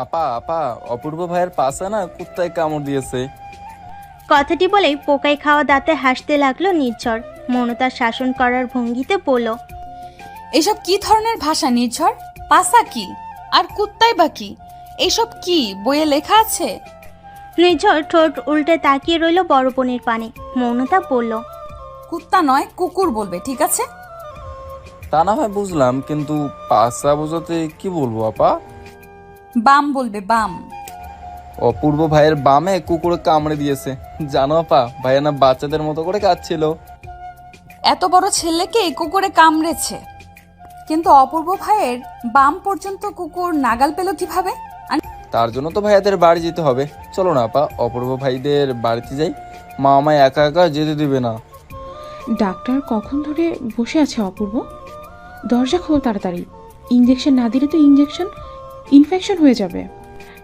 আপা আপা, অপূর্ব ভাইয়ের পাশে না কুত্তায় কামড় দিয়েছে। কথাটি বলেই পোকায় খাওয়া দাঁতে হাসতে লাগলো নির্ঝর। মনতার শাসন করার ভঙ্গিতে বলল, এসব কি ধরনের ভাষা নির্ঝর? পাসা কি আর কুত্তাই বা কি? এসব কি বইয়ে লেখা আছে? নির্ঝর ঠোঁট উল্টে তাকিয়ে রইল বড় বোনের পানে। মৌনতা বলল, কুত্তা নয়, কুকুর বলবে, ঠিক আছে? তা না হয় বুঝলাম, কিন্তু পাশা বোঝাতে কি বলবো আপা? বাম বলবে, বাম। অপূর্ব ভাইয়ের বামে কুকুরে কামড়ে দিয়েছে। জানো আপা, ভাইয়া না বাচ্চাদের মতো করে কাঁদছিল। এত বড় ছেলেকে কুকুরে কামড়েছে, কিন্তু অপূর্ব ভাইয়ের বাম পর্যন্ত কুকুর নাগাল পেল কিভাবে? তার জন্য তো ভাইয়াদের বাড়ি যেতে হবে। চলো না আপা, অপূর্ব ভাইদের বাড়িতে যাই। মা আমায় একা একা যেতে দেবে না। ডাক্তার কখন ধরে বসে আছে অপূর্ব? দরজা খোল তাড়াতাড়ি। ইঞ্জেকশন না দিলে তো ইনফেকশন হয়ে যাবে।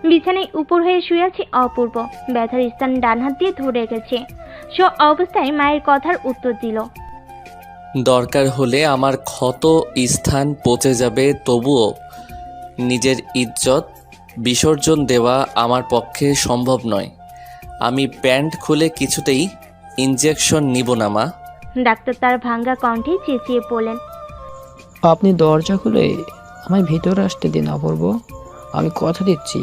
বিছানায় উপর হয়ে শুয়ে আছে অপূর্ব। ব্যথার স্থান ডান হাত দিয়ে ধরে রেখেছে। সে অবস্থায় মায়ের কথার উত্তর দিল, দরকার হলে আমার ক্ষত স্থান পচে যাবে, তবুও নিজের ইজ্জত বিসর্জন দেওয়া আমার পক্ষে সম্ভব নয়। আমি প্যান্ট খুলে কিছুতেই ইঞ্জেকশন নিব না মা। ডাক্তার তার ভাঙ্গা কণ্ঠে চেঁচিয়ে বললেন, আপনি দরজা খুলে আমায় ভেতরে আসতে দিন অপূর্ব। আমি কথা দিচ্ছি,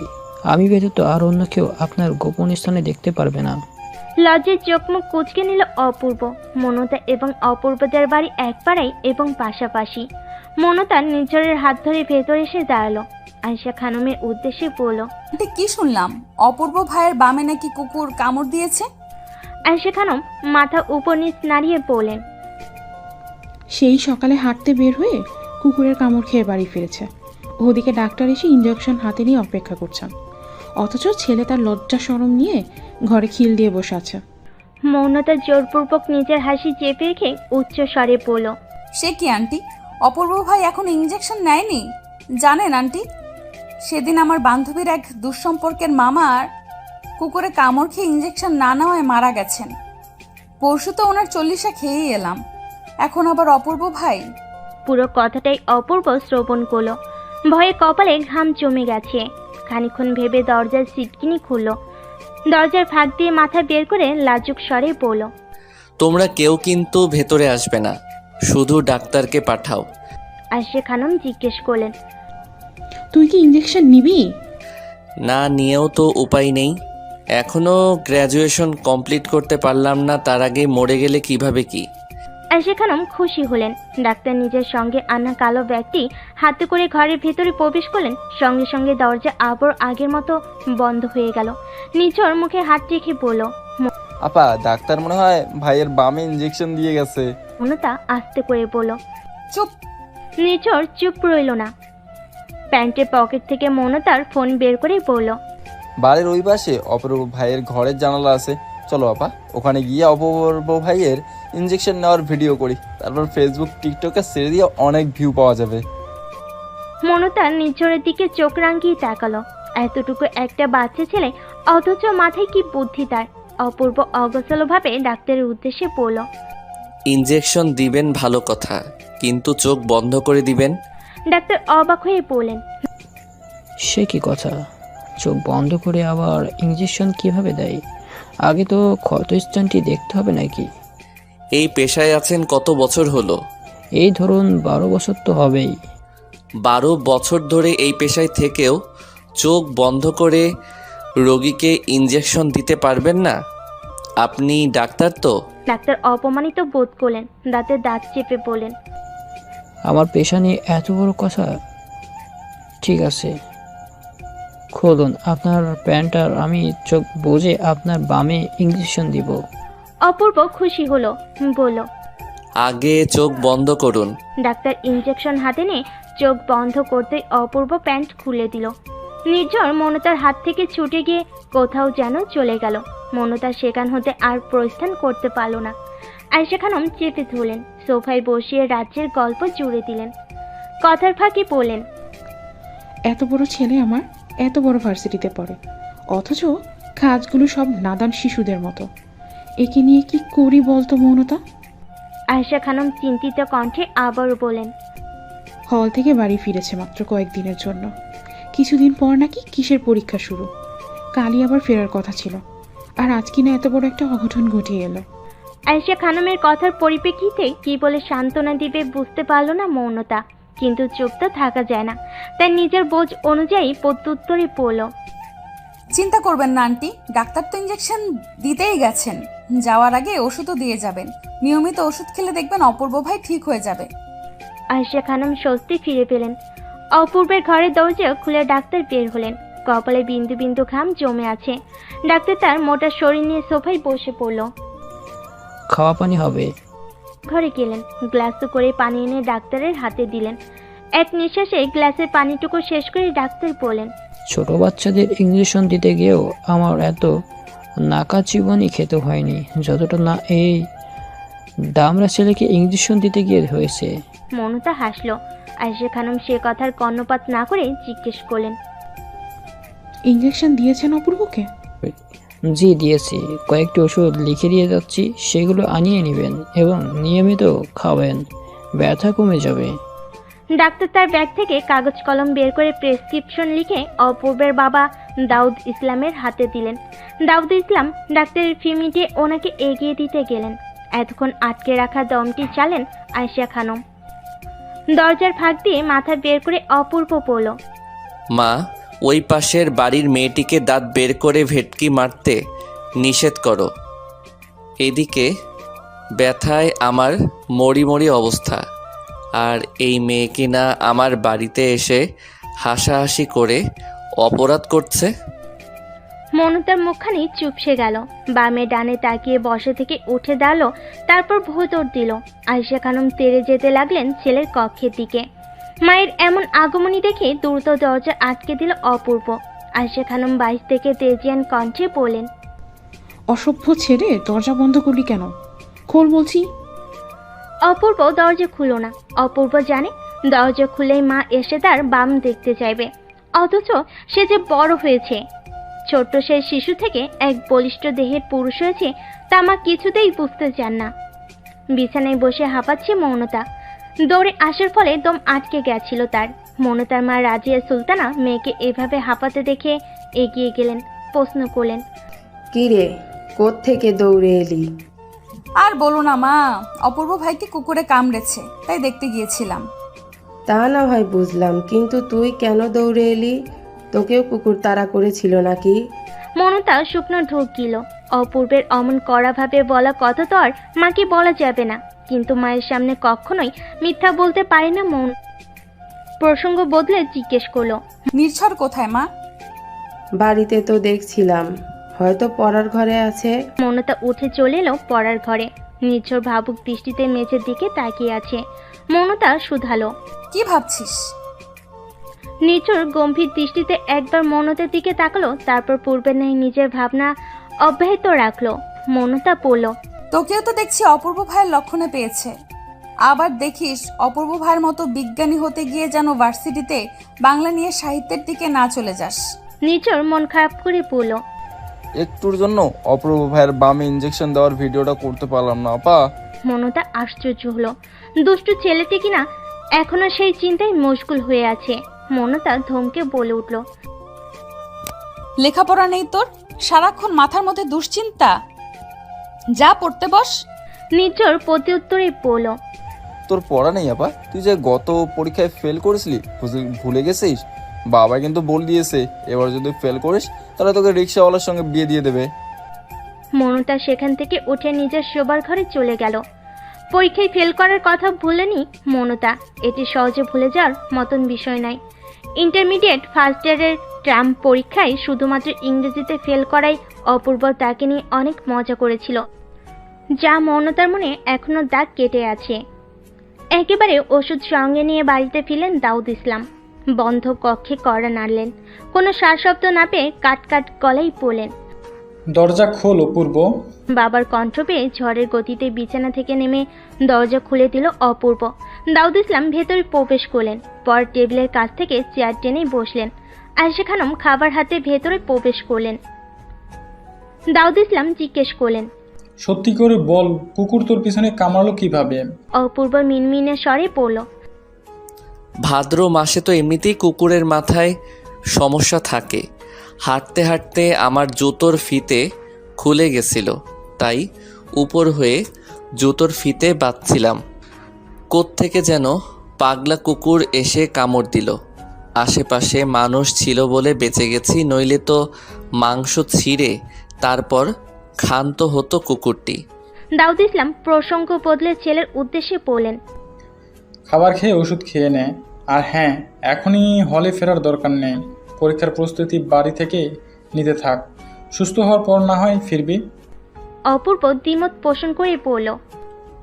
আমি ব্যতীত আর অন্য কেউ আপনার গোপন স্থানে দেখতে পারবে না। লজ্জায় চোখ মুখ কুঁচকে নিল অপূর্ব। মনতা এবং অপূর্বদের বাড়ি এক পাড়ায় এবং পাশাপাশি। মনতা নির্ঝরের হাত ধরে ভেতরে এসে দাঁড়ালো। আয়েশা খানমের উদ্দেশ্যে বলল, আন্টি, কি শুনলাম অপূর্ব ভাইয়ের বামে নাকি কুকুর কামড় দিয়েছে? আয়েশা খানম মাথা উপর নিচ নাড়িয়ে বললেন, সেই সকালে হাঁটতে বের হয়ে কুকুরের কামড় খেয়ে বাড়ি ফিরেছে। ওদিকে ডাক্তার এসে ইঞ্জেকশন হাতে নিয়ে অপেক্ষা করছেন, অথচ ছেলে তার লজ্জা শরম নিয়ে ঘরে খিল দিয়ে বসে আছে। মৌনতা জোরপূর্বক নিজের হাসি চেপে রেখে উচ্চ স্বরে বলল, সে কি আন্টি, অপূর্ব ভাই এখন ইঞ্জেকশন নেয়নি? জানেন আন্টি, সেদিন আমার বান্ধবীর এক দুঃসম্পর্কের মামার কুকুরে কামড় খেয়ে ইঞ্জেকশন না নেওয়ায় মারা গেছেন। পরশু তো ওনার 40 খেয়েই এলাম, এখন আবার অপূর্ব ভাই। পুরো কথাটাই অপূর্ব শ্রবণ করলো। ভয়ে কপালে ঘাম জমে গেছে। খানিকক্ষণ ভেবে দরজার সিটকিনি খুলল। দরজার ফাঁক দিয়ে মাথা বের করে লাজুক স্বরে বলল, তোমরা কেউ কিন্তু ভেতরে আসবে না, শুধু ডাক্তারকে পাঠাও। আয়েশা খানম জিজ্ঞেস করলেন, তুই কি ইঞ্জেকশন নিবি? না নিয়েও তো উপায় নেই। এখনো গ্র্যাজুয়েশন কমপ্লিট করতে পারলাম না, তার আগে মরে গেলে কিভাবে কি? আয়েশা খানম খুশি হলেন। ডাক্তার নিজের সঙ্গে আনা কালো ব্যাগটি হাতে করে ঘরের ভেতরে প্রবেশ করলেন। সঙ্গে সঙ্গে দরজা আবার আগের মতো বন্ধ হয়ে গেল। নিচর মুখে হাত রেখে বলল, আপা, ডাক্তার মনে হয় ভাইয়ের বামে ইঞ্জেকশন দিয়ে গেছে। মনতা আস্তে করে বলল। চুপ। নিচর চুপ রইল না। প্যান্টের পকেট থেকে মনতার ফোন বের করে বলল, বাড়ির ওই পাশে অপূর্ব ভাইয়ের ঘরের জানালা আছে। চলো আপা, ওখানে গিয়ে অপূর্ব ভাইয়ের ইঞ্জেকশন নেওয়ার ভিডিও করি। তারপর ফেসবুক টিকটকে ছেড়ে দিয়ে অনেক ভিউ পাওয়া যাবে। মনতা নিচরের দিকে চোখ রাঙিয়ে তাকালো। এতটুকু একটা বাচ্চা ছেলে, অথচ মাথায় কি বুদ্ধি তার। অপূর্ব অগোছালোভাবে ডাক্তারের উদ্দেশ্যে বলল, ইঞ্জেকশন দিবেন ভালো কথা, কিন্তু চোখ বন্ধ করে দিবেন। ডাক্তার অবাক হয়ে বললেন, সে কি কথা? চোখ বন্ধ করে আবার ইঞ্জেকশন কিভাবে দেয়? আগে তো ক্ষতস্থানটি দেখতে হবে নাকি? এই পেশায় আছেন কত বছর হলো? এই ধরুন 12 বছর তো হবেই। 12 বছর ধরে এই পেশায় থেকেও চোখ বন্ধ করে রোগীকে ইঞ্জেকশন দিতে পারবেন না? আপনি ডাক্তার তো? ডাক্তার অপমানিত বোধ করলেন। দাঁতে দাঁত চেপে বলেন, আমার পেশা নিয়ে এত বড় কথা? ঠিক আছে, খুলুন আপনার প্যান্ট আর আমি চোখ বুজে আপনার বামে ইঞ্জেকশন দিব। অপূর্ব খুশি হলো, বলল। আগে চোখ বন্ধ করুন। ডাক্তার ইঞ্জেকশন হাতে নিয়ে চোখ বন্ধ করতেই অপূর্ব প্যান্ট খুলে দিল। নির্ঝর মনতার হাত থেকে ছুটে গিয়ে কোথাও যেন চলে গেল। মনতা সেখান হতে আর প্রস্থান করতে পারল না। আয়েশা খানম চেপে ধরলেন, সোফায় বসিয়ে রাজ্যের গল্প জুড়ে দিলেন। কথার ফাঁকে বললেন, এত বড় ছেলে আমার, এত বড় ভার্সিটিতে পড়ে, অথচ কাজগুলো সব নাদান শিশুদের মতো। একে নিয়ে কি করি বলতো মৌনতা? আয়েশা খানম চিন্তিত কণ্ঠে আবারও বলেন, হল থেকে বাড়ি ফিরেছে মাত্র কয়েকদিনের জন্য। কিছুদিন পর নাকি কিসের পরীক্ষা শুরু, কালই আবার ফেরার কথা ছিল, আর আজ কিনা এত বড় একটা অঘটন ঘটিয়ে এলো। আয়েশা খানমের কথার পরিপ্রেক্ষিতে কি বলে সান্ত্বনা দিবে বুঝতে পারল না মৌনতা, কিন্তু চুপ তো থাকা যায় না, তাই নিজের বোঝ অনুযায়ী প্রত্যুত্তরে পড়ল। চিন্তা করবেন না আন্টি, ডাক্তার তো ইঞ্জেকশন দিতেই গেছেন, যাওয়ার আগে ওষুধও দিয়ে যাবেন। নিয়মিত ওষুধ খেলে দেখবেন অপূর্ব ভাই ঠিক হয়ে যাবে। আয়েশা খানম স্বস্তি ফিরে পেলেন। অপূর্বের ঘরের দরজা খুলে ডাক্তার বের হলেন। কপালে বিন্দু বিন্দু ঘাম জমে আছে। ডাক্তার তার মোটা শরীর নিয়ে সোফায় বসে পড়ল। খাওয়া পানি হবে? ঘরে গেলেন, গ্লাসে করে পানি এনে ডাক্তারের হাতে দিলেন। এক নিঃশ্বাসে গ্লাসের পানিটুকু শেষ করে ডাক্তার বললেন, ছোট বাচ্চাদের ইঞ্জেকশন দিতে গিয়েও আমার এত নাকা জীবনই খেতে হয়নি যতটা না এই দামরা ছেলেকে ইঞ্জেকশন দিতে গিয়ে হয়েছে। মৌনতা হাসলো। আয়েশা খানম সে কথার কর্ণপাত না করে জিজ্ঞেস করলেন, ইঞ্জেকশন দিয়েছেন অপূর্বকে? জি দিয়েছি, কয়েকটি ওষুধ লিখে দিয়ে যাচ্ছি, সেগুলো আনিয়ে নেবেন এবং নিয়মিত খাবেন, ব্যথা কমে যাবে। ডাক্তার তার ব্যাগ থেকে কাগজ কলম বের করে প্রেসক্রিপশন লিখে অপূর্বের বাবা দাউদ ইসলামের হাতে দিলেন। দাউদ ইসলাম ডাক্তারের ফি মিটিয়ে ওনাকে এগিয়ে দিতে গেলেন। এতক্ষণ আটকে রাখা দমটি চালেন আয়েশা খানম। দরজার ফাঁক দিয়ে মাথা বের করে অপূর্ব পড়ল, মা, ওই পাশের বাড়ির মেয়েটিকে দাঁত বের করে ভেটকি মারতে নিষেধ করো। এদিকে ব্যথায় আমার মরি মরি অবস্থা, আর এই মেয়ে কিনা আমার বাড়িতে এসে হাসাহাসি করে অপরাধ করছে। মৌনতার মুখখানি চুপসে গেল। বামে ডানে তাকিয়ে বসে থেকে উঠে দাঁড়ালো, তারপর ভোঁতর দিল। আয়েশা খানম তেড়ে যেতে লাগলেন ছেলের কক্ষের দিকে। মায়ের এমন আগমনী দেখে দ্রুত দরজা আটকে দিল অপূর্ব। আয়েশা খানম বাইশ থেকে তেজিয়ান কণ্ঠে বললেন, অসভ্য ছেড়ে দরজা বন্ধ করলি কেন? খোল বলছি। অপূর্ব দরজা খুলো না। অপূর্ব জানে দরজা খুলেই মা এসে তার বাম দেখতে চাইবে, অথচ সে যে বড় হয়েছে। ছোট্ট সেই শিশু থেকে এক বলিষ্ঠ দেহের পুরুষ হয়েছে তা মা কিছুতেই বুঝতে চান না। বিছানায় বসে হাঁপাচ্ছে মৌনতা। দৌড়ে আসার ফলে দম আটকে গেছিল তার। মৌনতার মা রাজিয়া সুলতানা মেয়েকে এভাবে হাঁপাতে দেখে এগিয়ে গেলেন, প্রশ্ন করলেন, কিরে, কোত্থেকে দৌড়ে এলি? আর বলো না মা, অপূর্ব ভাইকে কুকুরে কামড়েছে, তাই দেখতে গিয়েছিলাম। তা না হয় বুঝলাম, কিন্তু তুই কেন দৌড়ে এলি? তোকেও কুকুর তাড়া করেছিল নাকি? মৌনতা শুকনো ঢোক গিল। অপূর্বের অমন কড়াভাবে বলা কথা তো আর মাকে বলা যাবে না, কিন্তু মায়ের সামনে কখনোই মিথ্যা বলতে পারে না মৌন। প্রসঙ্গ বদলে জিজ্ঞেস করলো, নির্ঝর কোথায় মা? বাড়িতে তো দেখছিলাম, হয়তো পড়ার ঘরে আছে। মৌনতা উঠে চলে এলো পড়ার ঘরে। নির্ঝর ভাবুক দৃষ্টিতে মেঝের দিকে তাকিয়ে আছে। মৌনতা শুধালো, কি ভাবছিস? নির্ঝর গম্ভীর দৃষ্টিতে একবার মৌনতার দিকে তাকালো, তারপর পূর্বের ন্যায় নিজের ভাবনা অব্যাহত রাখলো। মৌনতা পড়ল, তোকেও তো দেখছি অপূর্ব ভাইয়ের লক্ষণে পেয়েছে। আবার দেখিস অপূর্ব ভাইয়ের মতো বিজ্ঞানী হতে গিয়ে যেন ভার্সিটিতে বাংলা নিয়ে সাহিত্যের দিকে না চলে যাস। নির্ঝর মন খারাপ করে পড়ল, একটুর জন্য অপূর্ব ভাইয়ের বামে ইঞ্জেকশন দেওয়ার ভিডিওটা করতে পারলাম না আপা। মৌনতা আশ্চর্য হলো। দুষ্টু ছেলেটি কিনা এখনো সেই চিন্তায় মশগুল হয়ে আছে। মৌনতা ধমকে বলে উঠল, লেখাপড়া নেই তোর? সারাক্ষণ মাথার মধ্যে দুশ্চিন্তা। যা পড়তে বস। নির্ঝর প্রতি উত্তরে পড়ল, তোর পড়া নেই আপা? তুই যে গত পরীক্ষায় ফেল করেছিলি ভুলে গেছিস? বাবা কিন্তু বল দিয়েছে এবার যদি ফেল করিস তাহলে তোকে রিক্সাওয়ালার সঙ্গে বিয়ে দিয়ে দেবে। মৌনতা সেখান থেকে উঠে নিজের শোবার ঘরে চলে গেল। পরীক্ষায় ফেল করার কথা ভুলেনি মৌনতা, এটি সহজে ভুলে যাওয়ার মতন বিষয় নয়। ইন্টারমিডিয়েট ফার্স্ট ইয়ারের ট্রাম পরীক্ষায় শুধুমাত্র ইংরেজিতে ফেল করায় অপূর্ব তাকে নিয়ে অনেক মজা করেছিল, যা মৌনতার মনে এখনো দাগ কেটে আছে। একেবারে ওষুধ সঙ্গে নিয়ে বাড়িতে ফিরলেন দাউদ ইসলাম। বন্ধ কক্ষে কড়া নাড়লেন। কোনো সারশব্দ না পেয়ে কাট কাট গলায় বললেন, দরজা খোল অপূর্ব। বাবার কণ্ঠ পেয়ে ঝড়ের গতিতে বিছানা থেকে নেমে দরজা খুলে দিল অপূর্ব। দাউদ ইসলাম ভেতরে প্রবেশ করলেন, পর টেবিলের কাছ থেকে চেয়ার টেনে বসলেন। আয়েশা খানম খাবার হাতে ভেতরে প্রবেশ করলেন। দাউদ ইসলাম জিজ্ঞেস করলেন, সত্যি করে বল, কুকুর তোর পিছনে কামড়ালো কিভাবে? অপূর্ব মিনমিনে স্বরে পড়ল, ভাদ্র মাসে তো এমনিতেই কুকুরের মাথায় সমস্যা থাকে। হাঁটতে হাঁটতে আমার জুতোর ফিতে খুলে গেছিল, তাই উপর হয়ে জুতোর ফিতে বাঁধছিলাম। কোত্থেকে যেন পাগলা কুকুর এসে কামড় দিল। আশেপাশে মানুষ ছিল বলে বেঁচে গেছি, নইলে তো মাংস ছিঁড়ে তারপর ক্ষান্ত হতো কুকুরটি। দাউদ ইসলাম প্রসঙ্গ বদলে ছেলের উদ্দেশ্যে বললেন, খাবার খেয়ে ওষুধ খেয়ে নে। আর হ্যাঁ, এখনই হলে ফেরার দরকার নেই। পরীক্ষার প্রস্তুতি বাড়ি থেকে নিতে থাক। সুস্থ হওয়ার পর না হয় ফিরবি। অপূর্ব দ্বিমত পোষণ করে বলল,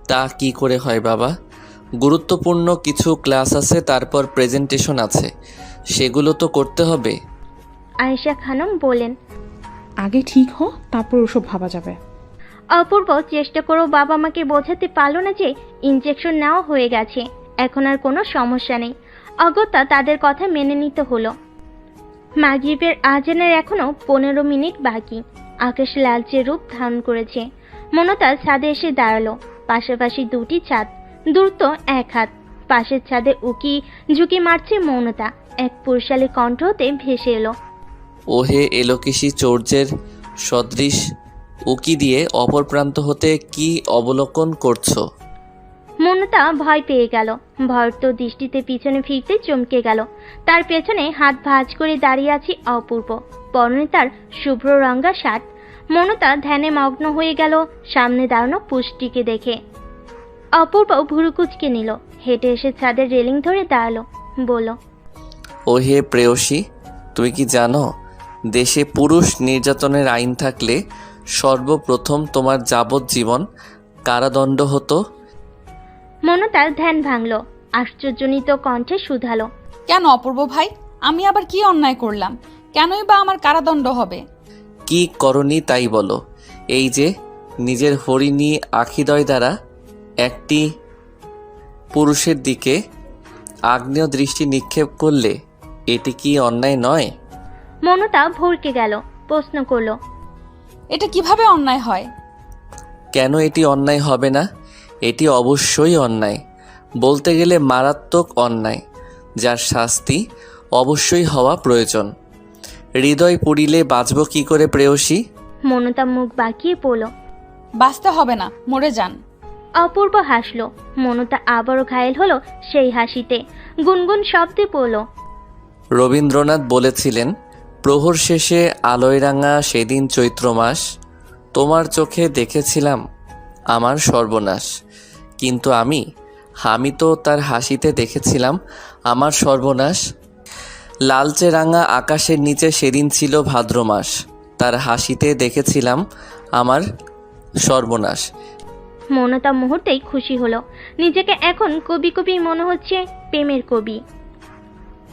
তা কি করে হয় বাবা? গুরুত্বপূর্ণ কিছু ক্লাস আছে, তারপর প্রেজেন্টেশন আছে, সেগুলো তো করতে হবে। আয়েশা খানম বলেন, আগে ঠিক হ, তারপর ওসব ভাবা যাবে। অপূর্ব চেষ্টা করেও বাবা মাকে বোঝাতে পারল না যে ইনজেকশন নেওয়া হয়ে গেছে, এখন আর কোনো সমস্যা নেই। অগত্যা তাদের কথা মেনে নিতে হলো। মাগরিবের আজানের এখনো 15 মিনিট বাকি। আকাশ লালচে রূপ ধারণ করেছে। মনতা ছাদে এসে দাঁড়ালো। পাশাপাশি দুটি ছাদ, দূরত্ব 1 হাত। পাশের ছাদে উকি ঝুঁকি মারছে মৌনতা। এক পুরুষালী কণ্ঠ হতে ভেসে এলো, ওহে এলোকেশী চৌর্যের সদৃশ উকি দিয়ে অপর প্রান্ত হতে কি অবলোকন করছো? মৌনতা ভয় পেয়ে গেল। ভয়ত দৃষ্টিতে পিছনে ফিরতে চমকে গেল। তার পেছনে হাত ভাঁজ করে দাঁড়িয়ে আছে অপূর্ব। পরনে তার শুভ্র রঙা শার্ট। মৌনতা ধ্যানে মগ্ন হয়ে গেল সামনে দাঁড়ানো পুষ্টিকে দেখে। অপূর্ব ভুরু কুঁচকে নিল, হেঁটে এসে ছাদের রেলিং ধরে দাঁড়ালো, বলল, ওহে প্রেয়সী, তুমি কি জানো দেশে পুরুষ নির্যাতনের আইন থাকলে সর্বপ্রথম তোমার যাবজ্জীবন কারাদণ্ড হতো? মৌনতার ধ্যান ভাঙল। আশ্চর্যজনিত কণ্ঠে শুধালো, কেন অপূর্ব ভাই? আমি আবার কি অন্যায় করলাম? কেনই বা আমার কারাদণ্ড হবে? কি করনি তাই বলো। এই যে নিজের হরিণী আখিদয় দ্বারা একটি পুরুষের দিকে আগ্নেয় দৃষ্টি নিক্ষেপ করলে এটি কি অন্যায় নয়? মৌনতা ভরকে গেল, প্রশ্ন করল, এটা কিভাবে অন্যায় হয়? কেন এটি অন্যায় হবে না? এটি অবশ্যই অন্যায়, বলতে গেলে মারাত্মক অন্যায়, যার শাস্তি অবশ্যই হওয়া প্রয়োজন। হৃদয় পুড়িলে বাঁচব কি করে প্রেয়সী? মৌনতা মুখ বাঁকিয়ে বলল, বাঁচতে হবে না, মরে যান। অপূর্ব হাসল। মৌনতা আবারও ঘায়েল হলো সেই হাসিতে। গুনগুন শব্দে বলল, রবীন্দ্রনাথ বলেছিলেন, প্রহর শেষে আলোয় রাঙা সেদিন চৈত্র মাস, তোমার চোখে দেখেছিলাম আমার সর্বনাশ। কিন্তু আমি তো তার হাসিতে দেখেছিলাম আমার সর্বনাশ। লালচে রাঙা আকাশের নিচে সেদিন ছিল ভাদ্র মাস, তার হাসিতে দেখেছিলাম আমার সর্বনাশ। মৌনতা মুহূর্তেই খুশি হলো। নিজেকে এখন কবি কবি মনে হচ্ছে, প্রেমের কবি।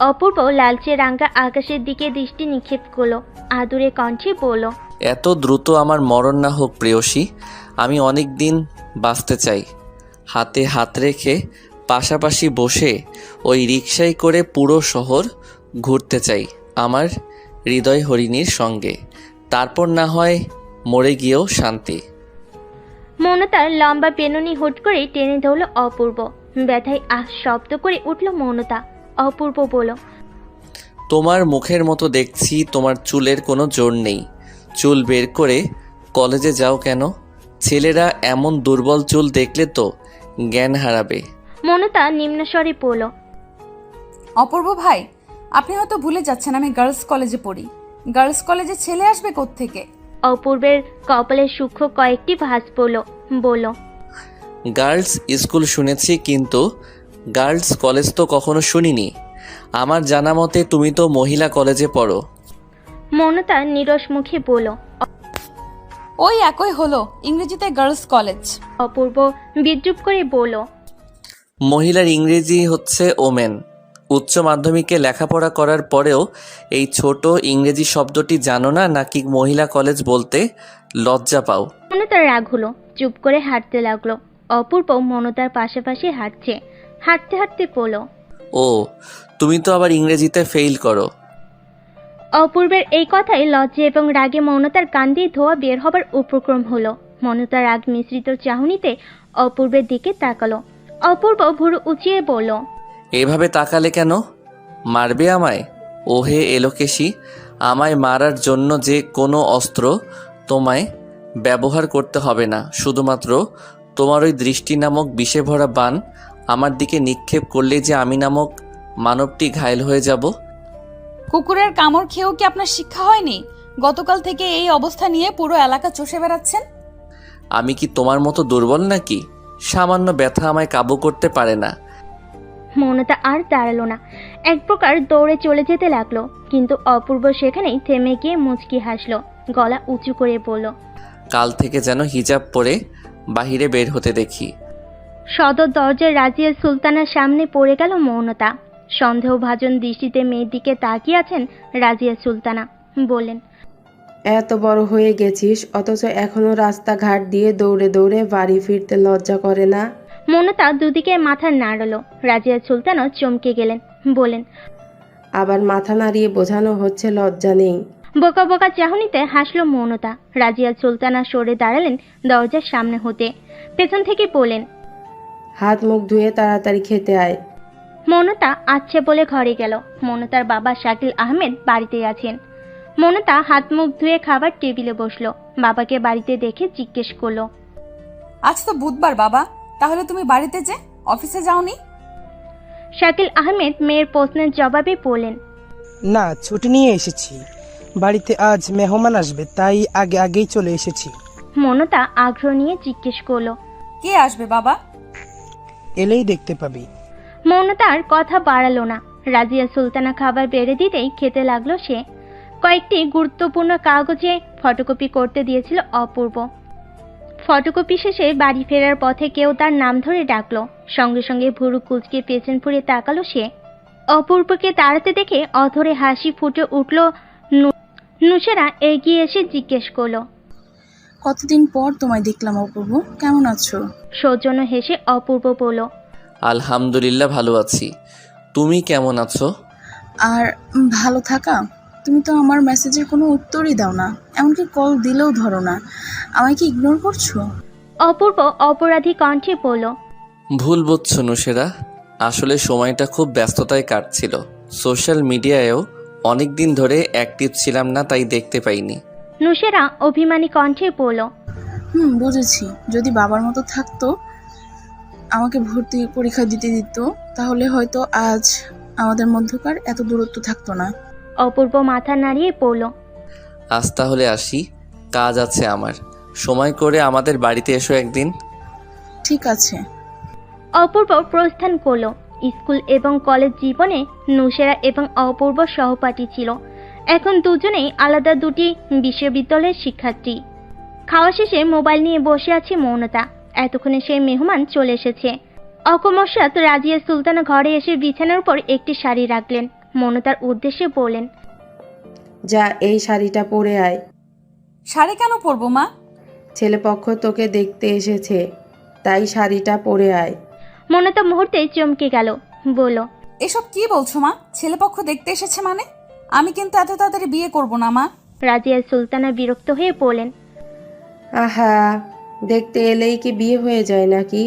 অপূর্ব লালচে রাঙা আকাশের দিকে দৃষ্টি নিক্ষেপ করলো, আদুরে কণ্ঠে বলল, এত দ্রুত আমার মরণ না হোক প্রেয়সী, আমি অনেক দিন বাঁচতে চাই। হাতে হাত রেখে পাশাপাশি বসে ওই রিকশায় করে পুরো শহর ঘুরতে চাই আমার হৃদয় হরিণীর সঙ্গে, তারপর না হয় মরে গিয়েও শান্তি। মৌনতার লম্বা পেনুনি হুট করে টেনে ধরল অপূর্ব। ব্যথায় আহ শব্দ করে উঠল মৌনতা। অপূর্ব বলল, তোমার মুখের মতো দেখছি তোমার চুলের কোনো জোর নেই। চুল বের করে কলেজে যাও কেন? ছেলেরা এমন দুর্বল চুল দেখলে তো জ্ঞান হারাবে। মৌনতা নিম্নস্বরে বলল, অপূর্ব ভাই, আপনি হয়তো ভুলে যাচ্ছেন আমি গার্লস কলেজে পড়ি। গার্লস কলেজে ছেলে আসবে কোত্থেকে? অপূর্বের কপালে সূক্ষ্ম কয়েকটি ভাঁজ পড়ল, বলল, গার্লস স্কুল শুনেছি, কিন্তু গার্লস কলেজ তো কখনো শুনিনি। আমার জানা মতে তুমি তো মহিলা কলেজে পড়ো। মৌনতা নিরস মুখে বলল, ওই একই হলো, ইংরেজিতে গার্লস কলেজ। অপূর্ব বিদ্রুপ করে বলল, মহিলার ইংরেজি হচ্ছে ওমেন। উচ্চ মাধ্যমিকে লেখাপড়া করার পরেও এই ছোট ইংরেজি শব্দটি জানো না, নাকি মহিলা কলেজ বলতে লজ্জা পাও? মৌনতার রাগ হলো, চুপ করে হাঁটতে লাগলো। অপূর্ব মৌনতার পাশাপাশি হাঁটছে। হাঁটতে হাঁটতে বলল, ও, তুমি তো আবার ইংরেজিতে ফেইল করো। অপূর্বের এই কথায় লজ্জা এবং রাগে মৌনতার কান দিয়ে ধোয়া বের হবার উপক্রম হলো। মৌনতার রাগ মিশ্রিত চাহনিতে অপূর্বের দিকে তাকালো। অপূর্ব ভুরু উঁচিয়ে বলল, এভাবে তাকালে কেন? মারবে আমায়? ওহে এলোকেশী, আমায় মারার জন্য যে কোনো অস্ত্র তোমায় ব্যবহার করতে হবে না। শুধুমাত্র তোমার ওই দৃষ্টি নামক বিষে ভরা বাণ আমার দিকে নিক্ষেপ করলে যে আমি নামক মানবটি ঘায়েল হয়ে যাব। কুকুরের কামড় খেয়েও কি আপনার শিক্ষা হয়নি? গতকাল থেকে এই অবস্থা নিয়ে পুরো এলাকা চষে বেড়াচ্ছেন। আমি কি তোমার মতো দুর্বল নাকি? সামান্য ব্যথা আমায় কাবু করতে পারে না। মৌনতা আর দাঁড়ালো না, এক প্রকার দৌড়ে চলে যেতে লাগলো। কিন্তু অপূর্ব সেখানেই থেমে গিয়ে মুচকি হাসলো, গলা উঁচু করে বলল, কাল থেকে যেন হিজাব পরে বাহিরে বের হতে দেখি। সদর দরজার রাজিয়া সুলতানার সামনে পড়ে গেল মৌনতা। সন্দেহভাজন দৃষ্টিতে মেয়ের দিকে তাকিয়ে আছেন রাজিয়া সুলতানা। বললেন, এত বড় হয়ে গেছিস অথচ এখনো রাস্তাঘাট দিয়ে দৌড়ে দৌড়ে বাড়ি ফিরতে লজ্জা করে না? মৌনতা দুদিকে মাথা নাড়ল। রাজিয়া সুলতানও চমকে গেলেন, বলেন, আবার মাথা নাড়িয়ে বোঝানো হচ্ছে লজ্জা নেই। বোকা বোকা চাহনিতে হাসল মৌনতা। রাজিয়া সুলতানা সরে দাঁড়ালেন দরজার সামনে হতে। পেছন থেকে বলেন, হাত মুখ ধুয়ে তাড়াতাড়ি খেতে আয়। মৌনতা আচ্ছে বলে ঘরে গেল। মৌনতার বাবা শাকিল আহমেদ বাড়িতে আছেন। মৌনতা হাত মুখ ধুয়ে খাবার টেবিলে বসলো। বাবাকে বাড়িতে দেখে জিজ্ঞেস করলো, আজ তো বুধবার বাবা, তাহলে তুমি বাড়িতে যে অফিসে যাওনি? শাকিল আহমেদ মেয়ের প্রশ্নের জবাবে বললেন, না, ছুটি নিয়ে এসেছি। বাড়িতে আজ মেহমান আসবে, তাই আগেই চলে এসেছি। মৌনতা আগ্রহ নিয়ে জিজ্ঞেস করলো, কে আসবে বাবা? এলেই দেখতে পাবি। মৌনতা আর কথা বাড়ালো না। রাজিয়া সুলতানা খাবার বেড়ে দিতেই খেতে লাগলো সে। কয়েকটি গুরুত্বপূর্ণ কাগজে ফটোকপি করতে দিয়েছিল অপূর্ব। ফটোকপি শেষে বাড়ি ফেরার পথে কেউ তার নাম ধরে ডাকলো। সঙ্গে সঙ্গে ভুরু কুচকে পেছন ফুরে তাকালো সে। অপূর্বকে তাড়াতে দেখে অধরে হাসি ফুটে উঠল নুসেরা। এগিয়ে এসে জিজ্ঞেস করলো, কতদিন পর তোমায় দেখলাম অপূর্ব, কেমন আছো? সৌজন্য হেসে অপূর্ব বলল, আলহামদুলিল্লাহ ভালো আছি। তুমি কেমন আছো? আর ভালো থাকা? তুমি তো আমার মেসেজের কোনো উত্তরই দাও না, এমনকি কল দিলেও ধরো না। আমায় কি ইগনোর করছো? অপূর্ব অপরাধী কণ্ঠে বলল, ভুল বুঝছো নুসেরা, আসলে সময়টা খুব ব্যস্ততায় কাটছিল। সোশ্যাল মিডিয়ায়ও অনেক দিন ধরে অ্যাক্টিভ ছিলাম না, তাই দেখতে পাইনি। নুসেরা অভিমানী কণ্ঠে বলল, বুঝেছি। যদি বাবার মতো থাকতো, আমাকে ভর্তি পরীক্ষা দিতে দিত, তাহলে হয়তো আজ আমাদের মধ্যকার এত দূরত্ব থাকতো না। অপূর্ব মাথা নাড়িয়ে পড়ল, আজ তাহলে আসি, কাজ আছে আমার। সময় করে আমাদের বাড়িতে এসো একদিন। ঠিক আছে। অপূর্ব প্রস্থান করলো। স্কুল এবং কলেজ জীবনে নুসেরা এবং অপূর্ব সহপাঠী ছিল। এখন দুজনেই আলাদা দুটি বিশ্ববিদ্যালয়ের শিক্ষার্থী। খাওয়া শেষে মোবাইল নিয়ে বসে আছে মৌনতা। এতক্ষণে সেই মেহমান চলে এসেছে। অকস্মাৎ রাজিয়া সুলতানা ঘরে এসে বিছানার উপর একটি শাড়ি রাখলেন। মৌনতার উদ্দেশ্যে বললেন, যা এই শাড়িটা পরে আয়। শাড়ি কেন পরবো মা? ছেলেপক্ষ তোকে দেখতে এসেছে, তাই শাড়িটা পরে আয়। মৌনতা মুহূর্তে চমকে গেল, বলল, এসব কি বলছো মা? ছেলেপক্ষ দেখতে এসেছে মানে? আমি কিন্তু এত তাড়াতাড়ি বিয়ে করব না মা। রাজিয়া সুলতানা বিরক্ত হয়ে বললেন, আহা, দেখতে এলেই কি বিয়ে হয়ে যায় নাকি?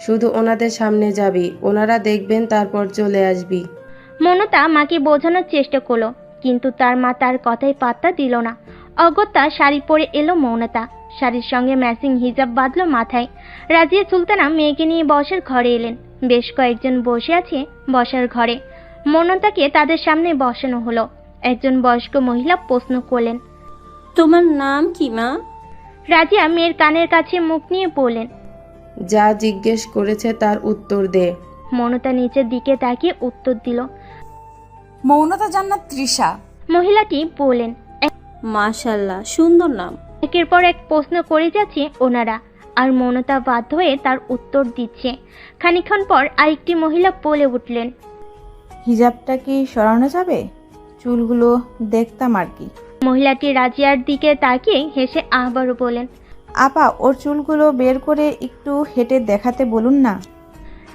শুধু ওনাদের সামনে যাবি, ওনারা দেখবেন, তারপর চলে আসবি। মৌনতা মাকে বোঝানোর চেষ্টা করলো, কিন্তু তার মা তার কথায় পাত্তা দিল না। অগত্যা শাড়ি পরে এলো মৌনতা। শাড়ির সঙ্গে ম্যাচিং হিজাব বাঁধলো মাথায়। রাজিয়া সুলতানা মেয়েকে নিয়ে বসার ঘরে এলেন। বেশ কয়েকজন বসে আছে বসার ঘরে। মৌনতাকে তাদের সামনে বসানো হলো। একজন বয়স্ক মহিলা প্রশ্ন করলেন, তোমার নাম কি মা? রাজিয়া মেয়ের কানের কাছে মুখ নিয়ে বললেন, যা জিজ্ঞেস করেছে তার উত্তর দে। মৌনতা নিচের দিকে তাকিয়ে উত্তর দিল। মৌনতা জান্নাত তৃষা। মহিলাটি বললেন, মাশাআল্লাহ, সুন্দর নাম। একের পর এক প্রশ্ন করে যাচ্ছে ওনারা, আর মৌনতা বাধ্য হয়ে তার উত্তর দিচ্ছে। খানিকক্ষণ পর আরেকটি মহিলা বলে উঠলেন, হিজাবটা কি সরানো যাবে? চুলগুলো দেখতাম আর কি। মহিলাটি রাজিয়ার দিকে তাকিয়ে হেসে আবারও বলেন, আপা, ওর চুলগুলো বের করে একটু হেঁটে দেখাতে বলুন না।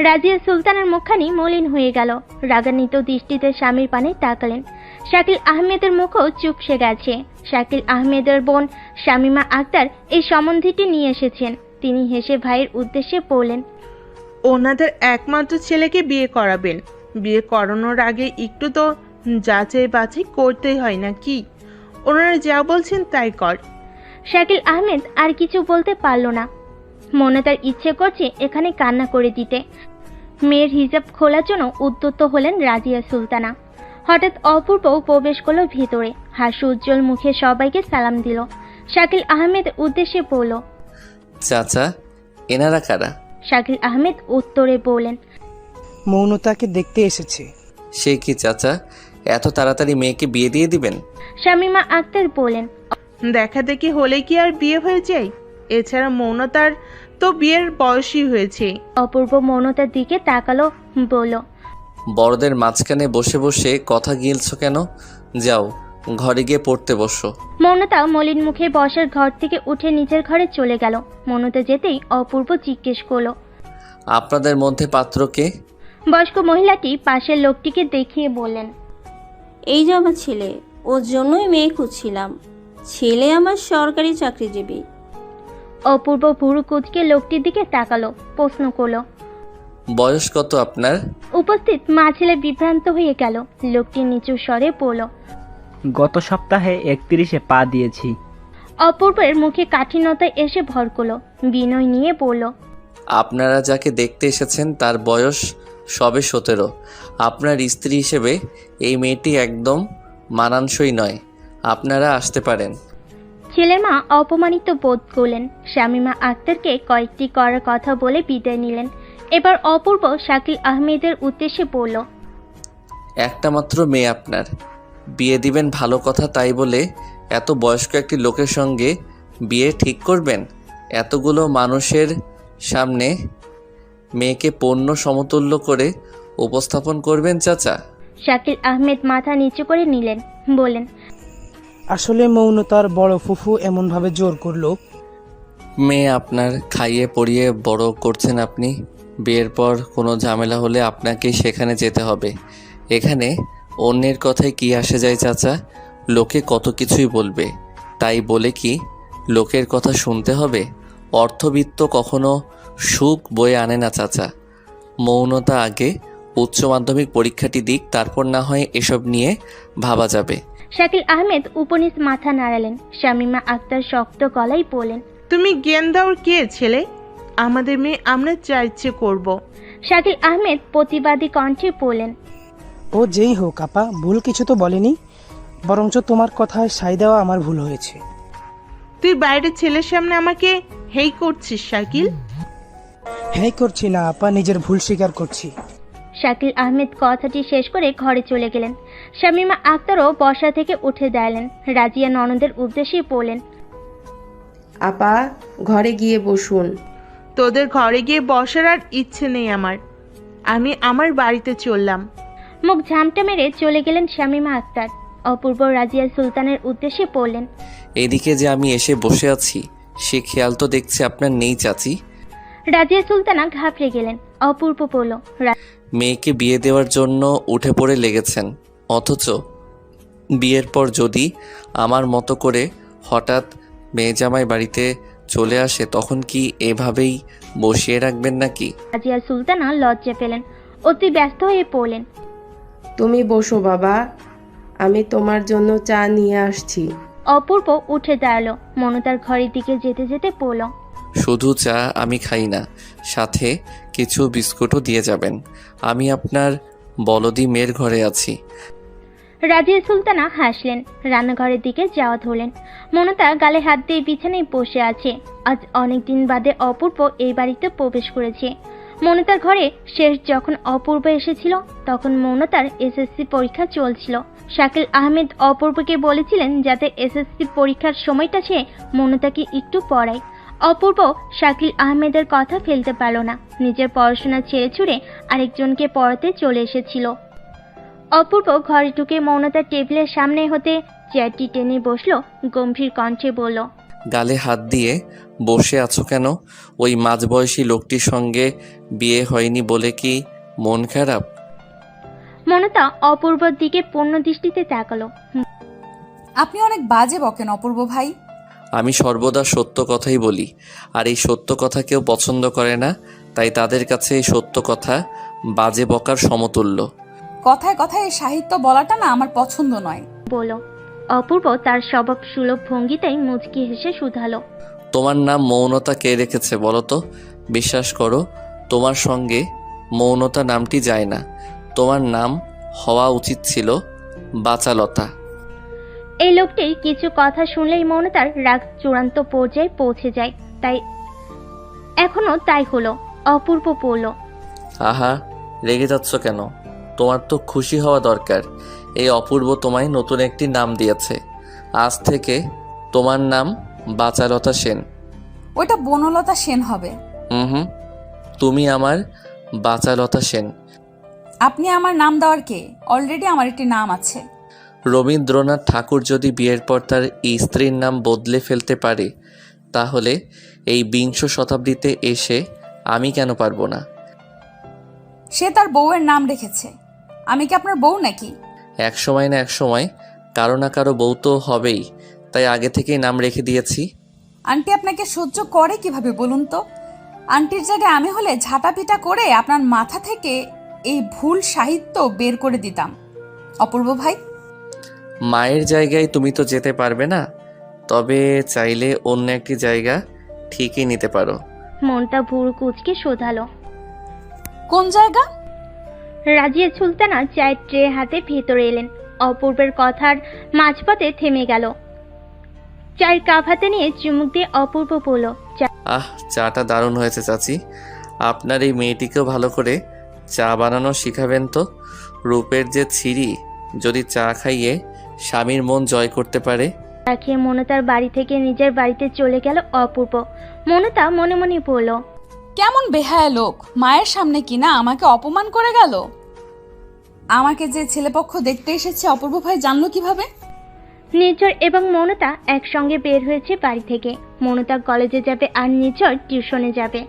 রাজিয়া সুলতানের মুখখানি মলিন হয়ে গেল। রাগান্বিত দৃষ্টিতে স্বামীর পানে তাকালেন। শাকিল আহমেদের মুখও চুপসে গেছে। শাকিল আহমেদের বোন শামিমা আক্তার এই সম্বন্ধীটি নিয়ে এসেছেন। তিনি হেসে ভাইয়ের উদ্দেশ্যে বললেন, ওনাদের একমাত্র ছেলেকে বিয়ে করাবেন। বিয়ে করানোর আগে একটু তো যাচাই বাছাই করতেই হয় না কি? ওনারা যা বলছেন তাই কর। শাকিল আহমেদ আর কিছু বলতে পারল না। মৌনতার ইচ্ছে করছে এখানে কান্না করে দিতে। মেয়ের হিজাব খোলার জন্য উদ্যত হলেন রাজিয়া সুলতানা। হঠাৎ অপূর্ব প্রবেশ করলো ভিতরে, হাসি উজ্জ্বল মুখে সবাইকে সালাম দিল। শাকিল আহমেদ উদ্দেশ্যে বলল, চাচা, এনারা কারা? শাকিল আহমেদ উত্তরে বললেন, মৌনতাকে দেখতে এসেছে। সে কি চাচা, এত তাড়াতাড়ি মেয়েকে বিয়ে দিয়ে দিবেন? শামীমা আক্তার বললেন, দেখা দেখি হলে কি আর বিয়ে হয়ে যায়? এছাড়া মৌনতার তো বিয়ের বয়সই হয়েছে। অপূর্ব মৌনতার দিকে তাকালো, বলল, বড়দের মাঝখানে বসে বসে কথা গিলছো কেন? যাও, ঘরে গিয়ে পড়তে বসো। মৌনতা মলিন মুখে বসার ঘর থেকে উঠে নিজের ঘরে চলে গেল। মৌনতা যেতেই অপূর্ব জিজ্ঞেস করলো, আপনাদের মধ্যে পাত্রকে? বয়স্ক মহিলাটি পাশের লোকটিকে দেখিয়ে বললেন, এই যে আমার ছেলে, ওর জন্যই মেয়ে খুঁজছিলাম। ছেলে আমার সরকারি চাকরিজীবী। অপূর্ব ভুরু কুঁচকে লোকটির দিকে তাকালো, প্রশ্ন করলো, বয়স কত আপনার? উপস্থিত মা ছেলে বিভ্রান্ত হয়ে গেল। লোকটি নিচু স্বরে বলল, গত সপ্তাহে 31-এ পা দিয়েছি। অপূর্বের মুখে কাঠিন্যতা এসে ভর করলো, বিনয় নিয়ে বলল, আপনারা যাকে দেখতে এসেছেন তার বয়স সবে 17। আপনার স্ত্রী হিসেবে এই মেয়েটি একদম মানানসই নয়। আপনারা আসতে পারেন। ছেলের মা অপমানিত বোধ করলেন। শামীমা আক্তারকে কয়েকটি করার কথা বলে বিদায় নিলেন। এবার অপূর্ব শাকিল আহমেদের উদ্দেশ্যে বলল, একটা মাত্র মেয়ে আপনার, বিয়ে দিবেন ভালো কথা, তাই বলে এত বয়স্ক একটি লোকের সঙ্গে বিয়ে ঠিক করবেন? এতগুলো মানুষের সামনে মেয়েকে পণ্য সমতুল্য করে উপস্থাপন করবেন চাচা? শাকিল আহমেদ মাথা নিচু করে নিলেন, বলেন, আসলে মৌনতার বড় ফুফু এমনভাবে জোর করলো। মেয়ে আপনার, খাইয়ে পড়িয়ে বড় করছেন আপনি। বিয়ের পর কোনো ঝামেলা হলে আপনাকেই সেখানে যেতে হবে। এখানে অন্যের কথায় কি আসে যায় চাচা? লোকে কত কিছুই বলবে, তাই বলে কি লোকের কথা শুনতে হবে? অর্থবিত্ত কখনো সুখ বয়ে আনে না চাচা। মৌনতা আগে উচ্চ মাধ্যমিক পরীক্ষাটি দিক, তারপর না হয় এসব নিয়ে ভাবা যাবে। শাকিল আহমেদ উপনিস মাথা নাড়ালেন। শামীমা আক্তার শক্ত গলায় বলেন, তুমি জ্ঞান দাওর কে ছেলে? আমাদের মেয়ে আমরা যা ইচ্ছে করব। শাকিল আহমেদ প্রতিবাদী কণ্ঠে বলেন, ও যেই হোক আপা, ভুল কিছু তো বলেনি, বরঞ্চ তোমার কথায় সাই দেওয়া আমার ভুল হয়েছে। তুই বাইরের ছেলের সামনে আমাকে হেই করছিস শাকিল? হ্যাঁ করছি না আপা, নিজের ভুল স্বীকার করছি। শাকিল আহমেদ কথাটি শেষ করে ঘরে চলে গেলেন। শামীমা আক্তারও বসা থেকে উঠে দাঁড়ালেন। রাজিয়া ননদের উদ্দেশ্যে বলেন, আপা, ঘরে গিয়ে বসুন। তোদের ঘরে গিয়ে বসার আর ইচ্ছে নেই আমার। আমি আমার বাড়িতে চললাম। মুখ ঝামটা মেরে চলে গেলেন শামীমা আক্তার। অপূর্ব রাজিয়া সুলতানের উদ্দেশ্যে বললেন, এদিকে যে আমি এসে বসে আছি সে খেয়াল তো দেখছি আপনার নেই চাচি। রাজিয়া সুলতানা ঘাবড়ে গেলেন। অপূর্ব বলল, মেয়েকে বিয়ে দেওয়ার জন্য উঠে পড়ে লেগেছেন, অথচ বিয়ের পর যদি আমার মতো করে হঠাৎ মেয়ে জামাই বাড়িতে চলে আসে তখন কি এভাবেই বসিয়ে রাখবেন নাকি? রাজিয়া সুলতানা লজ্জা পেলেন, অতি ব্যস্ত হয়ে পড়লেন, তুমি বসো বাবা, আমি তোমার জন্য চা নিয়ে আসছি। অপূর্ব উঠে দাঁড়ালো। মনতার ঘরের দিকে যেতে যেতে বলল, শুধু চা আমি খাই না, সাথে কিছু বিস্কুটও দিয়ে যাবেন। আমি আপনার বলদি মেয়ের ঘরে আছি। রাজিয়া সুলতানা হাসলেন, রান্নাঘরের দিকে যাওয়া ধরলেন। মনতা গালে হাত দিয়ে বিছানায় বসে আছে। আজ অনেকদিন বাদে অপূর্ব এই বাড়িতে প্রবেশ করেছে। মনতার ঘরে শেষ যখন অপূর্ব এসেছিল তখন মনতার এসএসসি পরীক্ষা চলছিল। শাকিল আহমেদ অপূর্বকে বলেছিলেন যাতে এসএসসি পরীক্ষার সময়টা সে মনতাকে একটু পড়ায়। অপূর্ব শাকিল আহমেদের কথা ফেলতে পারল না। নিজের পড়াশোনা ছেড়ে ছুড়ে আরেকজনকে পড়াতে চলে এসেছিল। অপূর্ব ঘরে ঢুকে মৌনতার টেবিলের সামনে হতে চেয়ারটি টেনে বসলো, গম্ভীর কণ্ঠে বলল, গালে হাত দিয়ে বসে আছো কেন? ওই মাঝবয়সী লোকটির সঙ্গে বিয়ে হয়নি বলে কি মন খারাপ? মৌনতা অপূর্বর দিকে পূর্ণ দৃষ্টিতে তাকালো। আপনি অনেক বাজে বকেন অপূর্ব ভাই। আমি সর্বদা সত্য কথাই বলি, আর এই সত্য কথা কেউ পছন্দ করে না, তাই তাদের কাছে এই সত্য কথা বাজে বকার সমতুল্য। কথায় কথায় এই সাহিত্য বলাটা না আমার পছন্দ নয়। বলো। অপূর্ব তার স্বভাব সুলভ ভঙ্গিতেই মুচকি হেসে শুধালো। তোমার নাম মৌনতা কে রেখেছে বলো তো? বিশ্বাস করো, তোমার সঙ্গে মৌনতা নামটি যায় না। তোমার নাম হওয়া উচিত ছিল বাচালতা। এই লোকটির কিছু কথা শুনলেই মৌনতার রাগ চূড়ান্ত পর্যায়ে পৌঁছে যায়। তাই এখনো তাই হলো। অপূর্ব বলল। আহা, রেগে যাচ্ছ কেন? তোমার তো খুশি হওয়া দরকার। এই অপূর্ব তোমায় নতুন একটি নাম দিয়েছে। আজ থেকে তোমার নাম বাচালতা সেন। ওইটা বনলতা সেন হবে। হুম, তুমি আমার বাচালতা সেন। আপনি আমার নাম দেওয়ার কে? অলরেডি আমার একটি নাম আছে। রবীন্দ্রনাথ ঠাকুর যদি বিয়ের পর তার স্ত্রীর নাম বদলে ফেলতে পারে, তাহলে এই ২০ শতাব্দীতে এসে আমি কেন পারবো না? সে তার বউয়ের নাম রেখেছে। আমি কি আপনার বউ নাকি? এক সময় না এক সময় কারো না কারো বউ তো হবেই, তাই আগে থেকেই নাম রেখে দিয়েছি। আন্টি আপনাকে সহ্য করে কিভাবে বলুন তো? আন্টির জায়গায় আমি হলে ঝাঁটাপিটা করে আপনার মাথা থেকে এই ভুল সাহিত্য বের করে দিতাম। অপূর্ব ভাই, মায়ের জায়গায় তুমি তো যেতে পারবে না, তবে চাইলে অন্য একটি জায়গা ঠিকই নিতে পারো। মনটা ভুরু কুচকে শোধালো। কোন জায়গা? রাজিয়া সুলতানা চায়ের ট্রে হাতে ভেতরে এলেন। অপূর্বের কথার মাঝপথে থেমে গেল। চায়ের কাপ হাতে নিয়ে চুমুক দিয়ে অপূর্ব বলল। আহ, চাটা দারুণ হয়েছে চাচি। আপনার এই মেয়েটিকেও ভালো করে চা বানানো শিখাবেন তো। রূপের যে ছিরি, যদি চা খাইয়ে স্বামীর মন জয় করতে পারে। চা খেয়ে মনতার বাড়ি থেকে নিজের বাড়িতে চলে গেল অপূর্ব। মনতা মনে মনে বলল, কেমন বেহায়া লোক! মায়ের সামনে কিনা আমাকে অপমান করে গেল। আমাকে যে ছেলেপক্ষ দেখতে এসেছে অপূর্ব ভাই জানলো কিভাবে? নির্ঝর এবং মনতা একসঙ্গে বের হয়েছে বাড়ি থেকে। মনতা কলেজে যাবে আর নির্ঝর টিউশনে যাবে।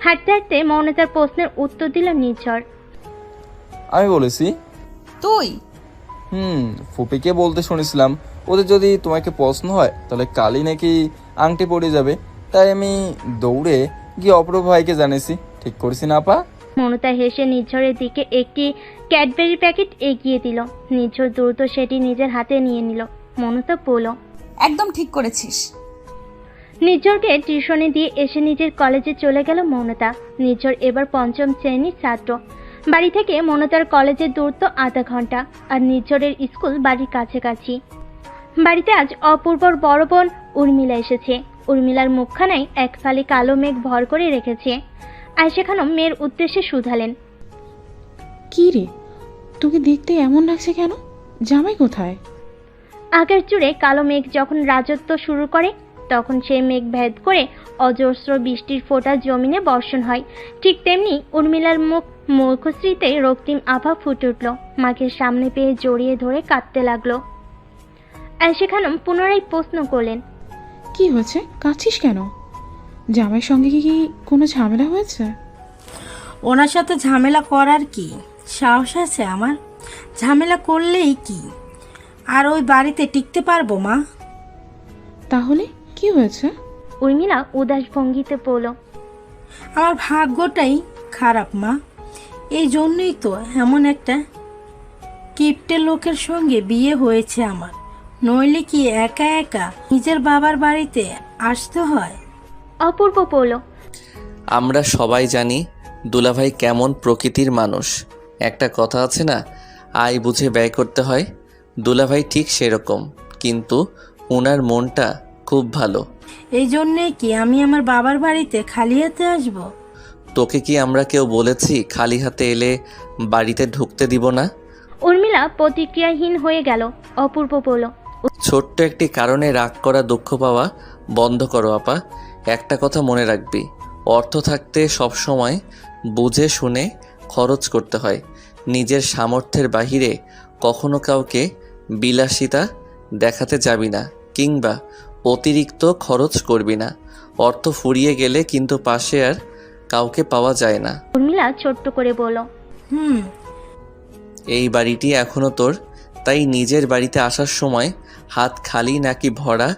হাঁটতে হাঁটতে মনতার প্রশ্নের উত্তর দিল নির্ঝর। আমি বলেছি। তুই? ফুপিকে বলতে শুনেছিলাম ওদের যদি তোমাকে পছন্দ হয় তাহলে কালই নাকি আংটি পড়ে যাবে। তাই আমি দৌড়ে গিয়ে অপূর্ব ভাইকে জানিয়েছি। ঠিক করেছি না আপা? মনতা হেসে নির্ঝরের দিকে একটি ক্যাডবেরি প্যাকেট এগিয়ে দিল। নির্ঝর দ্রুত সেটি নিজের হাতে নিয়ে নিল। মনতা বলল, একদম ঠিক করেছিস। নির্ঝরকে টিউশনে দিয়ে এসে নিজের কলেজে চলে গেল মনতা। নির্ঝর এবার ৫ম শ্রেণীর ছাত্র। বাড়ি থেকে মনতার কলেজের দূরত্ব আধা ঘন্টা, আর নির্ঝরের স্কুল বাড়ির কাছাকাছি। বাড়িতে আজ অপূর্বর বড় বোন উর্মিলা এসেছে। উর্মিলার মুখখানায় এক ফালি কালো মেঘ ভর করে রেখেছে। আয়েশা খানম মেয়ের উদ্দেশ্যে শুধালেন, কি রে, তোকে দেখতে এমন লাগছে কেন? জামাই কোথায়? আগের চূড়ে কালো মেঘ যখন রাজত্ব শুরু করে তখন সেই মেঘ ভেদ করে অজস্র বৃষ্টির ফোঁটা জমিনে বর্ষণ হয়। ঠিক তেমনি উর্মিলার মুখশ্রীতে রক্তিম আভা ফুটে উঠল। মাকে সামনে পেয়ে জড়িয়ে ধরে কাঁদতে লাগলো। আয়েশা খানম পুনরায় প্রশ্ন করলেন, কি হয়েছে, কাঁদছিস কেন? জামাইয়ের সঙ্গে কি কোনো ঝামেলা হয়েছে? ওনার সাথে ঝামেলা করার কি সাহস আছে আমার? ঝামেলা করলেই কি আর ওই বাড়িতে টিকতে পারবো মা? তাহলে কি হয়েছে? উর্মিলা উদাস ভঙ্গিতে বলল, আমার ভাগ্যটাই খারাপ মা। এই জন্যই তো এমন একটা কিপ্টে লোকের সঙ্গে বিয়ে হয়েছে আমার। নইলে কি একা একা নিজের বাবার বাড়িতে আসতে হয়? অপূর্ব বলল, আমরা সবাই জানি দুলাভাই কেমন প্রকৃতির মানুষ। একটা কথা আছে না, আয় বুঝে ব্যয় করতে হয়। দুলাভাই ঠিক সেরকম, কিন্তু ওনার মনটা খুব ভালো। এই জন্যে কি আমি আমার বাবার বাড়িতে খালি হাতে আসব? তোকে কি আমরা কেউ বলেছি খালি হাতে এলে বাড়িতে ঢুকতে দিব না? উর্মিলা প্রতিক্রিয়াহীন হয়ে গেল। অপূর্ব বলল, ছোট্ট একটি কারণে রাগ করা, দুঃখ পাওয়া বন্ধ করো আপা। একটা কথা মনে রাখবি, অর্থ থাকতে সবসময় বুঝে শুনে খরচ করতে হয়। নিজের সামর্থ্যের বাহিরে কখনো কাউকে বিলাসিতা দেখাতে যাবি না, কিংবা অতিরিক্ত খরচ করবি না। অর্থ ফুরিয়ে গেলে কিন্তু পাশে আর কাউকে পাওয়া যায় না। উর্মিলা ছোট্ট করে বলল, এই বাড়িটি এখনো তোর, তাই নিজের বাড়িতে আসার সময় হাত খালি নাকি ভরা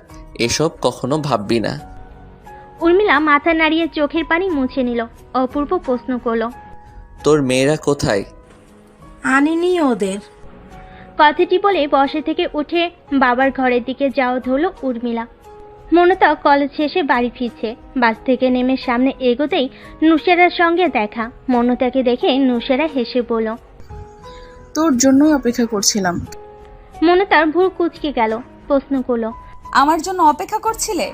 এসব কখনো ভাববি না। উর্মিলা মাথা নাড়িয়ে চোখের পানি মুছে নিল। অপূর্ব প্রশ্ন করলো, তোর মেয়েরা কোথায়? আনিনি ওদের। কথাটি বলে বসে থেকে উঠে বাবার ঘরের দিকে যাওয়া ধরল উর্মিলা। মনতা কলেজ শেষে বাড়ি ফিরছে। বাস থেকে নেমে সামনে এগোতেই নুসেরার সঙ্গে দেখা। মনতাকে দেখে নুসেরা হেসে বলল, তোর জন্যই অপেক্ষা করছিলাম। মনতার ভুল কুঁচকে গেল। প্রশ্ন করলো, আমার জন্য অপেক্ষা করছিলে?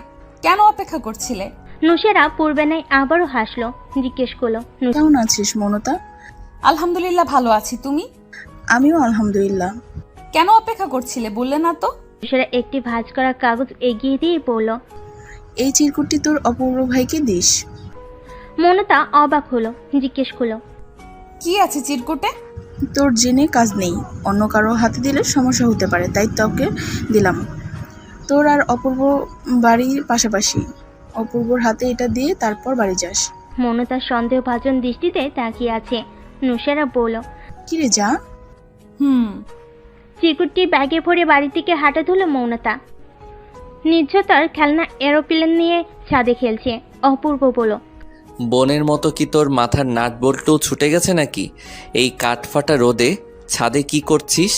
কেন অপেক্ষা করছিলে? নুসেরা পূর্বে নাই আবারও হাসলো। জিজ্ঞেস করলো, কেমন আছিস মনতা? আলহামদুলিল্লাহ ভালো আছি, তুমি? আমিও আলহামদুলিল্লাহ। কেন অপেক্ষা করছিলে বললে না তো? নুসেরা একটি ভাঁজ করা কাগজ এগিয়ে দিয়ে বলল, এই চিরকুটটি তোর অপূর্ব ভাইকে দিস। মনতা অবাক হলো। জিজ্ঞেস করলো, কি আছে চিরকুটে? তোর জেনে কাজ নেই, অন্য কারো হাতে দিলে সমস্যা হতে পারে, তাই তোকে দিলাম। তোর আর অপূর্ব বাড়ির পাশাপাশি, অপূর্বর হাতে এটা দিয়ে তারপর বাড়ি যাস। মনতা সন্দেহভাজন দৃষ্টিতে তাকিয়ে আছে। নুসেরা বলল, কিরে যা। চিরকুটটি ব্যাগে ভরে বাড়ি থেকে হাঁটা ধরল মৌনতা। নির্ঝতার খেলনা এরোপ্লেন নিয়ে ছাদে খেলছে। অপূর্ব বলল, বোনের মতো কি তোর মাথার নাট বল্টু ছুটে গেছে নাকি? এই কাঠফাটা রোদে ছাদে কি করছিস?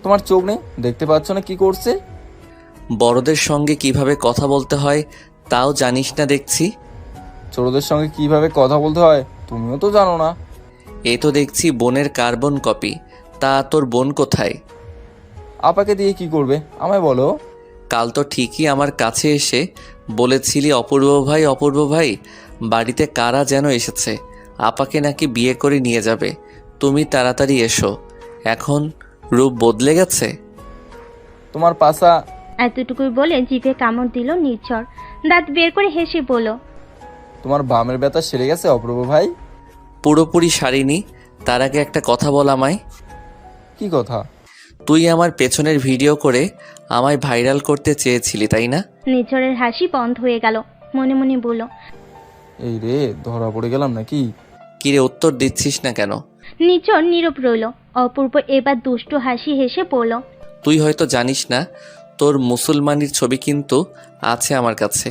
তোমার চোখ নেই, দেখতে পাচ্ছ না কি করছে? বড়দের সঙ্গে কিভাবে কথা বলতে হয় তাও জানিস না দেখছি। ছোটদের সঙ্গে কিভাবে কথা বলতে হয় তুমিও তো জানো না। এ তো দেখছি বোনের কার্বন কপি। তা তোর বোন কোথায়? আপাকে দিয়ে কি করবে আমায় বলো। কাল তো ঠিকই আমার কাছে এসে বলেছিলি, অপূর্ব ভাই বাড়িতে কারা যেন এসেছে, আপাকে নাকি বিয়ে করে নিয়ে যাবে, তুমি তাড়াতাড়ি এসো। এখন রূপ বদলে গেছে। তোমার পাশা। এতটুকুই বলে জিভে কামড় দিল নির্ঝর। দাঁত বের করে হেসে বলল, তোমার বামের ব্যথা সেরে গেছে অপূর্ব ভাই? পুরোপুরি সারিনি। তার আগে একটা কথা বল আমায়। কি কথা? তুই আমার পেছনের ভিডিও করে আমায় ভাইরাল করতে চেয়েছিলি তাই না? নির্ঝরের হাসি বন্ধ হয়ে গেল। মনে মনে বলল, এই রে, ধরা পড়ে গেলাম নাকি? কিরে উত্তর দিচ্ছিস না কেন? নির্ঝর নীরব রইল। অপূর্ব এবার দুষ্টু হাসি হেসে বলল, তুই হয়তো জানিস না, তোর মুসলমানির ছবি কিন্তু আছে আমার কাছে।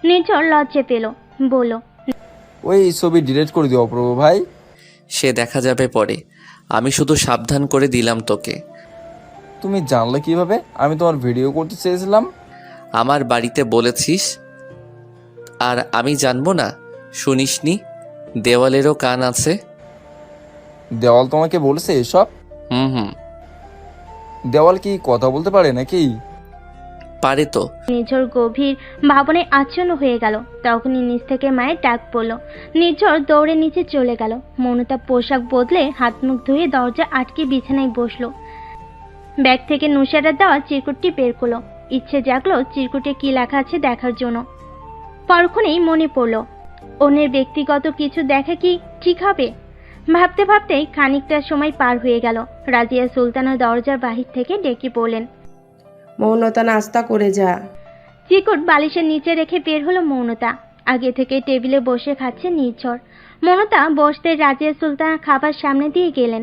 নির্ঝর লজ্জা পেল। বলল, ওই ছবি ডিলিট করে দিও অপূর্ব ভাই। সে দেখা যাবে পরে, আমি শুধু সাবধান করে দিলাম তোকে। তুমি জানলে কিভাবে আমি তোমার ভিডিও করতে চেয়েছিলাম? আমার বাড়িতে বলেছিস আর আমি জানবো না? শুনিসনি? দেওয়ালেরও কান আছে। দেওয়াল তোমাকে বলেছে এসব? হুম। দেওয়াল কি কথা বলতে পারে নাকি? পারে তো। নির্ঝর গভীর ভাবনায় আচ্ছন্ন হয়ে গেল। তখনই নিচ থেকে মায়ের ডাক পড়ল। নির্ঝর দৌড়ে নিচে চলে গেল। মনতা পোশাক বদলে হাত মুখ ধুয়ে দরজা আটকে বিছানায় বসলো। ব্যাগ থেকে নুসরাত দেওয়া চিরকুটটি বের করলো। ইচ্ছে জাগলো চিরকুটে কি লেখা আছে দেখার জন্য। পরক্ষণেই মনে পড়ল, অন্যের ব্যক্তিগত কিছু দেখা কি ঠিক হবে? ভাবতে ভাবতেই খানিকটা সময় পার হয়ে গেল। রাজিয়া সুলতানা দরজার বাহির থেকে ডেকে পড়লেন, মৌনতা নাস্তা করে যা। চিরকুট বালিশের নিচে রেখে বের হলো মৌনতা। আগে থেকে টেবিলে বসে খাচ্ছে নির্ঝর। মৌনতা বসতে রাজিয়া সুলতানা খাবার সামনে দিয়ে গেলেন।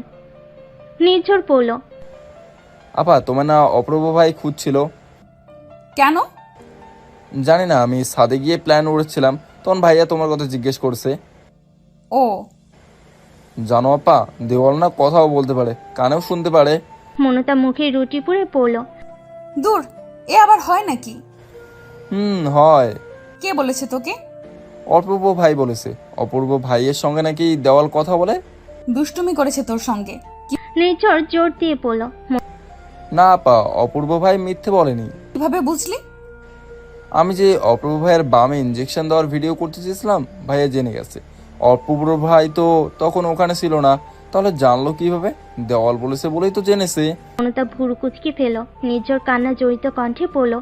নির্ঝর বলল, আপা তোমার না অপূর্ব ভাই খুঁজছিল? কেন? জানি না, আমি ছাদে গিয়ে প্ল্যান উড়েছিলাম, তখন ভাইয়া তোমার কথা জিজ্ঞেস করছে। ও জানো আপা, দেওয়াল না কথাও বলতে পারে, কানেও শুনতে পারে। মৌনতা মুখে রুটি পুড়ে পড়ল, দূর, এ আবার হয় নাকি? হয়। কে বলেছে তোকে? অপূর্ব ভাই বলেছে। অপূর্ব ভাইয়ের সঙ্গে নাকি দেওয়াল কথা বলে। দুষ্টুমি করেছে তোর সঙ্গে? নির্ঝর জোর দিয়ে বলল, না আপা, অপূর্ব ভাই মিথ্যে বলেনি। কিভাবে বুঝলি? আমি যে অপূর্ব ভাইয়ের বামে ইঞ্জেকশন দেওয়ার ভিডিও করতে চেয়েছিলাম, ভাইয়া জেনে গেছে। অপূর্ব ভাই তো তখন ওখানে ছিল না, তাহলে জানলো কিভাবে? দেওয়াল বলেছে বলেই তো জেনেছে। মৌনতা ভুরু কুচকে ফেল। নির্ঝর কান্না জড়িত কণ্ঠে পড়ল,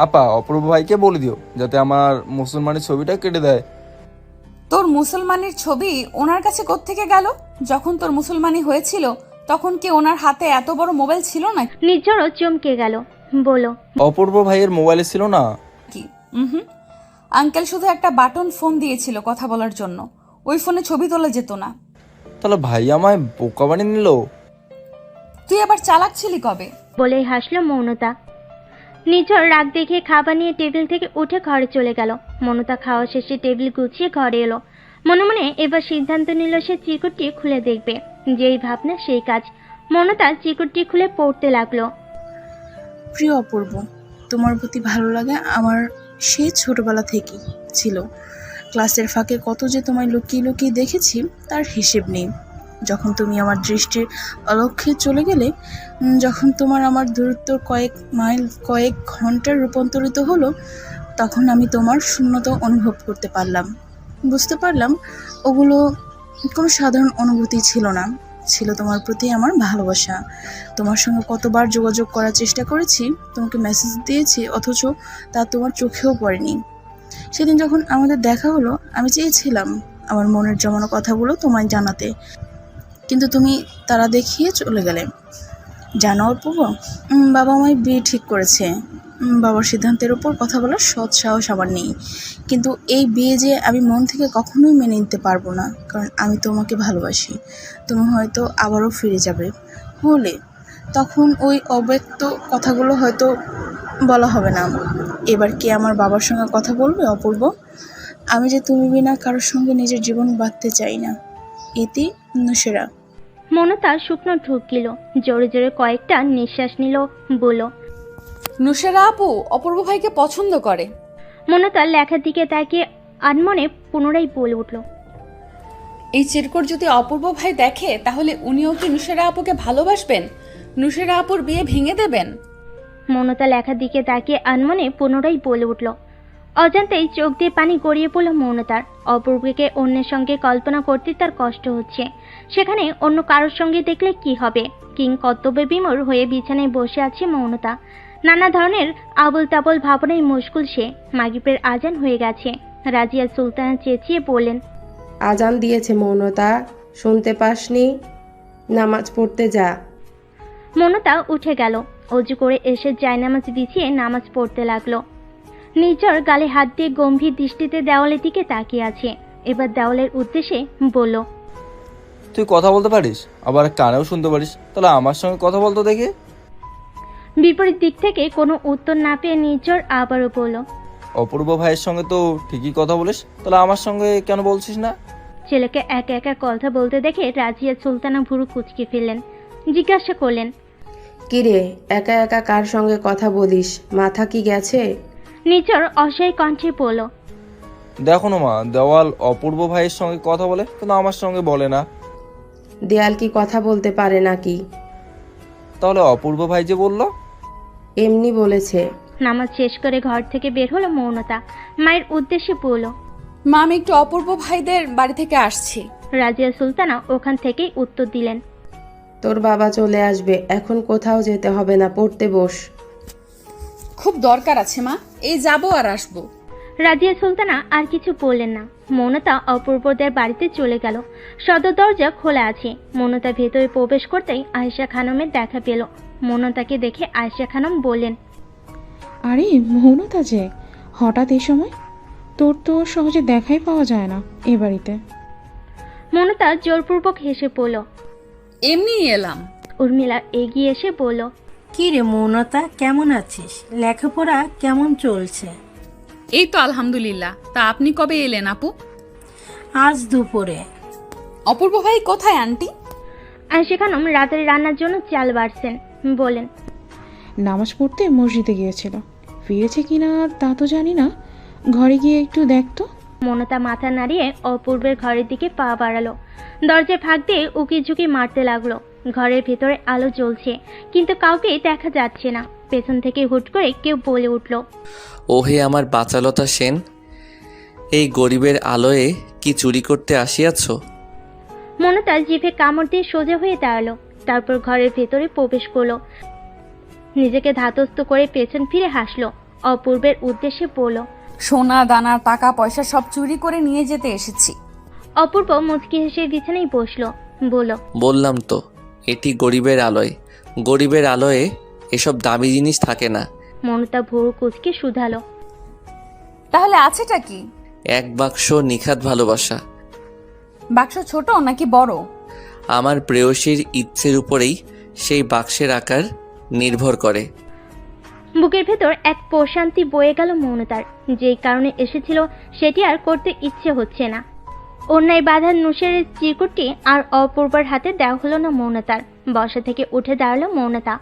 আপা অপূর্ব ভাইকে বলে দিও যাতে আমার মুসলমানের ছবিটা কেটে দেয়। তোর মুসলমানের ছবি ওনার কাছে কোত্থেকে গেল? যখন তোর মুসলমানি হয়েছিল তখন কি ওনার হাতে এত বড় মোবাইল ছিল না? নির্ঝরও চমকে গেল, বলো, অপূর্ব ভাইয়ের মোবাইলে ছিল না কি? আঙ্কেল শুধু একটা বাটন ফোন দিয়েছিল কথা বলার জন্য, ওই ফোনে ছবি তোলা যেত না। তাহলে ভাই আমায় বোকা বানিয়ে নিল। তুই আবার চালাক ছিলি কবে? বলেই হাসলো মৌনতা। নির্ঝর রাগ দেখে খাবার নিয়ে টেবিল থেকে উঠে ঘরে চলে গেল। মনতা খাওয়া শেষে টেবিল গুছিয়ে ঘরে এলো। মনে মনে এবার সিদ্ধান্ত নিল সে চিরকুটটি খুলে দেখবে। যেই ভাবনা সেই কাজ। মনতা চিরকুটটি খুলে পড়তে লাগলো। প্রিয় অপূর্ব, তোমার প্রতি ভালো লাগে আমার সেই ছোটবেলা থেকেই ছিল। ক্লাসের ফাঁকে কত যে তোমায় লুকিয়ে লুকিয়ে দেখেছি তার হিসেব নেই। যখন তুমি আমার দৃষ্টির অলক্ষ্যে চলে গেলে, যখন তোমার আমার দূরত্ব কয়েক মাইল কয়েক ঘন্টার রূপান্তরিত হলো, তখন আমি তোমার শূন্যতা অনুভব করতে পারলাম। বুঝতে পারলাম ওগুলো কোনো সাধারণ অনুভূতি ছিল না, ছিল তোমার প্রতি আমার ভালোবাসা। তোমার সঙ্গে কতবার যোগাযোগ করার চেষ্টা করেছি, তোমাকে মেসেজ দিয়েছি, অথচ তা তোমার চোখেও পড়েনি। সেদিন যখন আমাদের দেখা হলো, আমি চেয়েছিলাম আমার মনের জমানো কথাগুলো তোমায় জানাতে, কিন্তু তুমি তারা দেখিয়ে চলে গেলে। জানো অপূর্ব, বাবা আমায় বিয়ে ঠিক করেছে। বাবার সিদ্ধান্তের উপর কথা বলার সৎ সাহস আমার নেই, কিন্তু এই বিয়ে যে আমি মন থেকে কখনোই মেনে নিতে পারবো না, কারণ আমি তোমাকে ভালোবাসি। তুমি হয়তো আবারও ফিরে যাবে হলে তখন ওই অব্যক্ত কথাগুলো হয়তো বলা হবে না। এবার কি আমার বাবার সঙ্গে কথা বলবে অপূর্ব? আমি যে তুমি বিনা কারোর সঙ্গে নিজের জীবন বাঁধতে চাই না। ইতি নুসেরা। মনতা শুকনো ঢুকিল, জোরে জোরে কয়েকটা নিঃশ্বাস নিল, বলল, নুসেরা আপু অপূর্ব ভাইকে পছন্দ করে। মনতা লেখার দিকে তাকিয়ে আনমনে পুনরায় বলে উঠল, এই চিরকুট যদি অপূর্ব ভাই দেখে তাহলে উনিও কি নুসেরা আপুকে ভালোবাসবেন? নুসেরা আপুর বিয়ে ভেঙে দেবেন? মনতা লেখার দিকে তাকিয়ে আনমনে পুনরায় বলে উঠল। অজান্তেই চোখ দিয়ে পানি গড়িয়ে পড়ল মৌনতার। অপূর্বকে অন্যের সঙ্গে কল্পনা করতে তার কষ্ট হচ্ছে। সেখানে অন্য কারোর সঙ্গে দেখলে কি হবে? কিং কর্তব্যে বিমূঢ় হয়ে বিছানায় বসে আছে মৌনতা। নানা ধরনের আবল তাবল ভাবনায় মুশকুল সে। মাগরিবের আজান হয়ে গেছে। রাজিয়া সুলতানা চেঁচিয়ে বললেন, আজান দিয়েছে মৌনতা, শুনতে পাসনি? নামাজ পড়তে যা। মৌনতা উঠে গেল। অজু করে এসে জায়নামাজ বিছিয়ে নামাজ পড়তে লাগলো। নির্ঝর গালে হাত দিয়ে গম্ভীর দৃষ্টিতে দেওয়ালের দিকে তাকিয়ে আছে। এবার দেওয়ালের উদ্দেশ্যে বলল, তুই কথা বলতে পারিস, আবার কানেও শুনতে পারিস, তাহলে আমার সঙ্গে কথা বলতো দেখে। বিপরীত দিক থেকে কোনো উত্তর না পেয়ে নির্ঝর আবারও বলল, অপূর্ব ভাইয়ের সঙ্গে তো ঠিকই কথা বলিস, তাহলে আমার সঙ্গে কেন বলছিস না? ছেলেকে একা একা কথা বলতে দেখে রাজিয়া সুলতানা ভুরু কুচকে ফেললেন। জিজ্ঞাসা করলেন, কিরে, একা একা কার সঙ্গে কথা বলিস? মাথা কি গেছে? নির্ঝর অসহায় কণ্ঠে বলল, দেখো না মা, দেওয়াল অপূর্ব ভাইয়ের সঙ্গে কথা বলে, কিন্তু আমার সঙ্গে বলে না। দেয়াল কি কথা বলতে পারে নাকি? তাহলে অপূর্ব ভাই যে বলল? এমনি বলেছে। নামাজ শেষ করে ঘর থেকে বের হলো মৌনতা। মায়ের উদ্দেশ্যে বলল, মা আমি একটু অপূর্ব ভাইদের বাড়ি থেকে আসছি। রাজিয়া সুলতানা ওখান থেকেই উত্তর দিলেন, তোর বাবা চলে আসবে, এখন কোথাও যেতে হবে না, পড়তে বস। খুব দরকার আছে মা, এই যাবো আর আসবো। রাজিয়া সুলতানা আর কিছু বললেন না। মৌনতা অপূর্বদের বাড়িতে চলে গেল। সদর দরজা খোলা আছে। মৌনতা ভেতরে প্রবেশ করতেই আয়েশা খানমের দেখা পেল। মৌনতাকে দেখে আয়েশা খানম বললেন, আরে মৌনতা যে, হঠাৎ এই সময়? তোর তো সহজে দেখাই পাওয়া যায় না এ বাড়িতে। মৌনতা জোরপূর্বক হেসে পড়ল। এমনি এলাম। উর্মিলা এগিয়ে এসে বলল, কি রে মৌনতা, কেমন আছিস? লেখাপড়া কেমন চলছে? এই তো আলহামদুলিল্লাহ। তা আপনি কবে এলেন আপু? আজ দুপুরে। অপূর্ব ভাই কোথায় আন্টি? আয়েশা খানম রাতের রান্নার জন্য চাল বাড়ছেন। বলেন, নামাজ পড়তে মসজিদে গিয়েছিল, ফিরেছে কিনা তা তো জানি না, ঘরে গিয়ে একটু দেখতো। মৌনতা মাথা নাড়িয়ে অপূর্বের ঘরের দিকে পা বাড়ালো। দরজায় ফাঁক দিয়ে উকি ঝুঁকি মারতে লাগলো। ঘরের ভেতরে আলো জ্বলছে, কিন্তু কাউকে দেখা যাচ্ছে না। পেছন থেকে হুট করে কেউ বলে উঠল, ওহে আমার বাচালতা সেন, এই গরিবের আলোয় কি চুরি করতে আসিয়াছ? মৌনতা জিভে কামড় দিয়ে সোজা হয়ে দাঁড়ালো। তারপর ঘরের ভেতরে প্রবেশ করলো। নিজেকে ধাতস্থ করে পেছন ফিরে হাসলো। অপূর্বের উদ্দেশ্যে বলল, সোনা দানা টাকা পয়সা সব চুরি করে নিয়ে যেতে এসেছি। অপূর্ব মুচকি হেসে বিছানায় বসলো। বলল, বললাম তো, এটি গরিবের আলোয়। গরিবের আলোয় এসব দামি জিনিস থাকে না। মৌনতা ভুরু কুচকে শুধালো, তাহলে আছেটা কি? এক বাক্স নিখাত ভালোবাসা। বাক্স ছোট নাকি বড়? আমার প্রেয়সীর ইচ্ছের উপরেই সেই বাক্সের আকার নির্ভর করে। বুকের ভেতর এক প্রশান্তি বয়ে গেল মৌনতার। যেই কারণে এসেছিল সেটি আর করতে ইচ্ছে হচ্ছে না। অন্যায় বাঁধার নুসের চিরকুটটি আর অপূর্বার হাতে দেওয়া হলো না মৌনতার। বসা থেকে উঠে দাঁড়ালো মৌনতা।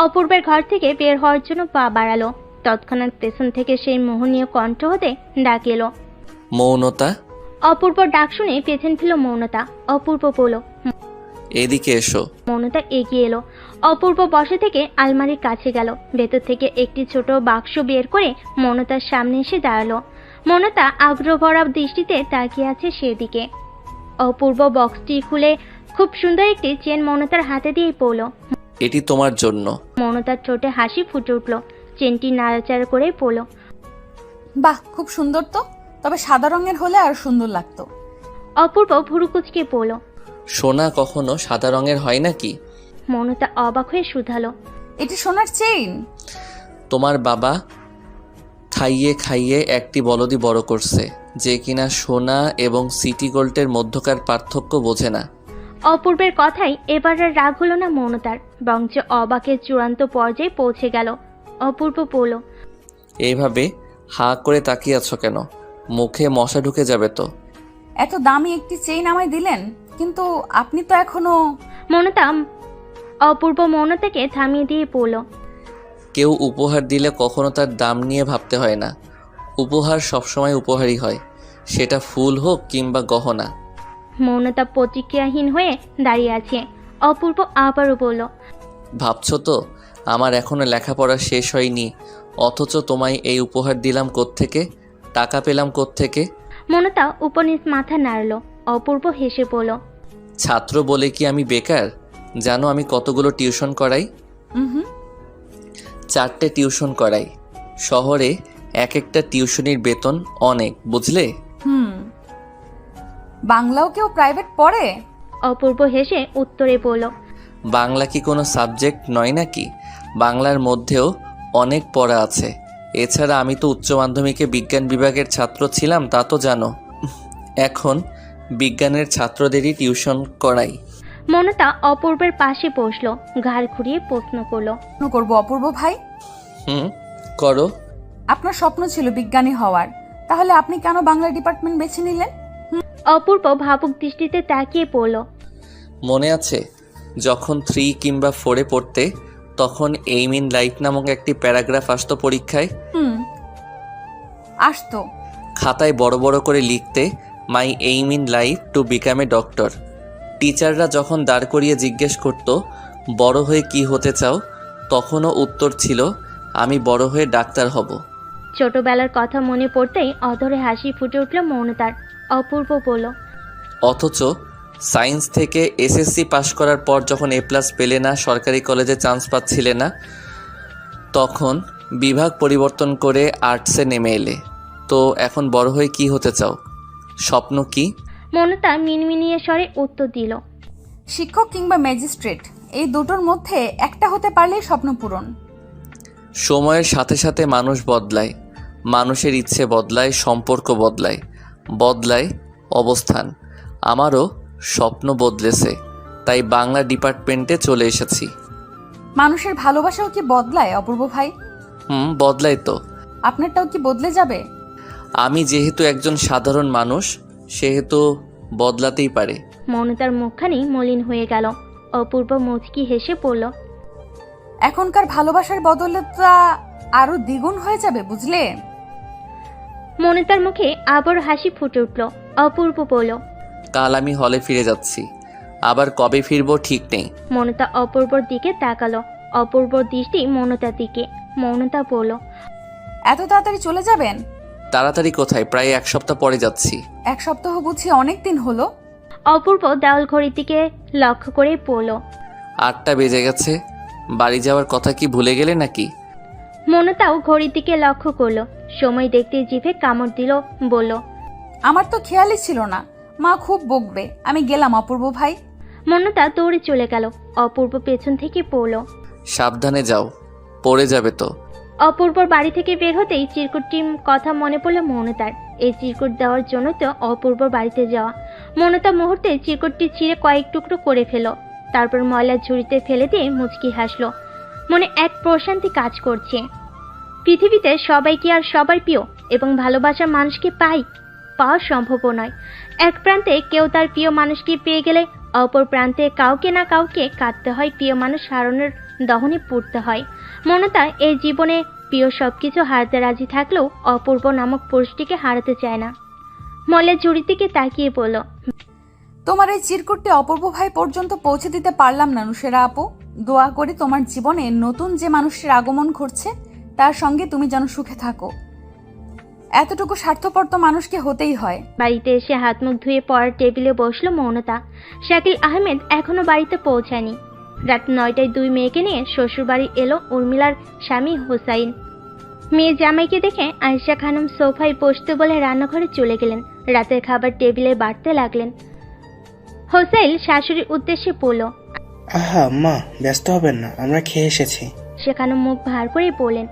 অপূর্বের ঘর থেকে বের হওয়ার জন্য পা বাড়ালো। তৎক্ষণাৎ পেছন থেকে সেই মোহনীয় কণ্ঠ হতে ডাক এলো, মৌনতা। অপূর্ব ডাক শুনে পেছন ফেল মৌনতা। অপূর্ব বলল, এদিকে এসো। মৌনতা এগিয়ে এলো। অপূর্ব বসা থেকে আলমারির কাছে গেল। ভেতর থেকে একটি ছোট বাক্স বের করে মৌনতার সামনে এসে দাঁড়ালো। মৌনতা আগ্রহ ভরা দৃষ্টিতে তাকিয়ে আছে সেদিকে। অপূর্ব বক্সটি খুলে খুব সুন্দর একটি চেন মৌনতার হাতে দিয়ে পড়ল। এটি তোমার জন্য। মৌনতার ঠোঁটে হাসি ফুটে উঠল। চেনটি নাড়াচাড়া করে পড়ল। বাহ, খুব সুন্দর তো, তবে সাদা রঙের হলে আর সুন্দর লাগতো। অপূর্ব ভুরু কুচকে পড়ল। সোনা কখনো সাদা রঙের হয় নাকি? মৌনতা অবাক হয়ে শুধালো, এটি সোনার চেইন? তোমার বাবা খাইয়ে খাইয়ে একটি বলদি বড় করছে, যে কিনা সোনা এবং সিটি গোল্ডের মধ্যকার পার্থক্য বোঝে না। অপূর্বের কথাই এবার আর রাগ হলো না মৌনতার, বরঞ্চ অবাকের চূড়ান্ত পর্যায়ে পৌঁছে গেল। অপূর্ব বলল, এইভাবে হা করে তাকিয়ে আছো কেন? মুখে মশা ঢুকে যাবে তো। এত দামি একটি চেইন আমায় দিলেন, কিন্তু আপনি তো এখনো। মৌনতা অপূর্ব মৌনতাকে থামিয়ে দিয়ে পড়ল, কেউ উপহার দিলে কখনো তার দাম নিয়ে ভাবতে হয় না। উপহার সবসময় উপহারই হয়, সেটা ফুল হোক কিংবা গহনা। মৌনতা প্রতিক্রিয়াহীন হয়ে দাঁড়িয়ে আছে। অপূর্ব আবারও বলল, ভাবছো তো আমার এখনো লেখাপড়া শেষ হয়নি, অথচ তোমায় এই উপহার দিলাম কোত্থেকে, টাকা পেলাম কোত্থেকে? মৌনতা উপনিস মাথা নাড়ল। অপূর্ব হেসে বলল, ছাত্র বলে কি আমি বেকার? জানো আমি কতগুলো টিউশন করাই? 4টে টিউশন করাই। শহরে এক একটা টিউশনির বেতন অনেক, বুঝলে? বাংলাও কেউ প্রাইভেট পড়ে? অপূর্ব হেসে উত্তরে বলল, বাংলা কি কোনো সাবজেক্ট নয় নাকি? বাংলার মধ্যেও অনেক পড়া আছে। এছাড়া আমি তো উচ্চ মাধ্যমিকে বিজ্ঞান বিভাগের ছাত্র ছিলাম, তা তো জানো। এখন বিজ্ঞানের ছাত্রদেরই টিউশন করাই। মৌনতা অপূর্বের পাশে বসলো, ঘাড় ঘুরিয়ে প্রশ্ন করলো, করবো অপূর্ব ভাই? করো। আপনার স্বপ্ন ছিল বিজ্ঞানী হওয়ার, তাহলে আপনি কেন বাংলা ডিপার্টমেন্ট বেছে নিলেন? অপূর্ব ভাবুক দৃষ্টিতে তাকিয়ে পড়ল। মনে আছে যখন 3 কিংবা 4-এ পড়তে, তখন এইম ইন লাইফ নামক একটি প্যারাগ্রাফ আসতো পরীক্ষায়? আসতো। খাতায় বড় বড় করে লিখতে, my aim in life to become a doctor. টিচাররা যখন দাঁড় করিয়ে জিজ্ঞেস করত বড় হয়ে কি হতে চাও, তখনও উত্তর ছিল আমি বড় হয়ে ডাক্তার হব। ছোটবেলার কথা মনে পড়তেই অধরে হাসি ফুটে উঠল মৌনতার। অপূর্ব বলল, অথচ সায়েন্স থেকে এসএসসি পাশ করার পর যখন এ+ পেলে না, সরকারি কলেজে চান্স পাচ্ছিলে না, তখন বিভাগ পরিবর্তন করে আর্টসে নেমে এলে। তো এখন বড় হয়ে কি হতে চাও? স্বপ্ন কি? মৌনতা মিনমিনিয়ে স্বরে উত্তর দিল, শিক্ষক কিংবা ম্যাজিস্ট্রেট, এই দুটোর মধ্যে একটা হতে পারলেই স্বপ্ন পূরণ। সময়ের সাথে সাথে মানুষ বদলায়, মানুষের ইচ্ছে বদলায়, সম্পর্ক বদলায়, বদলায় অবস্থান। আমারও স্বপ্ন বদলেছে, তাই বাংলা ডিপার্টমেন্টে চলে এসেছি। মানুষের ভালোবাসাও কি বদলায় অপূর্ব ভাই? বদলায় তো। আপনারটাও কি বদলে যাবে? আমি যেহেতু একজন সাধারণ মানুষ, সেহেতু বদলাতেই পারে। মৌনতার মুখখানি মলিন হয়ে গেল। অপূর্ব মুচকি হেসে পড়ল, এখনকার ভালোবাসার বদলতা আরো দ্বিগুণ হয়ে যাবে, বুঝলে? মৌনতার মুখে আবার হাসি ফুটে উঠল। অপূর্ব বলল, কাল আমি হলে ফিরে যাচ্ছি, আবার কবে ফিরবো ঠিক নেই। মৌনতা অপূর্বর দিকে তাকালো। অপূর্বর দৃষ্টি মৌনতার দিকে। মৌনতা বলল, এত তাড়াতাড়ি চলে যাবেন? তাড়াতাড়ি কোথায়, প্রায় 1 সপ্তাহ পরে যাচ্ছি। 1 সপ্তাহ বুঝি অনেক দিন হলো। অপূর্ব দেওয়াল ঘড়ির দিকে লক্ষ্য করে পড়ল, 8টা বেজে গেছে। বাড়ি যাওয়ার কথা কি ভুলে গেলে নাকি? মৌনতাও ঘড়ির দিকে লক্ষ্য করলো। সময় দেখতে জিভে কামড় দিল, বলল, আমার তো খেয়ালই ছিল না, মা খুব বকবে। আমি গেলাম অপূর্ব ভাই। মৌনতা দৌড়ে চলে গেল। অপূর্ব পেছন থেকে পড়ল, সাবধানে যাও, পড়ে যাবে তো। অপূর্বর বাড়ি থেকে বের হতেই চিরকুটটির কথা মনে পড়ল মৌনতার। এই চিরকুট দেওয়ার জন্য তো অপূর্বর বাড়িতে যাওয়া। মৌনতা মুহূর্তে চিরকুটটি ছিঁড়ে কয়েক টুকরো করে ফেল, তারপর ময়লার ঝুড়িতে ফেলে দিয়ে মুচকি হাসলো। মনে এক প্রশান্তি কাজ করছে। পৃথিবীতে সবাই কি আর সবার প্রিয় এবং ভালোবাসার মানুষকে পাওয়া সম্ভব নয়। এক প্রান্তে কেউ তার প্রিয় মানুষকে পেয়ে গেলে অপর প্রান্তে কাউকে না কাউকে কাঁদতে হয়, প্রিয় মানুষ হারানোর দহনে পড়তে হয়। মনতা এই জীবনে প্রিয় সবকিছু হারাতে রাজি থাকলেও অপূর্ব নামক পুরুষটিকে হারাতে চায় না। মলের ঝুড়ির দিকে তাকিয়ে বলল, তোমার এই চিরকুটটি অপূর্ব ভাই পর্যন্ত পৌঁছে দিতে পারলাম না নুসেরা আপু। দোয়া করি তোমার জীবনে নতুন যে মানুষের আগমন ঘটছে তার সঙ্গে তুমি যেন সুখে থাকো। এতটুকু স্বার্থপর তো মানুষকে হতেই হয়। বাড়িতে এসে হাত মুখ ধুয়ে পড়ার টেবিলে বসলো মৌনতা। শাকিল আহমেদ এখনো বাড়িতে পৌঁছায়নি। রাত 9টায় 2 মেয়েকে নিয়ে শ্বশুরবাড়ি এলো উর্মিলার স্বামী হোসাইন। মেয়ে জামাইকে দেখে আয়েশা খানম সোফায় বসতে বলে রান্নাঘরে চলে গেলেন। রাতের খাবার টেবিলে বাড়তে লাগলেন। হোসাইল শাশুড়ির উদ্দেশ্যে বলল, আহা মা, ব্যস্ত হবেন না, আমরা খেয়ে এসেছি। সেখানে মুখ ভার করে বলেন,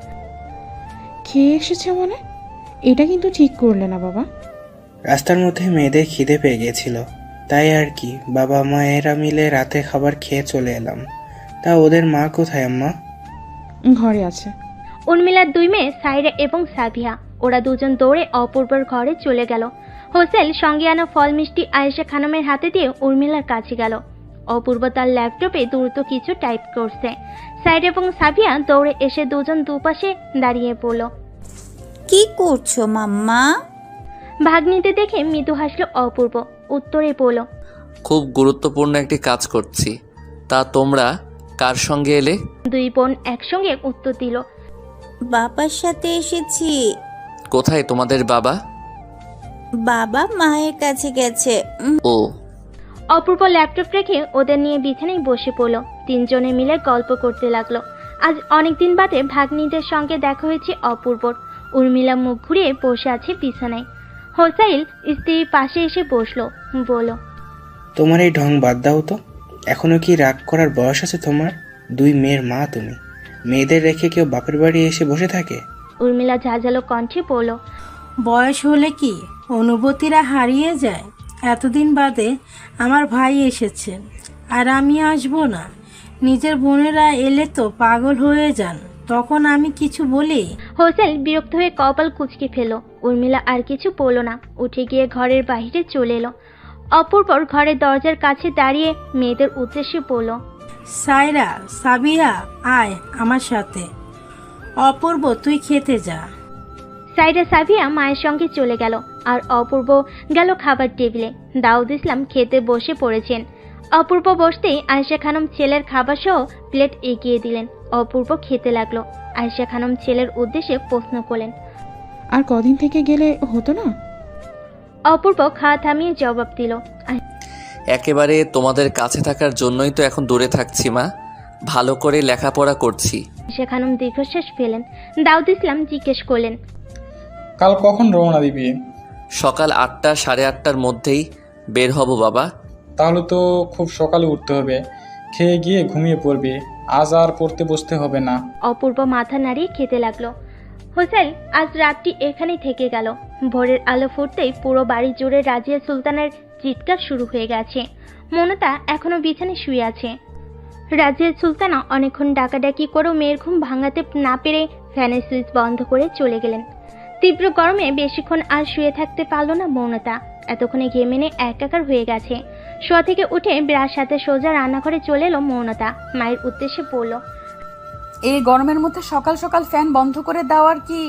খেয়ে এসেছে মানে? এটা কিন্তু ঠিক করলে না বাবা। রাস্তার মধ্যে মেয়েদের খিদে পেয়ে গিয়েছিল, তাই আর কি, বাবা মায়েরা মিলে রাতে খাবার খেয়ে চলে এলাম। তা ওদের মা কোথায় আম্মা? ঘরে আছে। উর্মিলার 2 মেয়ে সাইরা এবং সাবিয়া, ওরা দুজন দৌড়ে অপূর্বর ঘরে চলে গেল। হোসেল সঙ্গে আনা ফল মিষ্টি আয়েশা খানমের হাতে দিয়ে উর্মিলার কাছে গেল। অপূর্ব তার ল্যাপটপে দ্রুত কিছু টাইপ করছে। সাইরা এবং সাবিয়া দৌড়ে এসে দুজন দুপাশে দাঁড়িয়ে পড়ল। কি করছো মাম্মা? ভাগ্নিতে দেখে মৃদু হাসলো অপূর্ব। উত্তরে বলল, খুব গুরুত্বপূর্ণ একটি কাজ করছি। তা তোমরা কার সঙ্গে এলে? 2 বোন একসঙ্গে উত্তর দিল, বাবার সাথে এসেছি। কোথায় তোমাদের বাবা? বাবা মায়ের কাছে গেছে। ও। অপূর্ব ল্যাপটপ রেখে ওদের নিয়ে বিছানায় বসে পড়ল। 3 জনে মিলে গল্প করতে লাগলো। আজ অনেকদিন বাদে ভাগ্নিদের সঙ্গে দেখা হয়েছে অপূর্বর। উর্মিলা মুখ ঘুরিয়ে বসে আছে বিছানায়। হোসাইল স্ত্রীর পাশে এসে বসলো, বলল, তোমার এই ঢং বাদ দাও তো। এখনো কি রাগ করার বয়স আছে তোমার? 2 মেয়ের মা তুমি। মেয়েদের রেখে কেউ বাপের বাড়ি এসে বসে থাকে? উর্মিলা ঝাঁঝালো কণ্ঠে বলল, বয়স হলে কি অনুভূতিরা হারিয়ে যায়? এতদিন বাদে আমার ভাই এসেছেন আর আমি আসবো না? নিজের বোনেরা এলে তো পাগল হয়ে যান, তখন আমি কিছু বলি? হোসেল বিরক্ত হয়ে কপাল কুঁচকে ফেল। উর্মিলা আর কিছু বলল না, উঠে গিয়ে ঘরের বাইরে চলে এলো। অপূর্বর ঘরের দরজার কাছে দাঁড়িয়ে মেয়েদের উদ্দেশ্যে বলল, সাইরা, সাবিয়া, আয় আমার সাথে। অপূর্ব তুই খেতে যা। সাইরা সাবিয়া মায়ের সঙ্গে চলে গেল আর অপূর্ব গেল খাবার টেবিলে। দাউদ ইসলাম খেতে বসে পড়েছেন। অপূর্ব বসতেই আয়েশা খানম ছেলের খাবার সহ প্লেট এগিয়ে দিলেন। অপূর্ব খেতে লাগলো। আয়েশা খানম ছেলের উদ্দেশ্যে প্রশ্ন করলেন, আর কদিন থেকে গেলে হতো না? অপূর্ব খাওয়া থামিয়ে জবাব দিল, একেবারে তোমাদের কাছে থাকার জন্যই তো এখন দূরে থাকছি মা। ভালো করে লেখাপড়া করছি। আয়েশা খানম দীর্ঘশ্বাস ফেলেন। দাউদ ইসলাম জিজ্ঞেস করলেন, কাল কখন রওনা দিবি? সকাল 8টা, 8:30টার মধ্যেই বের হব বাবা। তাহলে তো খুব সকালে উঠতে হবে। খেয়ে গিয়ে ঘুমিয়ে পড়বি, আজ আর পড়তে বসতে হবে না। অপূর্ব মাথা নাড়িয়ে খেতে লাগলো। হোসেল আজ রাতটি এখানেই থেকে গেল। ভোরের আলো ফুটতেই পুরো বাড়ি জুড়ে রাজিয়া সুলতানের চিৎকার শুরু হয়ে গেছে। মনতা এখনো বিছানায় শুয়ে আছে। রাজিয়া সুলতানা অনেকক্ষণ ডাকাডাকি করেও মেয়ের ঘুম ভাঙাতে না পেরে ফ্যানের সুইচ বন্ধ করে চলে গেলেন। তীব্র গরমে বেশিক্ষণ আর শুয়ে থাকতে পারল না মৌনতা। এতক্ষণে ঘেমেনে একাকার হয়ে গেছে। শোয়া থেকে উঠে ব্রাশ হাতে সোজা রান্নাঘরে চলে এলো মৌনতা। মায়ের উদ্দেশ্যে বলল, এই গরমের মধ্যে সকাল সকাল ফ্যান বন্ধ করে দেওয়ার কি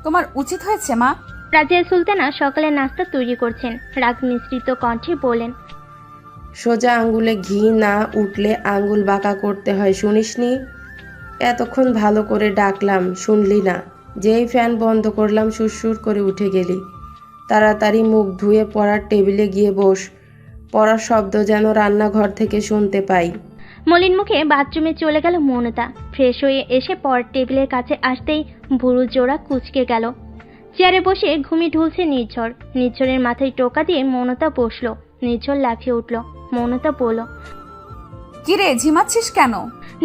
তোমার উচিত হয়েছে মা? রাজিয়া সুলতানা সকালে নাস্তা তৈরি করছেন। রাগ মিশ্রিত কণ্ঠে বলেন, সোজা আঙ্গুলে ঘি না উঠলে আঙ্গুল বাঁকা করতে হয়, শুনিসনি? এতক্ষণ ভালো করে ডাকলাম, শুনলি না? যেই ফ্যান বন্ধ করলাম সুরসুর করে উঠে গেলি। তাড়াতাড়ি মুখ ধুয়ে পড়ার টেবিলে গিয়ে বস। পড়ার শব্দ যেন রান্নাঘর থেকে শুনতে পাই। মলিন মুখে বাথরুমে চলে গেল মৌনতা। ফ্রেশ হয়ে এসে পড়ার টেবিলের কাছে আসতেই ভুরু জোড়া কুঁচকে গেল। চেয়ারে বসে ঘুমি ঢুলছে নির্ঝর। নির্ঝরের মাথায় টোকা দিয়ে মৌনতা বসলো। নির্ঝর লাফিয়ে উঠল। মৌনতা বলল, কিরে ঝিমাচ্ছিস কেন?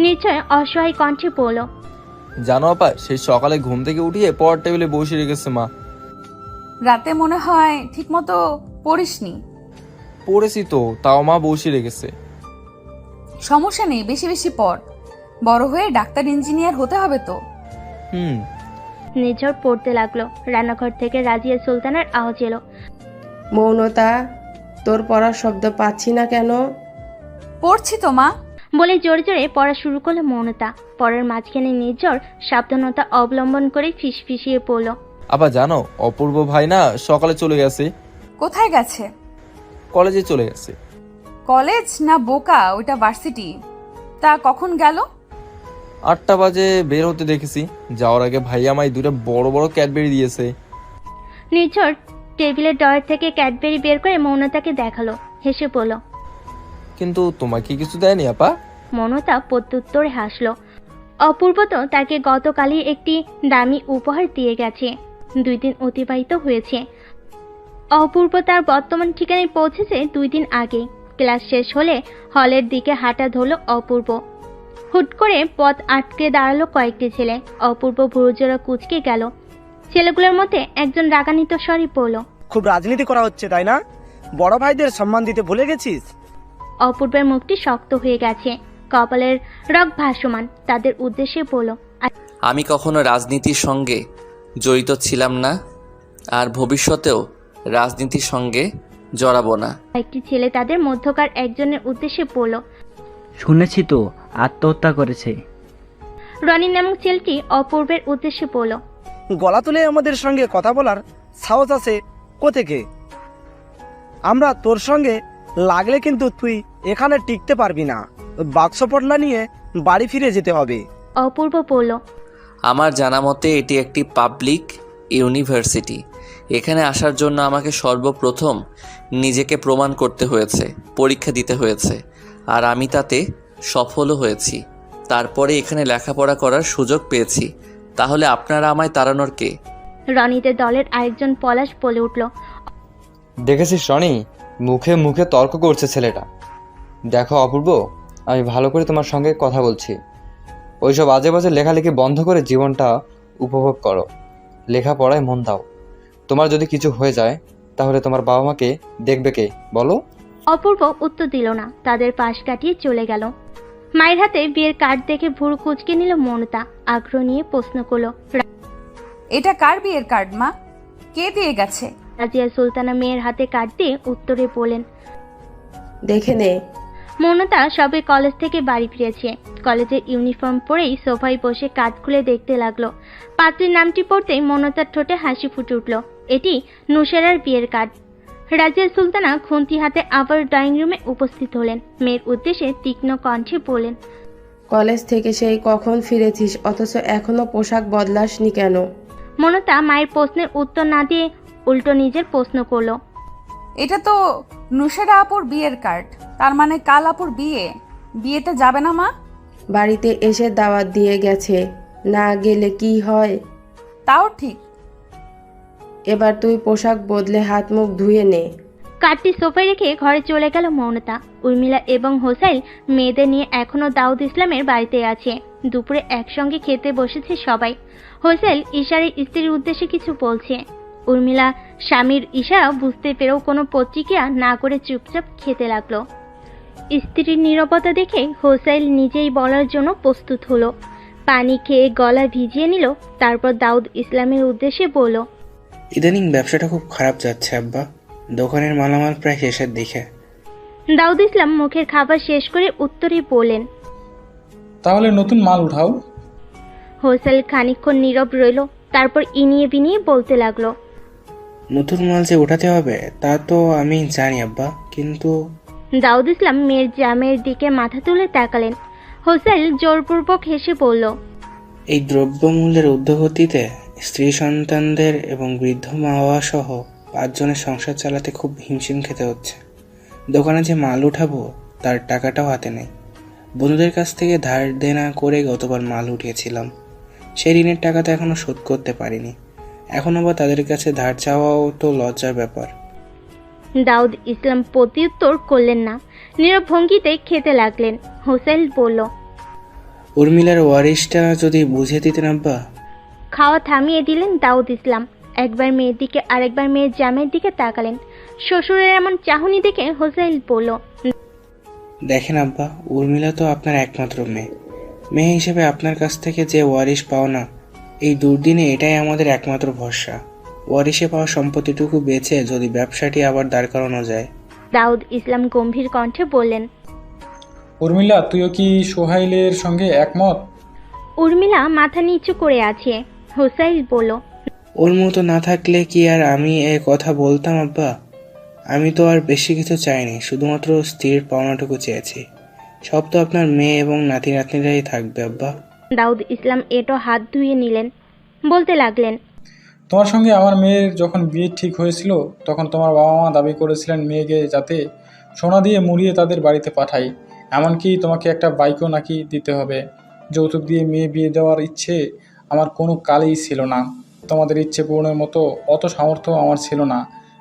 নির্ঝর অসহায় কণ্ঠে বলল, জানো আপা, সেই সকালে ঘুম থেকে উঠিয়ে পড়ার টেবিলে বসে রেখেছে মা। রাতে মনে হয় ঠিকমতো পড়িসনি। পড়েছি তো, তাও মা বসে রেখেছে। সমস্যা নেই, বেশি বেশি পড়। বড় হয়ে ডাক্তার ইঞ্জিনিয়ার হতে হবে তো। নিঝড় পড়তে লাগলো। রান্নাঘর থেকে রাজিয়া সুলতানার আওয়াজ এলো। মৌনতা, তোর পড়ার শব্দ পাচ্ছি না কেন? পড়ছি তো মা। বলে জোরে জোরে পড়া শুরু করলো মৌনতা। পড়ার মাঝখানে নির্ঝর সাবধানতা অবলম্বন করে ফিসফিসিয়ে পড়ল। আপা জানো, অপূর্ব ভাই না সকালে চলে গেছে। কোথায় গেছে? কলেজে চলে গেছে। কলেজ না বোকা, ওইটা ভার্সিটি। তা কখন গেল? 8টা বাজে বের হতে দেখেছি। যাওয়ার আগে ভাই আমায় দুটো বড় বড় ক্যাডবেরি দিয়েছে। নির্ঝর টেবিলের ডয়ার থেকে ক্যাডবেরি বের করে মৌনতাকে দেখালো, হেসে পড়ল। কিন্তু তোমাকে কিছু দেয়নি আপা? মৌনতা প্রত্যুত্তরে হাসলো। অপূর্ব তো তাকে গতকালই একটি দামি উপহার দিয়ে গেছে। 2 দিন অতিবাহিত হয়েছে। অপূর্ব তার বর্তমান ঠিকানায় পৌঁছেছে 2 দিন আগে। ক্লাস শেষ হলে হলের দিকে হাঁটা ধরল অপূর্ব। হুট করে পথ আটকে দাঁড়ালো কয়েকটি ছেলে। অপূর্ব ভুরুজোড়া কুঁচকে গেল। ছেলেগুলোর মধ্যে একজন রাগান্বিত স্বরে পড়ল, খুব রাজনীতি করা হচ্ছে তাই না? বড় ভাইদের সম্মান দিতে ভুলে গেছিস? অপূর্বের মুখটি শক্ত হয়ে গেছে, কপালের রগ ভাসমান। তাদের উদ্দেশ্যে বলল, আমি কখনো রাজনীতির সঙ্গে জড়িত ছিলাম না, আর ভবিষ্যতেও রাজনীতির সঙ্গে জড়াবো না। একটি ছেলে তাদের মধ্যকার একজনের উদ্দেশ্যে বলল, শুনেছি তো আত্মহত্যা করেছে। রনি নামক ছেলেটি অপূর্বের উদ্দেশ্যে বলল, গলা তুলে আমাদের সঙ্গে কথা বলার সাহস আছে কোথেকে? আমরা তোর সঙ্গে লাগলে কিন্তু তুই এখানে টিকতে পারবি না। বাক্স পটলা নিয়ে বাড়ি ফিরে যেতে হবে। অপূর্ব বলল, আমার জানা মতে এটি একটি পাবলিক ইউনিভার্সিটি। এখানে আসার জন্য আমাকে সর্বপ্রথম নিজেকে প্রমাণ করতে হয়েছে, পরীক্ষা দিতে হয়েছে, আর আমি তাতে সফলও হয়েছি। তারপরে এখানে লেখাপড়া করার সুযোগ পেয়েছি। তাহলে আপনারা আমায় তাড়ানোর কে? রনিদের দলের আরেকজন পলাশ বলে উঠল, দেখেছিস রনি, মুখে মুখে তর্ক করছে ছেলেটা। দেখো অপূর্ব, আমি ভালো করে তোমার সঙ্গে কথা বলছি। ওইসব আজে বাজে লেখালেখি বন্ধ করে জীবনটা উপভোগ করো, লেখাপড়ায় মন দাও। তোমার যদি কিছু হয়ে যায় তাহলে তোমার বাবা মাকে দেখবে কে বলো? অপূর্ব উত্তর দিল না, তাদের পাশ কাটিয়ে চলে গেল। মায়ের হাতে বিয়ের কার্ড দেখে ভুরু কুঁচকে নিল মৌনতা। আগ্রহ নিয়ে প্রশ্ন করলো, এটা কার বিয়ের কার্ড মা? কে দিয়ে গেছে? রাজিয়া সুলতানা মেয়ের হাতে কার্ড দিয়ে উত্তরে বলেন, দেখে নে। মৌনতা সবে কলেজ থেকে বাড়ি ফিরেছে। কলেজের ইউনিফর্ম পরেই সোফায় বসে কার্ড খুলে দেখতে লাগলো। পাত্রীর নামটি পড়তেই মৌনতার ঠোঁটে হাসি ফুটে উঠল। এটি নুসেরার বিয়ের কার্ড। রাজিয়া সুলতানা খুন্তি হাতে আবার ড্রয়িং রুমে উপস্থিত হলেন। মেয়ের উদ্দেশ্যে তীক্ষ্ণ কণ্ঠে বললেন, কলেজ থেকে সেই কখন ফিরেছিস, অথচ এখনো পোশাক বদলাসনি কেন? মৌনতা মায়ের প্রশ্নের উত্তর না দিয়ে উল্টো নিজের প্রশ্ন করলো, এটা তো নুসেরা আপুর বিয়ের কার্ড। তার মানে কাল আপুর বিয়ে। বিয়েতে যাবে না মা? বাড়িতে এসে দাওয়াত দিয়ে গেছে, না গেলে কি হয়? তাও ঠিক। এবার তুই পোশাক বদলে হাত মুখ ধুয়ে নে। কার্ডটি সোফায় রেখে ঘরে চলে গেল মৌনতা। উর্মিলা এবং হোসাইল মেয়েদের নিয়ে এখনো দাউদ ইসলামের বাড়িতে আছে। দুপুরে একসঙ্গে খেতে বসেছে সবাই। হোসাইল ইশারের স্ত্রীর উদ্দেশ্যে কিছু বলছে। উর্মিলা স্বামীর ইশারা বুঝতে পেরেও কোনো প্রতিক্রিয়া না করে চুপচাপ খেতে লাগলো। স্ত্রীর নীরবতা দেখে হোসাইল নিজেই বলার জন্য প্রস্তুত হলো। পানি খেয়ে গলা ভিজিয়ে নিল, তারপর দাউদ ইসলামের উদ্দেশ্যে বলল, ইদানিং ব্যবসাটা খুব খারাপ যাচ্ছে আব্বা। দোকানের মালামাল প্রায় শেষের দিকে। দাউদ ইসলাম মুখের খাবার শেষ করে উত্তরে বললেন, তাহলে নতুন মাল উঠাও। হোসাইল খানিকক্ষণ নীরব রইল, তারপর ইনিয়ে বিনিয়ে বলতে লাগলো, নতুন মাল যে উঠাতে হবে তা তো আমি জানি আব্বা, কিন্তু দাউদ ইসলাম মেয়ের জামের দিকে মাথা তুলে তাকালেন। হোসাইল জোরপূর্বক হেসে বলল, এই দ্রব্যমূল্যের ঊর্ধ্বগতিতে স্ত্রী সন্তানদের এবং বৃদ্ধ মা বাবা সহ 5 জনের সংসার চালাতে খুব হিমশিম খেতে হচ্ছে। দোকানে যে মাল উঠাবো তার টাকাটাও হাতে নেই। বন্ধুদের কাছ থেকে ধার দেনা করে গতবার মাল উঠিয়েছিলাম, সেই ঋণের টাকা তো এখনো শোধ করতে পারিনি। এখন আবার তাদের কাছে ধার চাওয়াও তো লজ্জার ব্যাপার। দাউদ ইসলাম প্রত্যুত্তর করলেন না, নীরব ভঙ্গিতে খেতে লাগলেন। হোসাইল বলল, উর্মিলার ওয়ারিশটা যদি বুঝিয়ে দিতেন আব্বা। খাওয়া থামিয়ে দিলেন দাউদ ইসলাম। একবার মেয়ের দিকে আরেকবার মেয়ের জামের দিকে তাকালেন। শ্বশুরের এমন চাহনি দেখে হোসাইল বলল, দেখেন আব্বা, উর্মিলা তো আপনার একমাত্র মেয়ে। মেয়ে হিসেবে আপনার কাছ থেকে যে ওয়ারিশ পাও না এই দুর্দিনে এটাই আমাদের একমাত্র ভরসা। ওয়ারিশে পাওয়া সম্পত্তিটুকু বেচে যদি ব্যবসাটি আবার দাঁড় করানো যায়। দাউদ ইসলাম গম্ভীর কণ্ঠে বললেন। উর্মিলা, তুইও কি সোহাইলের সঙ্গে একমত? উর্মিলা মাথা নিচু করে আছে। হোসাইল বলল, ওর মতো না থাকলে কি আর আমি এ কথা বলতাম আব্বা? আমি তো আর বেশি কিছু চাইনি, শুধুমাত্র স্ত্রীর পাওনাটুকু চেয়েছি। সব তো আপনার মেয়ে এবং নাতি নাতনিরাই থাকবে আব্বা। দাউদ ইসলাম এটো হাত ধুয়ে নিলেন, বলতে লাগলেন, তোমার সঙ্গে আমার মেয়ের যখন বিয়ে ঠিক হয়েছিল তখন তোমার বাবা মা দাবি করেছিলেন মেয়েকে যাতে সোনা দিয়ে মুড়িয়ে তাদের বাড়িতে পাঠাই, এমনকি তোমাকে একটা বাইকও নাকি দিতে হবে। যৌতুক দিয়ে মেয়ে বিয়ে দেওয়ার ইচ্ছে আমার কোনো কালেই ছিল না। তোমাদের ইচ্ছে পূরণের মতো অত সামর্থ্য আমার ছিল না,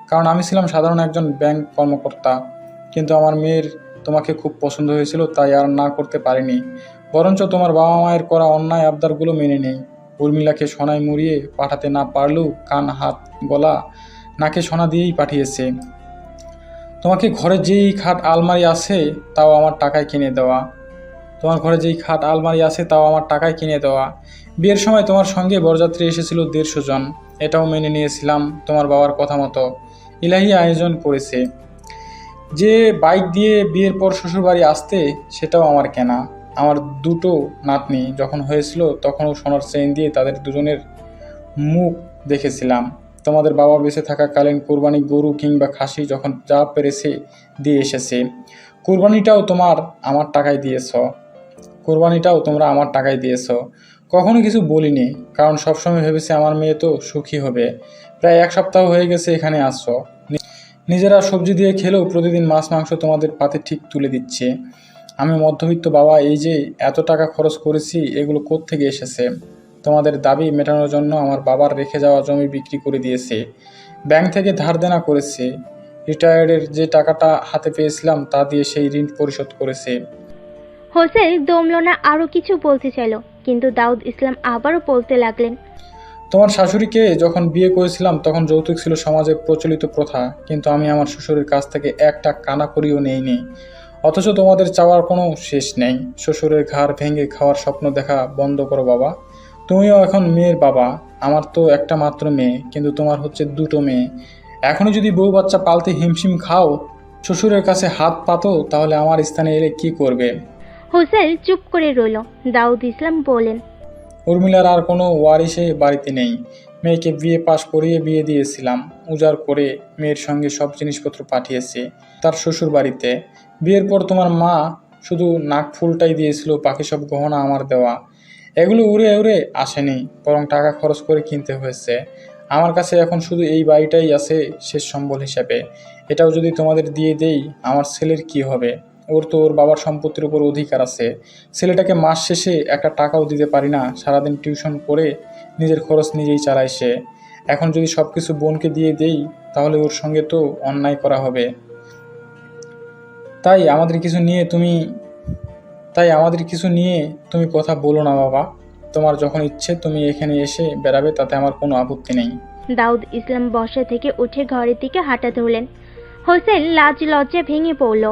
কারণ আমি ছিলাম সাধারণ একজন ব্যাংক কর্মকর্তা। কিন্তু আমার মেয়ের তোমাকে খুব পছন্দ হয়েছিল, তাই আর না করতে পারিনি। বরঞ্চ তোমার বাবা মায়ের করা অন্যায় আবদারগুলো মেনে নেই। উর্মিলাকে সোনায় মুড়িয়ে পাঠাতে না পারলেও কান হাত গলা নাকে সোনা দিয়েই পাঠিয়েছে। তোমাকে ঘরে যেই খাট আলমারি আছে তাও আমার টাকায় কিনে দেওয়া। বিয়ের সময় তোমার সঙ্গে বরযাত্রী এসেছিল 150 জন, এটাও মেনে নিয়েছিলাম তোমার বাবার কথা মতো। ইলাহি আয়োজন করেছে। যে বাইক দিয়ে বিয়ের পর শ্বশুরবাড়ি আসতে, সেটাও আমার কেনা। আমার 2টো নাতনি যখন হয়েছিল তখনও সোনার চেইন দিয়ে তাদের দুজনের মুখ দেখেছিলাম। তোমাদের বাবা বেঁচে থাকাকালীন কোরবানি গরু কিংবা খাসি যখন যা পেরেছে দিয়ে এসেছে। কোরবানিটাও তোমরা আমার টাকায় দিয়েছ। কখনো কিছু বলিনি, কারণ সবসময় ভেবেছি আমার মেয়ে তো সুখী হবে। প্রায় 1 সপ্তাহ হয়ে গেছে এখানে আসছো। নিজেরা সবজি দিয়ে খেলেও প্রতিদিন মাছ মাংস তোমাদের পাতে ঠিক তুলে দিচ্ছে। আমি মধ্যবিত্ত বাবা, এই যে এত টাকা খরচ করেছি এগুলো কোত্থেকে এসেছে? তোমাদের দাবি মেটানোর জন্য আমার বাবার রেখে যাওয়া জমি বিক্রি করে দিয়েছে, ব্যাংক থেকে ধার দেনা করেছে, রিটায়ার্ডের যে টাকাটা হাতে পেয়েছিলাম তা দিয়ে সেই ঋণ পরিশোধ করেছে। হোসেন দমল না, আরো কিছু বলতে চাইল, কিন্তু দাউদ ইসলাম আবারও বলতে লাগলেন, তোমার শাশুড়িকে যখন বিয়ে করেছিলাম তখন যৌতুক ছিল সমাজে প্রচলিত প্রথা, কিন্তু আমি আমার শ্বশুরের কাছ থেকে একটা কানা করিও নেইনি। অথচ তোমাদের চাওয়ার কোনো শেষ নেই। শ্বশুরের ঘাড় ভেঙে খাওয়ার স্বপ্ন দেখা বন্ধ করো বাবা। তুমিও এখন মেয়ের বাবা। আমার তো একটা মাত্র মেয়ে, কিন্তু তোমার হচ্ছে 2টো মেয়ে। এখনই যদি বউ বাচ্চা পালতে হিমশিম খাও, শ্বশুরের কাছে হাত পাতো, তাহলে আমার স্থানে এলে কি করবে? হোসেন চুপ করে রইল। দাউদ ইসলাম বলেন, উর্মিলার আর কোনো ওয়ারিশে বাড়িতে নেই। মেয়েকে বিয়ে পাশ করিয়ে বিয়ে দিয়েছিলাম, উজাড় করে মেয়ের সঙ্গে সব জিনিসপত্র পাঠিয়েছে তার শ্বশুর বাড়িতে। বিয়ের পর তোমার মা শুধু নাকফুলটাই দিয়েছিল, বাকি সব গহনা আমার দেওয়া। এগুলো উড়ে উড়ে আসেনি, বরং টাকা খরচ করে কিনতে হয়েছে। আমার কাছে এখন শুধু এই বাড়িটাই আছে শেষ সম্বল হিসাবে। এটাও যদি তোমাদের দিয়ে দেই, আমার ছেলের কি হবে? ওর তো ওর বাবার সম্পত্তির উপর অধিকার আছে। ছেলেটাকে মাস শেষে একটা টাকাও দিতে পারি না, সারাদিন টিউশন করে নিজের খরচ নিজেই চালায় সে। এখন যদি সব কিছু বোনকে দিয়ে দেই, তাহলে ওর সঙ্গে তো অন্যায় করা হবে। তাই আমাদের কিছু নিয়ে তুমি কথা বলো না বাবা। তোমার যখন ইচ্ছে তুমি এখানে এসে বেড়াবে, তাতে আমার কোনো আপত্তি নেই। দাউদ ইসলাম বসা থেকে উঠে ঘরের দিকে হাঁটা ধরলেন। হোসেন লাজ লজ্জা ভেঙে পড়ল।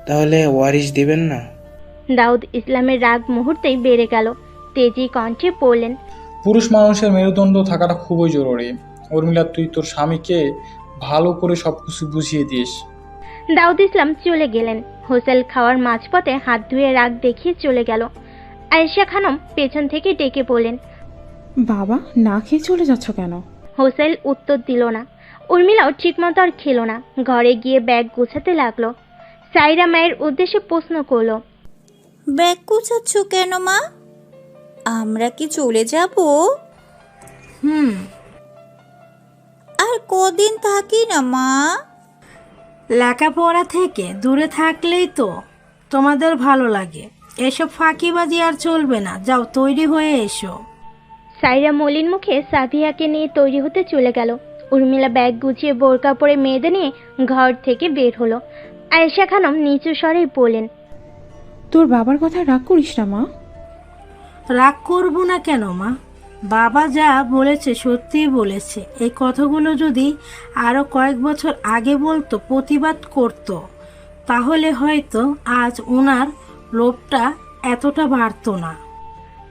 তাহলে ওয়ারিশ দিবেন না? দাউদ ইসলামের রাগ মুহূর্তেই বেড়ে গেল। তেজি কণ্ঠে বললেন, পুরুষ মানুষের মেরুদণ্ড থাকাটা খুবই জরুরি। উর্মিলা, তুই তোর স্বামীকে ভালো করে সবকিছু বুঝিয়ে দিস। দাউদ ইসলাম চলে গেলেন। হোসেন খাওয়ার মাঝপথে হাত ধুয়ে রাগ দেখিয়ে চলে গেল। আয়েশা খানম পেছন থেকে ডেকে বললেন, বাবা না খেয়ে চলে যাচ্ছ কেন? হোসেন উত্তর দিল না। উর্মিলাও ঠিকমতো আর খেলো না। ঘরে গিয়ে ব্যাগ গোছাতে লাগলো। সাইরা মায়ের উদ্দেশ্যে প্রশ্ন করলো, ব্যাগ গোছাচ্ছ কেন মা? আমরা কি চলে যাব? আর কদিন থাকি না মা? লেখাপড়া থেকে দূরে থাকলেই তো তোমাদের ভালো লাগে। এসব ফাঁকিবাজি আর চলবে না, যাও তৈরি হয়ে এসো। সাইরা মলিন মুখে সাফিয়াকে নিয়ে তৈরি হতে চলে গেল। উর্মিলা ব্যাগ গুছিয়ে বোরকা পরে মেয়েদের নিয়ে ঘর থেকে বের হলো। আয়েশা খানম নিচু স্বরেই বলেন, তোর বাবার কথা রাগ করিস না মা। রাগ করবো না কেন মা? বাবা যা বলেছে সত্যিই বলেছে। এই কথাগুলো যদি আরো কয়েক বছর আগে বলতো, প্রতিবাদ করত, তাহলে হয়তো আজ ওনার লোভটা এতটা বাড়তো না।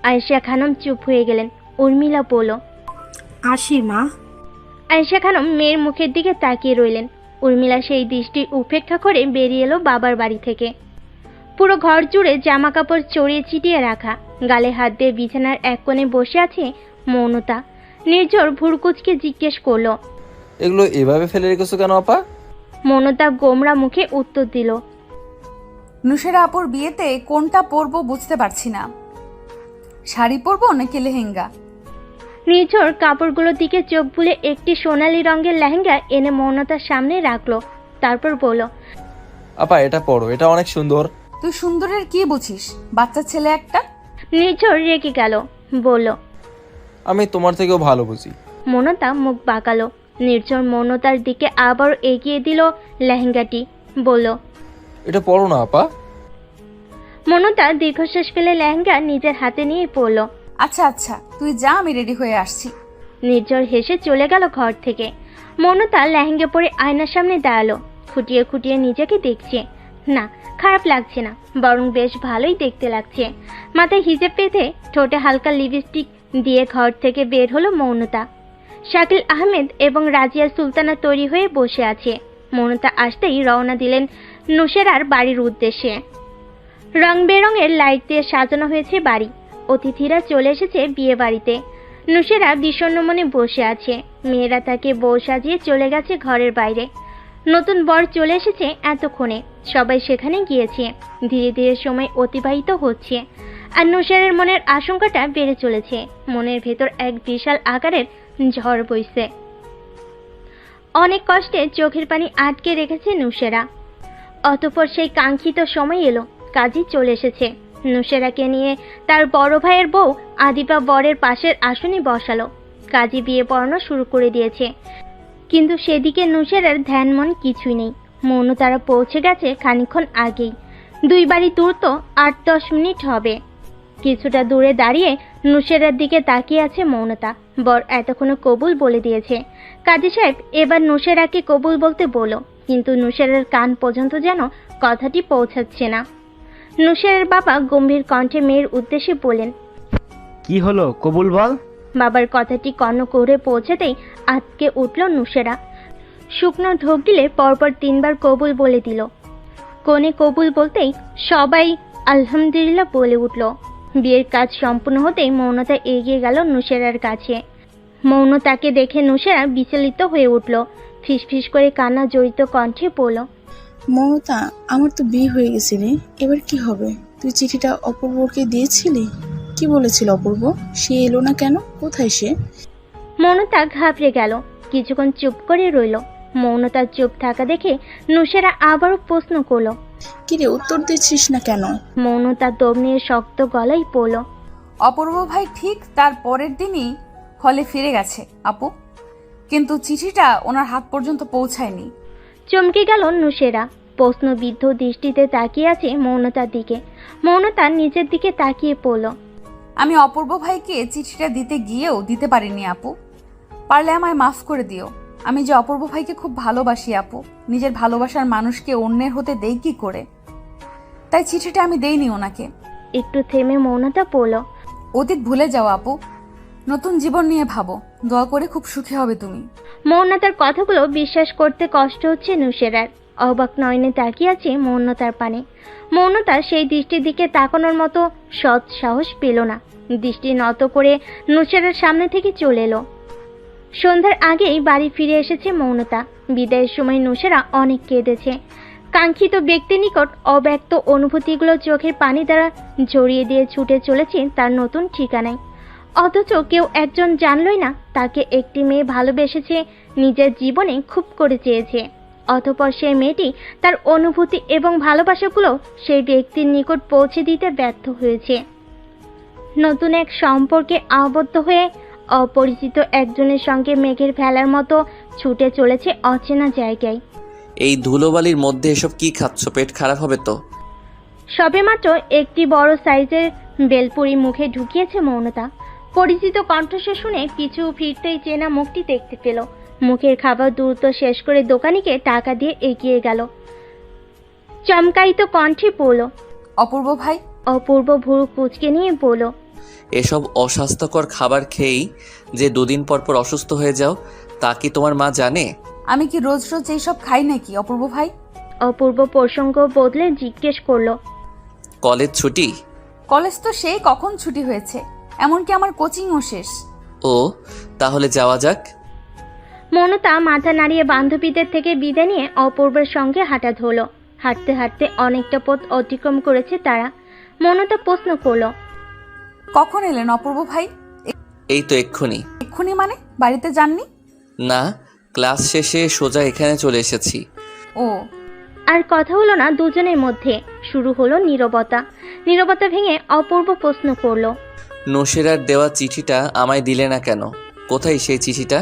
আয়েশা খানম চুপ হয়ে গেলেন। উর্মিলা বলল, আসি মা। আয়েশা খানম মেয়ের মুখের দিকে তাকিয়ে রইলেন। উর্মিলা সেই দৃষ্টি উপেক্ষা করে বেরিয়ে এলো বাবার বাড়ি থেকে। পুরো ঘর জুড়ে জামা কাপড় চড়িয়ে ছিটিয়ে রাখা, গালে হাত দিয়ে বিছানার এক কোণে বসে আছে মৌনতা। নির্ঝর ভুরকুচকে জিজ্ঞেস করলো, এগুলো এভাবে ফেলে রেখেছো কেন আপা? মৌনতা গোমরা মুখে উত্তর দিল, নুসেরা আপুর বিয়েতে কোনটা পরবো বুঝতে পারছি না, শাড়ি পরবো নাকি লেহেঙ্গা। নির্ঝর কাপড়গুলোর দিকে চোখ বুলে একটি সোনালী রঙের লেহেঙ্গা এনে মৌনতার সামনে রাখলো। তারপর বলল, আপা এটা পরো, এটা অনেক সুন্দর। তুই সুন্দরের কি বুঝিস, বাচ্চা ছেলে একটা। নির্ঝর রেগে গেল, বলল, আমি তোমার থেকেও ভালো বুঝি। মৌনতা মুখ বাঁকালো। নির্ঝর মৌনতার দিকে আবার এগিয়ে দিল লেহেঙ্গাটি, বলল, এটা পরো না আপা। মৌনতা দীর্ঘশ্বাস ফেলে লেহেঙ্গা নিজের হাতে নিয়ে পড়ল। আচ্ছা আচ্ছা তুই যা, আমি রেডি হয়ে আসছি। নির্ঝর হেসে চলে গেল ঘর থেকে। মৌনতা লেহেঙ্গা পরে আয়নার সামনে দাঁড়ালো। খুঁটিয়ে খুঁটিয়ে নিজেকে দেখছে। না, খারাপ লাগছে না, বরং বেশ ভালোই দেখতে লাগছে। মাথায় হিজাব বেঁধে ঠোঁটে হালকা লিপস্টিক দিয়ে ঘর থেকে বের হলো মৌনতা। শাকিল আহমেদ এবং রাজিয়া সুলতানা তৈরি হয়ে বসে আছে। মৌনতা আসতেই রওনা দিলেন নুসেরার বাড়ির উদ্দেশ্যে। রং বেরঙের লাইট দিয়ে সাজানো হয়েছে বাড়ি। অতিথিরা চলে এসেছে বিয়ে বাড়িতে। নুসেরা বিষণ্ণ মনে বসে আছে। মেয়েরা তাকে বউ সাজিয়ে চলে গেছে ঘরের বাইরে। নতুন বর চলে এসেছে এতক্ষণে, সবাই সেখানে গিয়েছে। ধীরে ধীরে সময় অতিবাহিত হচ্ছে, আর নুসেরার মনের আশঙ্কাটা বেড়ে চলেছে। মনের ভেতর এক বিশাল আকারের ঝড় বইছে। অনেক কষ্টে চোখের পানি আটকে রেখেছে নুসেরা। অতঃপর সেই কাঙ্ক্ষিত সময় এলো, কাজী চলে এসেছে। নুসেরাকে নিয়ে তার বড় ভাইয়ের বউ আদিবা বরের পাশের আসনে বসালো। কাজী বিয়ে পড়ানো শুরু করে দিয়েছে, কিন্তু সেদিকে নুসেরার ধ্যান মন কিছুই নেই। মৌনতারা পৌঁছে গেছে খানিকক্ষণ আগেই। দুই বাড়ি দূর তো 8-10 মিনিট হবে। কিছুটা দূরে দাঁড়িয়ে নুসেরার দিকে তাকিয়ে আছে মৌনতা। বর এতক্ষণে কবুল বলে দিয়েছে। কাজী সাহেব এবার নুসেরাকে কবুল বলতে বলো, কিন্তু নুসেরার কান পর্যন্ত যেন কথাটি পৌঁছাচ্ছে না। নুসেরার বাবা গম্ভীর কণ্ঠে মেয়ের উদ্দেশ্যে বলেন, কি হলো, কবুল বল। বাবার কথাটি কর্ণকুহরে পৌঁছাতেই আটকে উঠল নুসেরা। শুকনো ঢোক গিলে পরপর 3 বার কবুল বলে দিল। কোণে কবুল বলতেই সবাই আলহামদুলিল্লাহ বলে উঠল। বিয়ের কাজ সম্পূর্ণ হতেই মৌনতা এগিয়ে গেল নুসেরার কাছে। মৌনতাকে দেখে নুসেরা বিচলিত হয়ে উঠল। ফিসফিস করে কান্না জড়িত কণ্ঠে বলল, মমতা, আমার তো বিয়ে হয়ে গেছে রে, এবার কি হবে? তুই চিঠিটা অপূর্বকে দিয়েছিলি? কি বলেছিল অপূর্ব? সে এলো না কেন? কোথায় সে? মৌনতা ঘাবড়ে গেল, কিছুক্ষণ চুপ করে রইল। মৌনতার চুপ থাকা দেখে নুসেরা আবারও প্রশ্ন করল, কিরে উত্তর দিচ্ছিস না কেন? মৌনতা দম নিয়ে শক্ত গলায় পড়ল, অপূর্ব ভাই ঠিক তার পরের দিনই হলে ফিরে গেছে আপু, কিন্তু চিঠিটা ওনার হাত পর্যন্ত পৌঁছায়নি। চমকে গেল নুসেরা। প্রশ্নবিদ্ধ দৃষ্টিতে তাকিয়ে আছে মৌনতার দিকে। মৌনতা নিজের দিকে তাকিয়ে পড়ল, আমি অপূর্ব ভাইকে চিঠিটা দিতে গিয়েও দিতে পারিনি আপু, পারলে আমায় মাফ করে দিও। আমি যে অপূর্ব ভাইকে খুব ভালোবাসি আপু, নিজের ভালোবাসার মানুষকে অন্যের হতে দেই কি করে, তাই চিঠিটা আমি দেইনি ওনাকে। একটু থেমে মৌনতা পড়ল, অতীত ভুলে যাও আপু, নতুন জীবন নিয়ে ভাবো, দোয়া করে খুব সুখী হবে তুমি। মৌনতার কথাগুলো বিশ্বাস করতে কষ্ট হচ্ছে নুসেরার। অবাক নয়নে তাকিয়ে আছে মৌনতার পানে। মৌনতা সেই দৃষ্টির দিকে তাকানোর মতো সৎ সাহস পেল না। দৃষ্টি নত করে নুসেরার সামনে থেকে চলে এলো। সন্ধ্যার আগেই বাড়ি ফিরে এসেছে মৌনতা। বিদায়ের সময় নুসেরা অনেক কেঁদেছে। কাঙ্ক্ষিত ব্যক্তির নিকট অব্যক্ত অনুভূতিগুলো চোখের পানি দ্বারা জড়িয়ে দিয়ে ছুটে চলেছে তার নতুন ঠিকানায়। অথচ কেউ একজন জানলই না তাকে একটি মেয়ে ভালোবেসেছে, নিজের জীবনে খুব করে চেয়েছে। অতঃপর সেই মেয়েটি তার অনুভূতি এবং ভালোবাসাগুলো সেই ব্যক্তির নিকট পৌঁছে দিতে ব্যর্থ হয়েছে। নতুন এক সম্পর্কে আবদ্ধ হয়ে অপরিচিত একজনের সঙ্গে মেঘের ভেলার মতো ছুটে চলেছে অচেনা জায়গায়। এই ধুলোবালির মধ্যে এসব কি খাচ্ছ? পেট খারাপ হবে তো। সবেমাত্র একটি বড় সাইজের বেলপুরি মুখে ঢুকিয়েছে মৌনতা। পরিচিত কণ্ঠস্বর শুনে পিছু ফিরতেই চেনা মুখটি দেখতে পেল। মুখের খাবার দ্রুত শেষ করে দোকানিকে টাকা দিয়ে এগিয়ে গেল। চমকায়িত কণ্ঠে বলল, অপূর্ব ভাই। অপূর্ব ভুরু কুঁচকে নিয়ে বলল, এসব অস্বাস্থ্যকর খাবার খেয়েই যে 2 দিন পর পর অসুস্থ হয়ে যাও, তা কি তোমার মা জানে? আমি কি রোজ রোজ এইসব খাই নাকি অপূর্ব ভাই? অপূর্ব প্রসঙ্গ বদলে জিজ্ঞেস করলো। কলেজ ছুটি? কলেজ তো সেই কখন ছুটি হয়েছে, এমনকি আমার কোচিংও শেষ। ও, তাহলে যাওয়া যাক। মনতা মাথা নাড়িয়ে বান্ধবীদের থেকে বিদায় নিয়ে অপূর্বের সঙ্গে হাঁটা ধরলো। হাঁটতে হাঁটতে অনেকটা পথ অতিক্রম করেছে তারা। মনতা প্রশ্ন করলো, কখন এলেন অপূর্ব ভাই? এই তো এক্ষুনি। এক্ষুনি মানে বাড়িতে যাননি? না, ক্লাস শেষে সোজা এখানে চলে এসেছি। ও। আর কথা হলো না দুজনের মধ্যে। শুরু হলো নীরবতা। নীরবতা ভেঙে অপূর্ব প্রশ্ন করলো, নূশেরার দেওয়া চিঠিটা আমায় দিলে না কেন? কোথায় সেই চিঠিটা?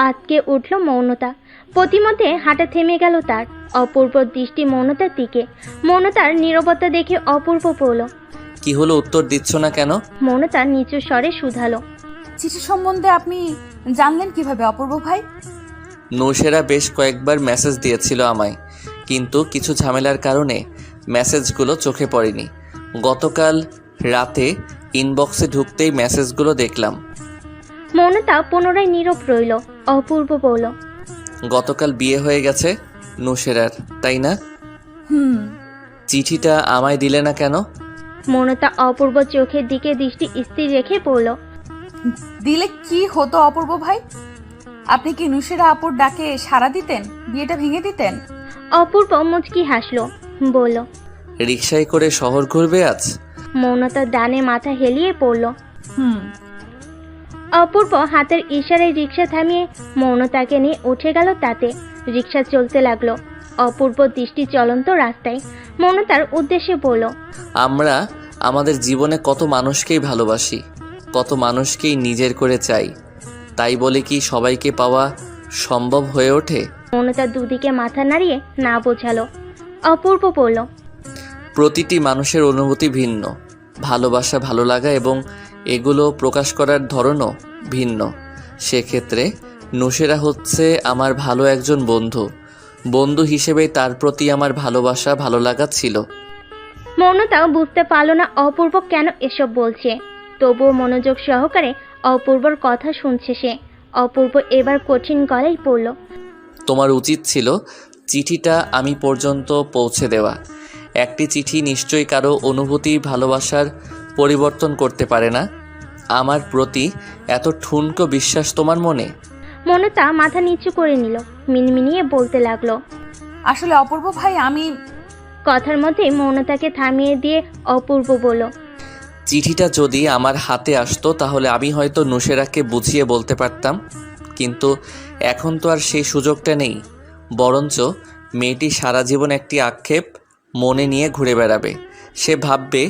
আটকে উঠল মৌনতা। প্রতিমধ্যে হাঁটা থেমে গেল তার। অপূর্ব দৃষ্টি মৌনতার দিকে। মৌনতার নীরবতা দেখে অপূর্ব বলল, কি হলো, উত্তর দিচ্ছ না কেন? মৌনতা নিচু স্বরে শুধালো, চিঠি সম্বন্ধে আপনি জানলেন কিভাবে অপূর্ব ভাই? নূশেরা বেশ কয়েকবার মেসেজ দিয়েছিল আমায়, কিন্তু কিছু ঝামেলার কারণে মেসেজগুলো চোখে পড়েনি। গতকাল রাতে ইনবক্সে ঢুকতেই মেসেজগুলো দেখলাম। মৌনতা পুনরায় নীরব রইল। অপূর্ব বলল, গতকাল বিয়ে হয়ে গেছে নূশেরার, তাই না? চিঠিটা আমায় দিলে না কেন? মৌনতা অপূর্ব চোখের দিকে দৃষ্টি স্থির রেখে বলল, দিলে কি হতো অপূর্ব ভাই? আপনি কি নূশেরা আপুর ডাকে সাড়া দিতেন, বিয়েটা ভেঙে দিতেন? অপূর্ব মুচকি হাসলো, বলল, রিকশায় করে শহর ঘুরবে আজ? মৌনতা ডানে মাথা হেলিয়ে পড়ল। অপূর্ব হাতের ইশারায় রিকশা থামিয়ে মৌনতাকে নিয়ে উঠে গেল তাতে। রিকশা চলতে লাগলো। অপূর্ব দৃষ্টি চলন্ত রাস্তায়। মৌনতার উদ্দেশ্যে বলল, আমরা আমাদের জীবনে কত মানুষকেই ভালোবাসি, কত মানুষকেই নিজের করে চাই, তাই বলে কি সবাইকে পাওয়া সম্ভব হয়ে ওঠে? মৌনতা দুদিকে মাথা নাড়িয়ে না বোঝালো। অপূর্ব বলল, প্রতিটি মানুষের অনুভূতি ভিন্ন, ভালোবাসা, ভালো লাগা এবং এগুলো প্রকাশ করার ধরনও ভিন্ন। সেক্ষেত্রে নূশেরা হচ্ছে আমার ভালো একজন বন্ধু। বন্ধু হিসেবে তার প্রতি আমার ভালোবাসা, ভালো লাগা ছিল। মৌনতাও বুঝতে পারল না অপূর্ব কেন এসব বলছে। তবুও মনোযোগ সহকারে অপূর্বর কথা শুনছে সে। অপূর্ব এবার কঠিন গলায় পড়ল, তোমার উচিত ছিল চিঠিটা আমি পর্যন্ত পৌঁছে দেওয়া। একটি চিঠি নিশ্চয়ই কারো অনুভূতি, ভালোবাসার পরিবর্তন করতে পারে না। আমার প্রতি এত ঠুনকো বিশ্বাস তোমার মনে? মৌনতা মাথা নিচু করে নিল। মিনমিনিয়ে বলতে লাগলো, আসলে অপূর্ব ভাই আমি। কথার মধ্যে মৌনতাকে থামিয়ে দিয়ে অপূর্ব বলল, চিঠিটা যদি আমার হাতে আসতো তাহলে আমি হয়তো নূশেরাকে বুঝিয়ে বলতে পারতাম, কিন্তু এখন তো আর সেই সুযোগটা নেই। বরঞ্চ মেয়েটি সারা জীবন একটি আক্ষেপ মনে নিয়ে ঘুরে বেড়াবে। সে ভাববে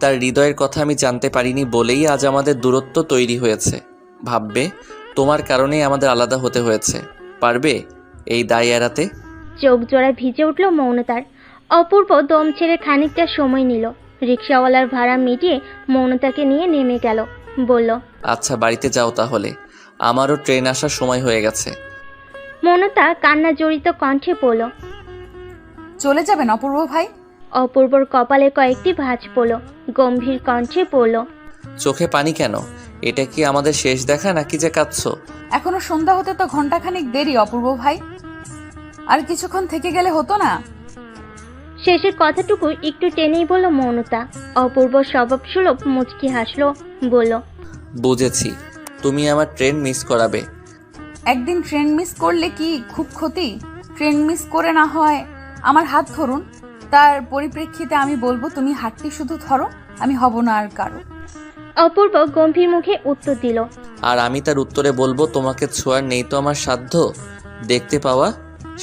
তার হৃদয়ের কথা আমি জানতে পারিনি বলেই আজ আমাদের দূরত্ব তৈরি হয়েছে। ভাববে তোমার কারণেই আমাদের আলাদা হতে হয়েছে। পারবে এই দায় এড়াতে? চোখ জোড়ায় ভিজে উঠল মৌনতার। অপূর্ব দম ছেড়ে খানিকটা সময় নিল। রিক্সাওয়ালার ভাড়া মিটিয়ে মৌনতাকে নিয়ে নেমে গেল। বলল, আচ্ছা বাড়িতে যাও তাহলে, আমারও ট্রেন আসার সময় হয়ে গেছে। মৌনতা কান্না জড়িত কণ্ঠে বলল, চলে যাবেন অপূর্ব ভাই? অপূর্বর কপালে কয়েকটি ভাঁজ পড়ল। গম্ভীর কণ্ঠে বলল, চোখে পানি কেন? এটা কি আমাদের শেষ দেখা নাকি যে কাঁদছো? এখনো সন্ধ্যা হতে তো ঘন্টাখানিক দেরি অপূর্ব ভাই, আর কিছুক্ষণ থেকে গেলে হতো না? শেষের কথাটুকু একটু টেনেই বলল মৌনতা। অপূর্ব স্বভাব সুলভ মুচকি হাসলো, বলল, বুঝেছি, তুমি আমার ট্রেন মিস করাবে। একদিন ট্রেন মিস করলে কি খুব ক্ষতি? ট্রেন মিস করে না হয় আমার হাত ধরুন, তার পরিপ্রেক্ষিতে আমি বলবো তুমি হাতটি শুধু ধরো, আমি হব না আর কারো। অপূর্ব গম্ভীর মুখে উত্তর দিল, আর আমি তার উত্তরে বলবো তোমাকে ছোঁয়ার নেই তো আমার সাধ্য, দেখতে পাওয়া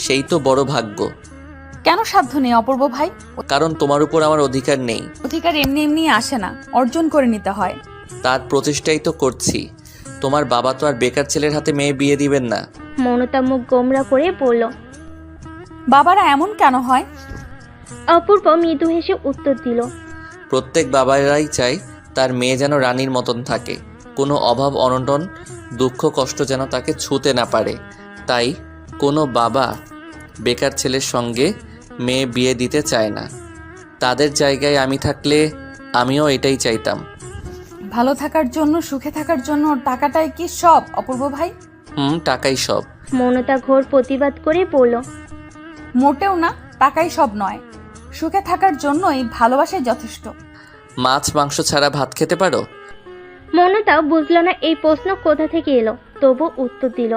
সেই তো বড় ভাগ্য। কেন সাধ্য নেই অপূর্ব ভাই? কারণ তোমার উপর আমার অধিকার নেই। অধিকার এমনি এমনি আসে না, অর্জন করে নিতে হয়। তার প্রচেষ্টাই তো করছি। তোমার বাবা তো আর বেকার ছেলের হাতে মেয়ে বিয়ে দিবেন না। মৌনতা মুখ গোমরা করে বলল, বাবারা এমন কেন হয়? অপূর্ব মৃদু হেসে উত্তর দিল, প্রত্যেক বাবারাই চায় তার মেয়ে যেন রানীর মতন থাকে, কোনো অভাব অনটন দুঃখ কষ্ট যেন তাকে ছুঁতে না পারে। তাই কোনো বাবা বেকার ছেলের সঙ্গে মেয়ে বিয়ে দিতে চায় না। তাদের জায়গায় আমি থাকলে আমিও এটাই চাইতাম। ভালো থাকার জন্য, সুখে থাকার জন্য টাকাটাই কি সব অপূর্ব ভাই? টাকাই সব। মৌনতা ঘোর প্রতিবাদ করে বলল, মোটেও না, টাকাই সব নয়। সুখে থাকার জন্যই ভালোবাসাই যথেষ্ট। মাছ মাংস ছাড়া ভাত খেতে পারো? মৌনতা বুঝল না এই প্রশ্ন কোথা থেকে এলো, তবু উত্তর দিল,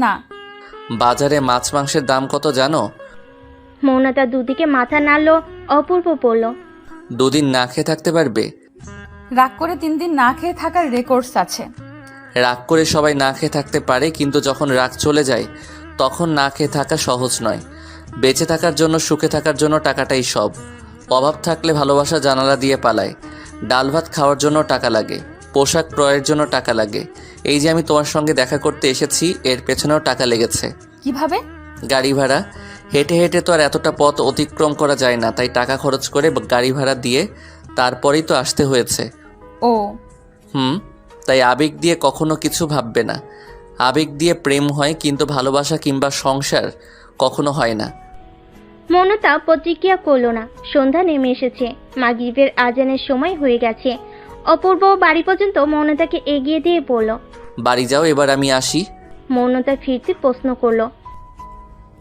না। বাজারে মাছ মাংসের দাম কত জানো? মৌনতা দুদিকে মাথা নাড়ল। অপূর্ব বলল, 2 দিন না খেয়ে থাকতে পারবে? রাগ করে 3 দিন না খেয়ে থাকার রেকর্ডস আছে। রাগ করে সবাই না খেয়ে থাকতে পারে, কিন্তু যখন রাগ চলে যায় তখন না খেয়ে থাকা সহজ নয়। বেঁচে থাকার জন্য, সুখে থাকার জন্য টাকাটাই সব। অভাব থাকলে ভালোবাসা জানালা দিয়ে পালায়। ডাল ভাত খাওয়ার জন্য টাকা লাগে, পোশাক ক্রয়ের জন্য টাকা লাগে। এই যে আমি তোমার সঙ্গে দেখা করতে এসেছি, এর পেছনেও টাকা লেগেছে। কিভাবে? গাড়ি ভাড়া। হেঁটে হেঁটে তো আর এতটা পথ অতিক্রম করা যায় না, তাই টাকা খরচ করে গাড়ি ভাড়া দিয়ে তারপরেই তো আসতে হয়েছে। ও। তাই আবেগ দিয়ে কখনো কিছু ভাববে না। আবেগ দিয়ে প্রেম হয়, কিন্তু ভালোবাসা কিংবা সংসার কখনো হয় না। মৌনতা প্রতিক্রিয়া করল না। সন্ধ্যা নেমে এসেছে, মাগরিবের আজানের সময় হয়ে গেছে। অপূর্ব বাড়ি পর্যন্ত মৌনতাকে এগিয়ে দিয়ে বলল, বাড়ি যাও, এবার আমি আসি। মৌনতা ফিরতে প্রশ্ন করলো,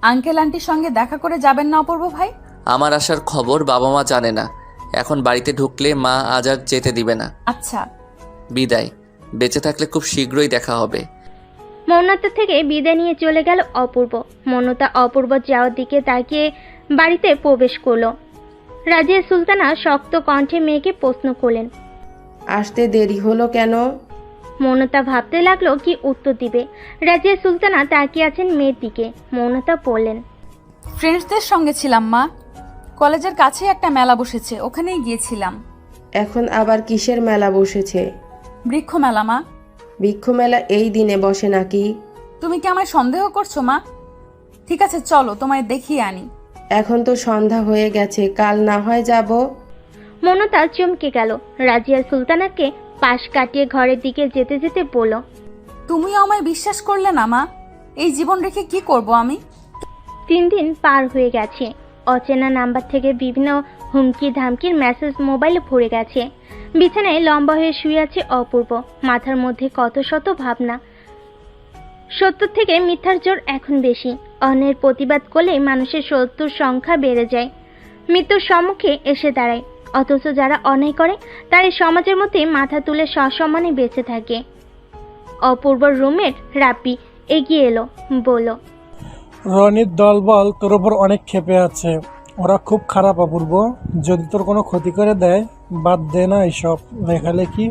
আঙ্কেল আন্টির সঙ্গে দেখা করে যাবেন না অপূর্ব ভাই? আমার আসার খবর বাবা মা জানে না। এখন বাড়িতে ঢুকলে মা আজ আর যেতে দিবে না। আচ্ছা, বিদায়। বেঁচে থাকলে খুব শীঘ্রই দেখা হবে। মৌনতা থেকে বিদায় নিয়ে চলে গেল অপূর্ব। মৌনতা অপূর্ব যাওয়ার দিকে তাকিয়ে বাড়িতে প্রবেশ করলো। রাজিয়া সুলতানা শক্ত কণ্ঠে মেয়েকে প্রশ্ন করলেন, আসতে দেরি হলো কেন? মৌনতা ভাবতে লাগলো কি উত্তর দিবে। রাজিয়া সুলতানা তাকিয়ে আছেন মেয়ের দিকে। মৌনতা বললেন, ফ্রেন্ডসদের সঙ্গে ছিলাম মা। কলেজের কাছেই একটা মেলা বসেছে, ওখানেই গিয়েছিলাম। এখন আবার কিসের মেলা বসেছে? বৃক্ষ মেলা মা। বৃক্ষ মেলা এই দিনে বসে নাকি? তুমি কি আমায় সন্দেহ করছো মা? ঠিক আছে চলো, তোমায় দেখিয়ে আনি। এখন তো সন্ধ্যা হয়ে গেছে, কাল না হয় যাব। মৌনতা চমকে গেল। রাজিয়া সুলতানাকে পাশ কাটিয়ে ঘরের দিকে যেতে যেতে বলল, তুমিও আমায় বিশ্বাস করলে না মা? এই জীবন রেখে কি করব আমি? 3 দিন পার হয়ে গেছে। অচেনা নাম্বার থেকে বিভিন্ন হুমকি ধামকির মেসেজ মোবাইলে ভরে গেছে। বিছানায় লম্বা হয়ে শুয়ে আছে অপূর্ব। মাথার মধ্যে কত শত ভাবনা। সত্য থেকে মিথ্যার জোর এখন বেশি। অন্যের প্রতিবাদ করলে মানুষের শত্রুর সংখ্যা বেড়ে যায়, মৃত্যুর সম্মুখে এসে দাঁড়ায়। অথচ যারা অন্যায় করে তারা সমাজের মধ্যে মাথা তুলে সসম্মানে বেঁচে থাকে। অপূর্ব রুমের রাব্বি এগিয়ে এলো, বলল, রনির দলবল তোর ওপর অনেক ক্ষেপে আছে। ওরা খুব খারাপ অপূর্ব। যদি তোর কোনো ক্ষতি করে দেয়, বাদ দে না এইসব লেখালেখি।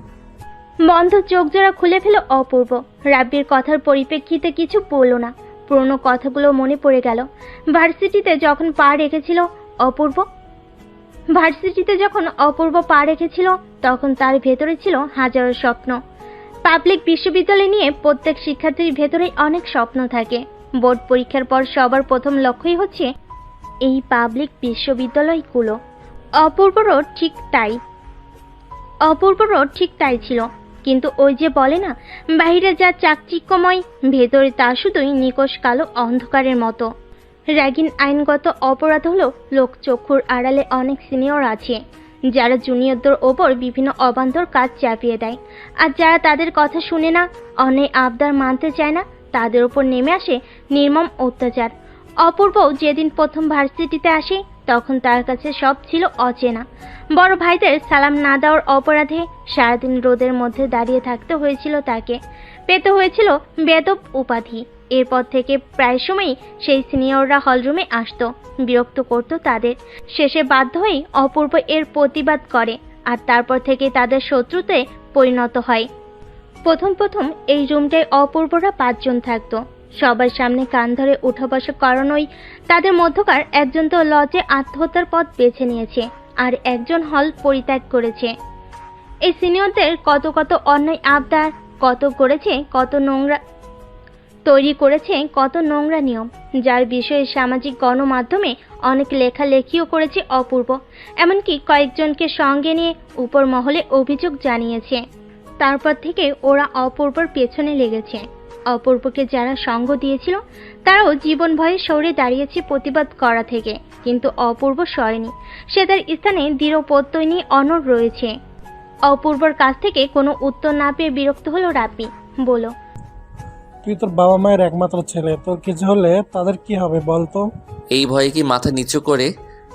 বন্ধ চোখ জোড়া খুলে ফেল অপূর্ব। রাব্বির কথার পরিপ্রেক্ষিতে কিছু বলল না। পুরনো কথাগুলো মনে পড়ে গেল। ভার্সিটিতে যখন পা রেখেছিল তখন তার ভেতরে ছিল হাজারো স্বপ্ন। পাবলিক বিশ্ববিদ্যালয় নিয়ে প্রত্যেক শিক্ষার্থীর ভেতরেই অনেক স্বপ্ন থাকে। বোর্ড পরীক্ষার পর সবার প্রথম লক্ষ্যই হচ্ছে এই পাবলিক বিশ্ববিদ্যালয়গুলো। অপূর্বরও ঠিক তাই ছিল। কিন্তু ওই যে বলে না, বাইরে যা চাকচিক্যময়, ভেতরে তা শুধুই নিকষ কালো অন্ধকারের মতো। র্যাগিং আইনগত অপরাধ হলো লোকচক্ষুর আড়ালে অনেক সিনিয়র আছে যারা জুনিয়রদের ওপর বিভিন্ন অবান্তর কাজ চাপিয়ে দেয়। আর যারা তাদের কথা শুনে না, অন্যায় আবদার মানতে চায় না, তাদের উপর নেমে আসে নির্মম অত্যাচার। অপূর্বও যেদিন প্রথম ভার্সিটিতে আসে তখন তার কাছে সব ছিল অচেনা। বড় ভাইদের সালাম না দেওয়ার অপরাধে সারাদিন রোদের মধ্যে দাঁড়িয়ে থাকতে হয়েছিল তাকে। পেতে হয়েছিল বেদব উপাধি। এরপর থেকে প্রায় সময়ই সেই সিনিয়ররা হলরুমে আসতো, বিরক্ত করত তাদের। শেষে বাধ্য হয়েই অপূর্ব এর প্রতিবাদ করে, আর তারপর থেকে তাদের শত্রুতে পরিণত হয়। প্রথম এই রুমটায় অপূর্বরা 5 জন থাকতো। সবার সামনে কান ধরে উঠা বসা করানোই তাদের মধ্যকার একজন তো লজে আত্মহত্যার পথ বেছে নিয়েছে, আর একজন হল পরিত্যাগ করেছে। এই সিনিয়রদের কত অন্যায় আবদার, তৈরি করেছে কত নোংরা নিয়ম, যার বিষয়ে সামাজিক গণমাধ্যমে অনেক লেখালেখিও করেছে অপূর্ব। এমনকি কয়েকজনকে সঙ্গে নিয়ে উপর মহলে অভিযোগ জানিয়েছে। তারপর থেকে ওরা অপূর্বর পেছনে লেগেছে। অপূর্বকে যারা সঙ্গ দিয়েছিল তারাও জীবন ভয়ে সরে দাঁড়িয়েছে প্রতিবাদ করা থেকে, কিন্তু অপূর্ব সরেনি। সে তার স্থানে দৃঢ় প্রত্যয় নিয়ে অনড় রয়েছে। অপূর্বর কাছ থেকে কোনো উত্তর না পেয়ে বিরক্ত হলো রাব্বি। বলল, তুই তোর বাবা মায়ের একমাত্র ছেলে, তোর কিছু হলে তাদের কি হবে বলতো? এই ভয়ে কি মাথা নিচু করে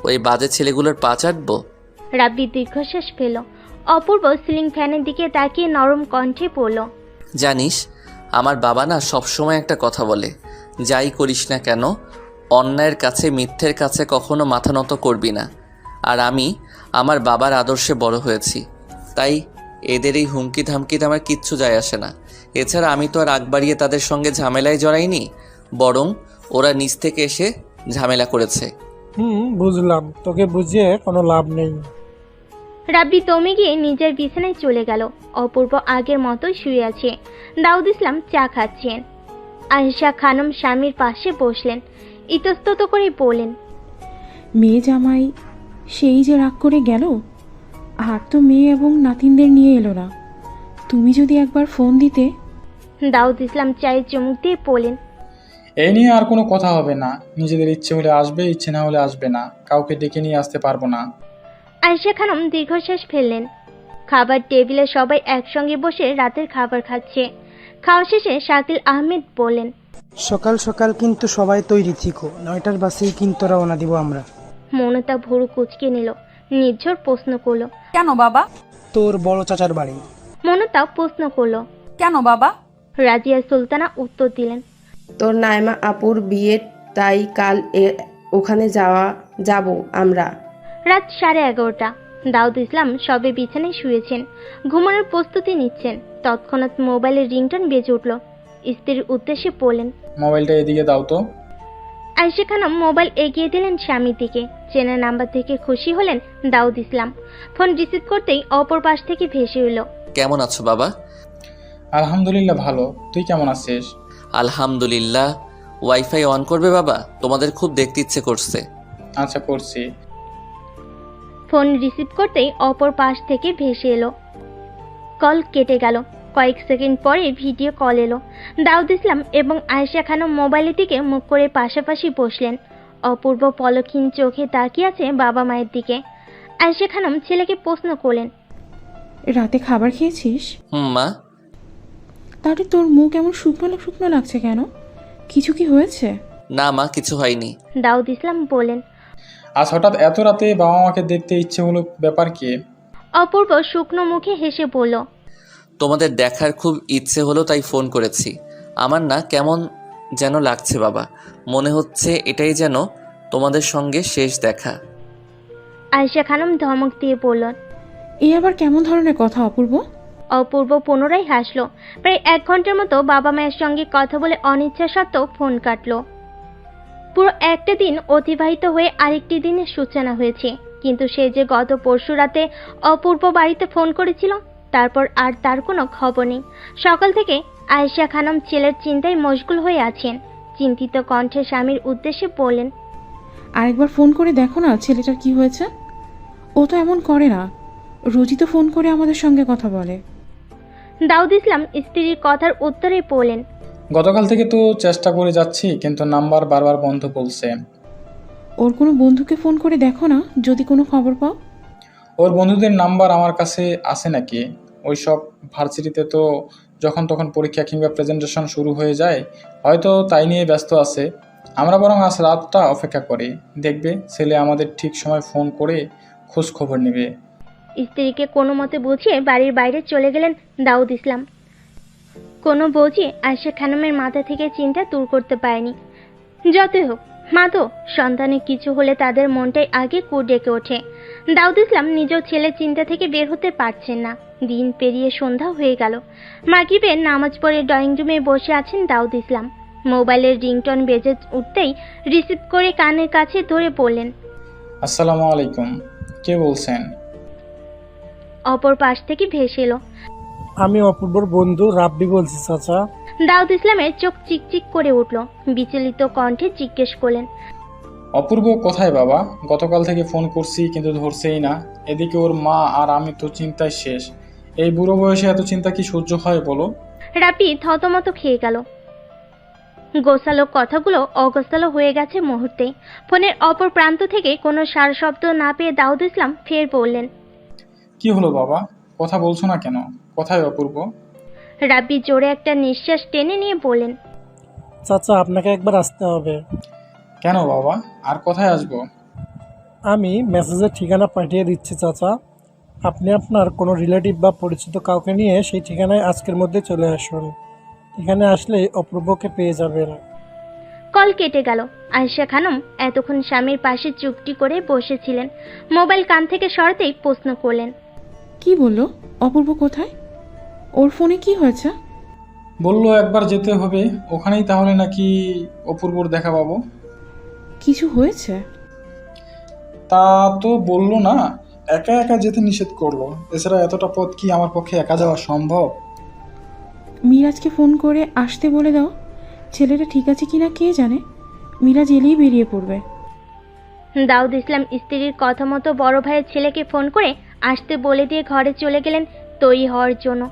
ওই বাজে ছেলেগুলোর পা চাটবো? রাব্বি দীর্ঘশ্বাস ফেল। অপূর্ব সিলিং ফ্যানের দিকে তাকিয়ে নরম কণ্ঠে বলল, জানিস আমার বাবা না সবসময় একটা কথা বলে, যাই করিস না কেন অন্যায়ের কাছে মিথ্যের কাছে কখনো মাথা নত করবি না। আর আমি আমার বাবার আদর্শে বড় হয়েছি, তাই এদের এই হুমকি ধামকিতে আমার কিচ্ছু যায় আসে না। এছাড়া আমি তো আর আগ বাড়িয়ে তাদের সঙ্গে ঝামেলায় জড়াইনি, বরং ওরা নিজ থেকে এসে ঝামেলা করেছে। বুঝলাম, তোকে বুঝিয়ে কোনো লাভ নেই। রাব্বি দমে গিয়ে নিজের বিছানায় চলে গেল। অপূর্ব আগের মতোই শুয়ে আছে। দাউদ ইসলাম চা খাচ্ছেন। আয়েশা খানম স্বামীর পাশে বসলেন। ইতস্তত করে বললেন, মেয়ে জামাই সেই যে রাগ করে গেল, আর তো মেয়ে এবং নাতিনদের নিয়ে এলো না। তুমি যদি একবার ফোন দিতে। দাউদ ইসলাম চায়ে চুমুক দিয়ে বললেন, এই নিয়ে আর কোনো কথা হবে না। নিজেদের ইচ্ছে হলে আসবে, ইচ্ছে না হলে আসবে না। কাউকে ডেকে নিয়ে আসতে পারবো না। আয়েশা খানম দীর্ঘশ্বাস ফেললেন। খাবার টেবিলে সবাই একসঙ্গে বসে রাতের খাবার খাচ্ছে। খাওয়া শেষে শাকিল আহমেদ বললেন, সকাল সকাল কিন্তু সবাই তৈরি থিকো, 9টার বাসেই কিন্তু রওনা দিব আমরা। মনতা ভুরু কুচকে নিল। নির্ঝর প্রশ্ন করলো, কেন বাবা? তোর বড় চাচার বাড়ি। মনতা প্রশ্ন করলো, কেন বাবা? রাজিয়া সুলতানা উত্তর দিলেন, তোর নাইমা আপুর বিয়ে, তাই কাল ওখানে যাব আমরা। রাত 11:30। দাউদ ইসলাম সবে বিছানায় শুয়েছেন, ঘুমানোর প্রস্তুতি নিচ্ছেন। তৎক্ষণাৎ মোবাইলের রিংটোন বেজে উঠল। স্ত্রীর উদ্দেশ্যে বললেন, মোবাইলটা এদিকে দাও তো। আয়েশা খানম মোবাইল এগিয়ে দিলেন স্বামীর দিকে। চেনা নাম্বার থেকে খুশি হলেন দাউদ ইসলাম। ফোন রিসিভ করতেই অপর পাশ থেকে ভেসে এলো, কেমন আছো বাবা? আলহামদুলিল্লাহ ভালো, তুই কেমন আছিস? আলহামদুলিল্লাহ। ওয়াইফাই অন করবে বাবা, তোমাদের খুব দেখতে ইচ্ছে করছে। আচ্ছা করছি। ফোন রিসিভ করতেই অপর পাশ থেকে ভেসে এলো। কল কেটে গেল। কয়েক সেকেন্ড পরে ভিডিও কল এলো। দাউদ ইসলাম এবং আয়েশা খানম মোবাইলের দিকে মুখ করে পাশাপাশি বসলেন। অপূর্ব পলকহীন চোখে তাকিয়ে আছে বাবা মায়ের দিকে। আয়েশা খানম ছেলেকে প্রশ্ন করলেন, রাতে খাবার খেয়েছিস? মা। তাহলে তোর মুখ এমন শুকনো শুকনো লাগছে কেন? কিছু কি হয়েছে? না মা, কিছু হয়নি। দাউদ ইসলাম বলেন, আজ হঠাৎ এত রাতে বাবা মাকে দেখতে ইচ্ছে হলো, ব্যাপার কি? অপূর্ব শুকনো মুখে হেসে বলল, তোমাদের দেখার খুব ইচ্ছে হলো তাই ফোন করেছি। আমার না কেমন যেন লাগছে বাবা, মনে হচ্ছে এটাই যেন তোমাদের সঙ্গে শেষ দেখা। আয়েশা খানম ধমক দিয়ে বলল, এই আবার কেমন ধরনের কথা অপূর্ব? অপূর্ব পুনরায় হাসলো। প্রায় 1 ঘন্টার মতো বাবা মায়ের সঙ্গে কথা বলে অনিচ্ছা সত্ত্বেও ফোন কাটলো। পুরো একটা দিন অতিবাহিত হয়ে আরেকটি দিনের সূচনা হয়েছে। কিন্তু সে যে গত পরশু রাতে অপূর্ব বাড়িতে ফোন করেছিল, তারপর আর তার কোনো খবর নেই। সকাল থেকে আয়েশা খানম ছেলের চিন্তায় মশগুল হয়ে আছেন। চিন্তিত কণ্ঠে স্বামীর উদ্দেশ্যে বললেন, আরেকবার ফোন করে দেখো না ছেলেটার কি হয়েছে। ও তো এমন করে না, রোজই তো ফোন করে আমাদের সঙ্গে কথা বলে। দাউদ ইসলাম স্ত্রীর কথার উত্তরে বললেন, গতকাল থেকে তো চেষ্টা করে যাচ্ছি, কিন্তু নাম্বার বারবার বন্ধ বলছে। ওর কোনো বন্ধুকে ফোন করে দেখো না, যদি কোনো খবর পাও। ওর বন্ধুদের নাম্বার আমার কাছে আছে নাকি? ওই সব ভার্সিটিতে তো যখন তখন পরীক্ষা কিংবা প্রেজেন্টেশন শুরু হয়ে যায়, হয়তো তাই নিয়ে ব্যস্ত আছে। আমরা বরং আজ রাতটা অপেক্ষা করি, দেখবে ছেলে আমাদের ঠিক সময় ফোন করে খোঁজ খবর নেবে। স্ত্রীকে কোনো মতে বুঝিয়ে বাড়ির বাইরে চলে গেলেন দাউদ ইসলাম। কোনো বউজি আয়েশা খানমের মাথা থেকে চিন্তা দূর করতে পারেনি। যতই হোক, মা তো, সন্তানের কিছু হলে তাদের মনটাই আগে কুর ডেকে ওঠে। দাউদ ইসলাম নিজেও ছেলের চিন্তা থেকে বের হতে পারছেন না। দিন পেরিয়ে সন্ধ্যা হয়ে গেল। মাগরিবের নামাজ পড়ে ড্রয়িং রুমে বসে আছেন দাউদ ইসলাম। মোবাইলের রিংটোন বেজে উঠতেই রিসিভ করে কানের কাছে ধরে বললেন, আসসালামু আলাইকুম, কে বলছেন? অপর পাশ থেকে ভেসে এলো, আমি অপূর্বর বন্ধু রাব্বি বলছি চাচা। দাউদ ইসলামের চোখ চিকচিক করে উঠল। বিচলিত কণ্ঠে জিজ্ঞেস করলেন, অপূর্ব কোথায় বাবা? গতকাল থেকে ফোন করছি কিন্তু ধরছেই না। এদিকে ওর মা আর আমি তো চিন্তায় শেষ। এই বুড়ো বয়সে এত চিন্তা কি সহ্য হয় বলো? রাব্বি থতমত খেয়ে গেল। গোছালো কথাগুলো অগোছালো হয়ে গেছে মুহূর্তে। ফোনের অপর প্রান্ত থেকে কোনো সার শব্দ না পেয়ে দাউদ ইসলাম ফের বললেন, কি হলো বাবা? কথা বলছো না কেন? কোথায় অপূর্ব? রাব্বি জোরে একটা নিঃশ্বাস টেনে নিয়ে বললেন, চাচা আপনাকে একবার আসতে হবে। কেন বাবা, আর কোথায় আসবো? আমি মেসেজের ঠিকানা পাঠিয়ে দিচ্ছি চাচা, আপনি আপনার কোনো রিলেটিভ বা পরিচিত কাউকে নিয়ে সেই ঠিকানায় আজকের মধ্যে চলে আসুন। এখানে আসলে অপূর্বকে পেয়ে যাবেন। কল কেটে গেল। আয়েশা খানম এতক্ষণ স্বামীর পাশে চুপটি করে বসেছিলেন। মোবাইল কান থেকে সরাতেই প্রশ্ন করলেন, কি বললো? অপূর্ব কোথায়? ওর ফোনে কি হয়েছে? বললো একবার যেতে হবে, ওখানেই তাহলে নাকি অপূর্বর দেখা পাবো। কিছু হয়েছে? তা তো বললো না, একা একা যেতে নিষেধ করলো। এছাড়া এতটা পথ কি আমার পক্ষে একা যাওয়া সম্ভব? মিরাজকে ফোন করে আসতে বলে দাও। ছেলেটা ঠিক আছে কিনা কে জানে, মিরাজ এলেই বেরিয়ে পড়বে। দাউদ ইসলাম স্ত্রীর কথা মতো বড় ভাইয়ের ছেলেকে ফোন করে আসতে বলে দিয়ে ঘরে চলে গেলেন তৈরি হওয়ার জন্য।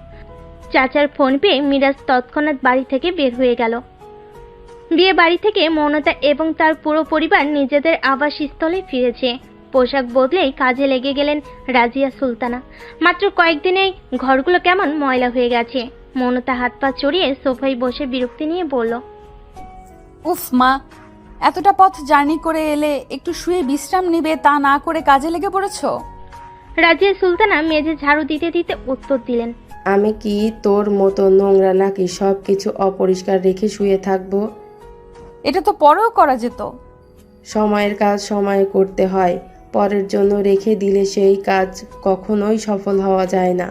চাচার ফোন পেয়ে মিরাজ তৎক্ষণাৎ বাড়ি থেকে বের হয়ে গেল। বিয়ে বাড়ি থেকে মৌনতা এবং তার পুরো পরিবার নিজেদের আবাসস্থলে ফিরেছে। পোশাক বদলেই কাজে লেগে গেলেন রাজিয়া সুলতানা। মাত্র কয়েকদিনেই ঘরগুলো কেমন ময়লা হয়ে গেছে। মৌনতা হাত পা চড়িয়ে সোফায় বসে বিরক্তি নিয়ে বলল, উফ মা, এতটা পথ জার্নি করে এলে একটু শুয়ে বিশ্রাম নিবে, তা না করে কাজে লেগে পড়েছো। রাজিয়া সুলতানা মেঝে ঝাড়ু দিতে দিতে উত্তর দিলেন, আমি কি তোর মতো নোংরা নাকি সব কিছু অপরিষ্কার রেখে শুয়ে থাকবো? এটা তো পরেও করা যেত। সময়ের কাজ সময়ে করতে হয়, পরের জন্য রেখে দিলে সেই কাজ কখনোই সফল হওয়া যায় না।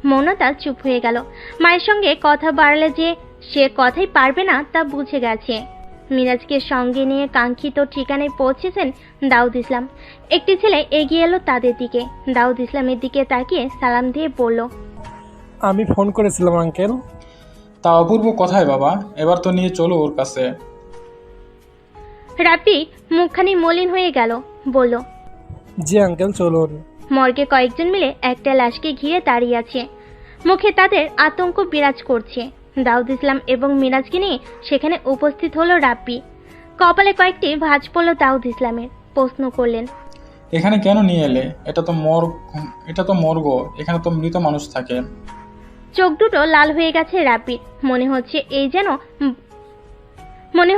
মৌনতা চুপ হয়ে গেল। মায়ের সঙ্গে কথা বাড়ালে যে সে কথাই পারবে না তা বুঝে গেছে। মিরাজকে সঙ্গে নিয়ে কাঙ্ক্ষিত ঠিকানায় পৌঁছেছেন দাউদ ইসলাম। একটি ছেলে এগিয়ে এলো তাদের দিকে। দাউদ ইসলামের দিকে তাকিয়ে সালাম দিয়ে বলল, আমি ফোন করেছিলাম আঙ্কেল। তা অপূর্ব কোথায় বাবা? এবার তো নিয়ে চলো ওর কাছে। রাব্বি মুখখানি মলিন হয়ে গেল, বলল, জি আঙ্কেল চলুন। মর্গে কয়েকজন মিলে একটা লাশকে ঘিরে দাঁড়িয়ে আছে। মুখে তাদের আতঙ্ক বিরাজ করছে। দাউদ ইসলাম এবং মিরাজকে নিয়ে সেখানে উপস্থিত হলো রাব্বি। কপালে কয়েকটি ভাঁজ পড়ল দাউদ ইসলামের। প্রশ্ন করলেন, এখানে কেন নিয়ে এলে? এটা তো মর্গ, এখানে তো মৃত মানুষ থাকে। চোখ দুটো লাল হয়ে গেছে রাব্বির। মনে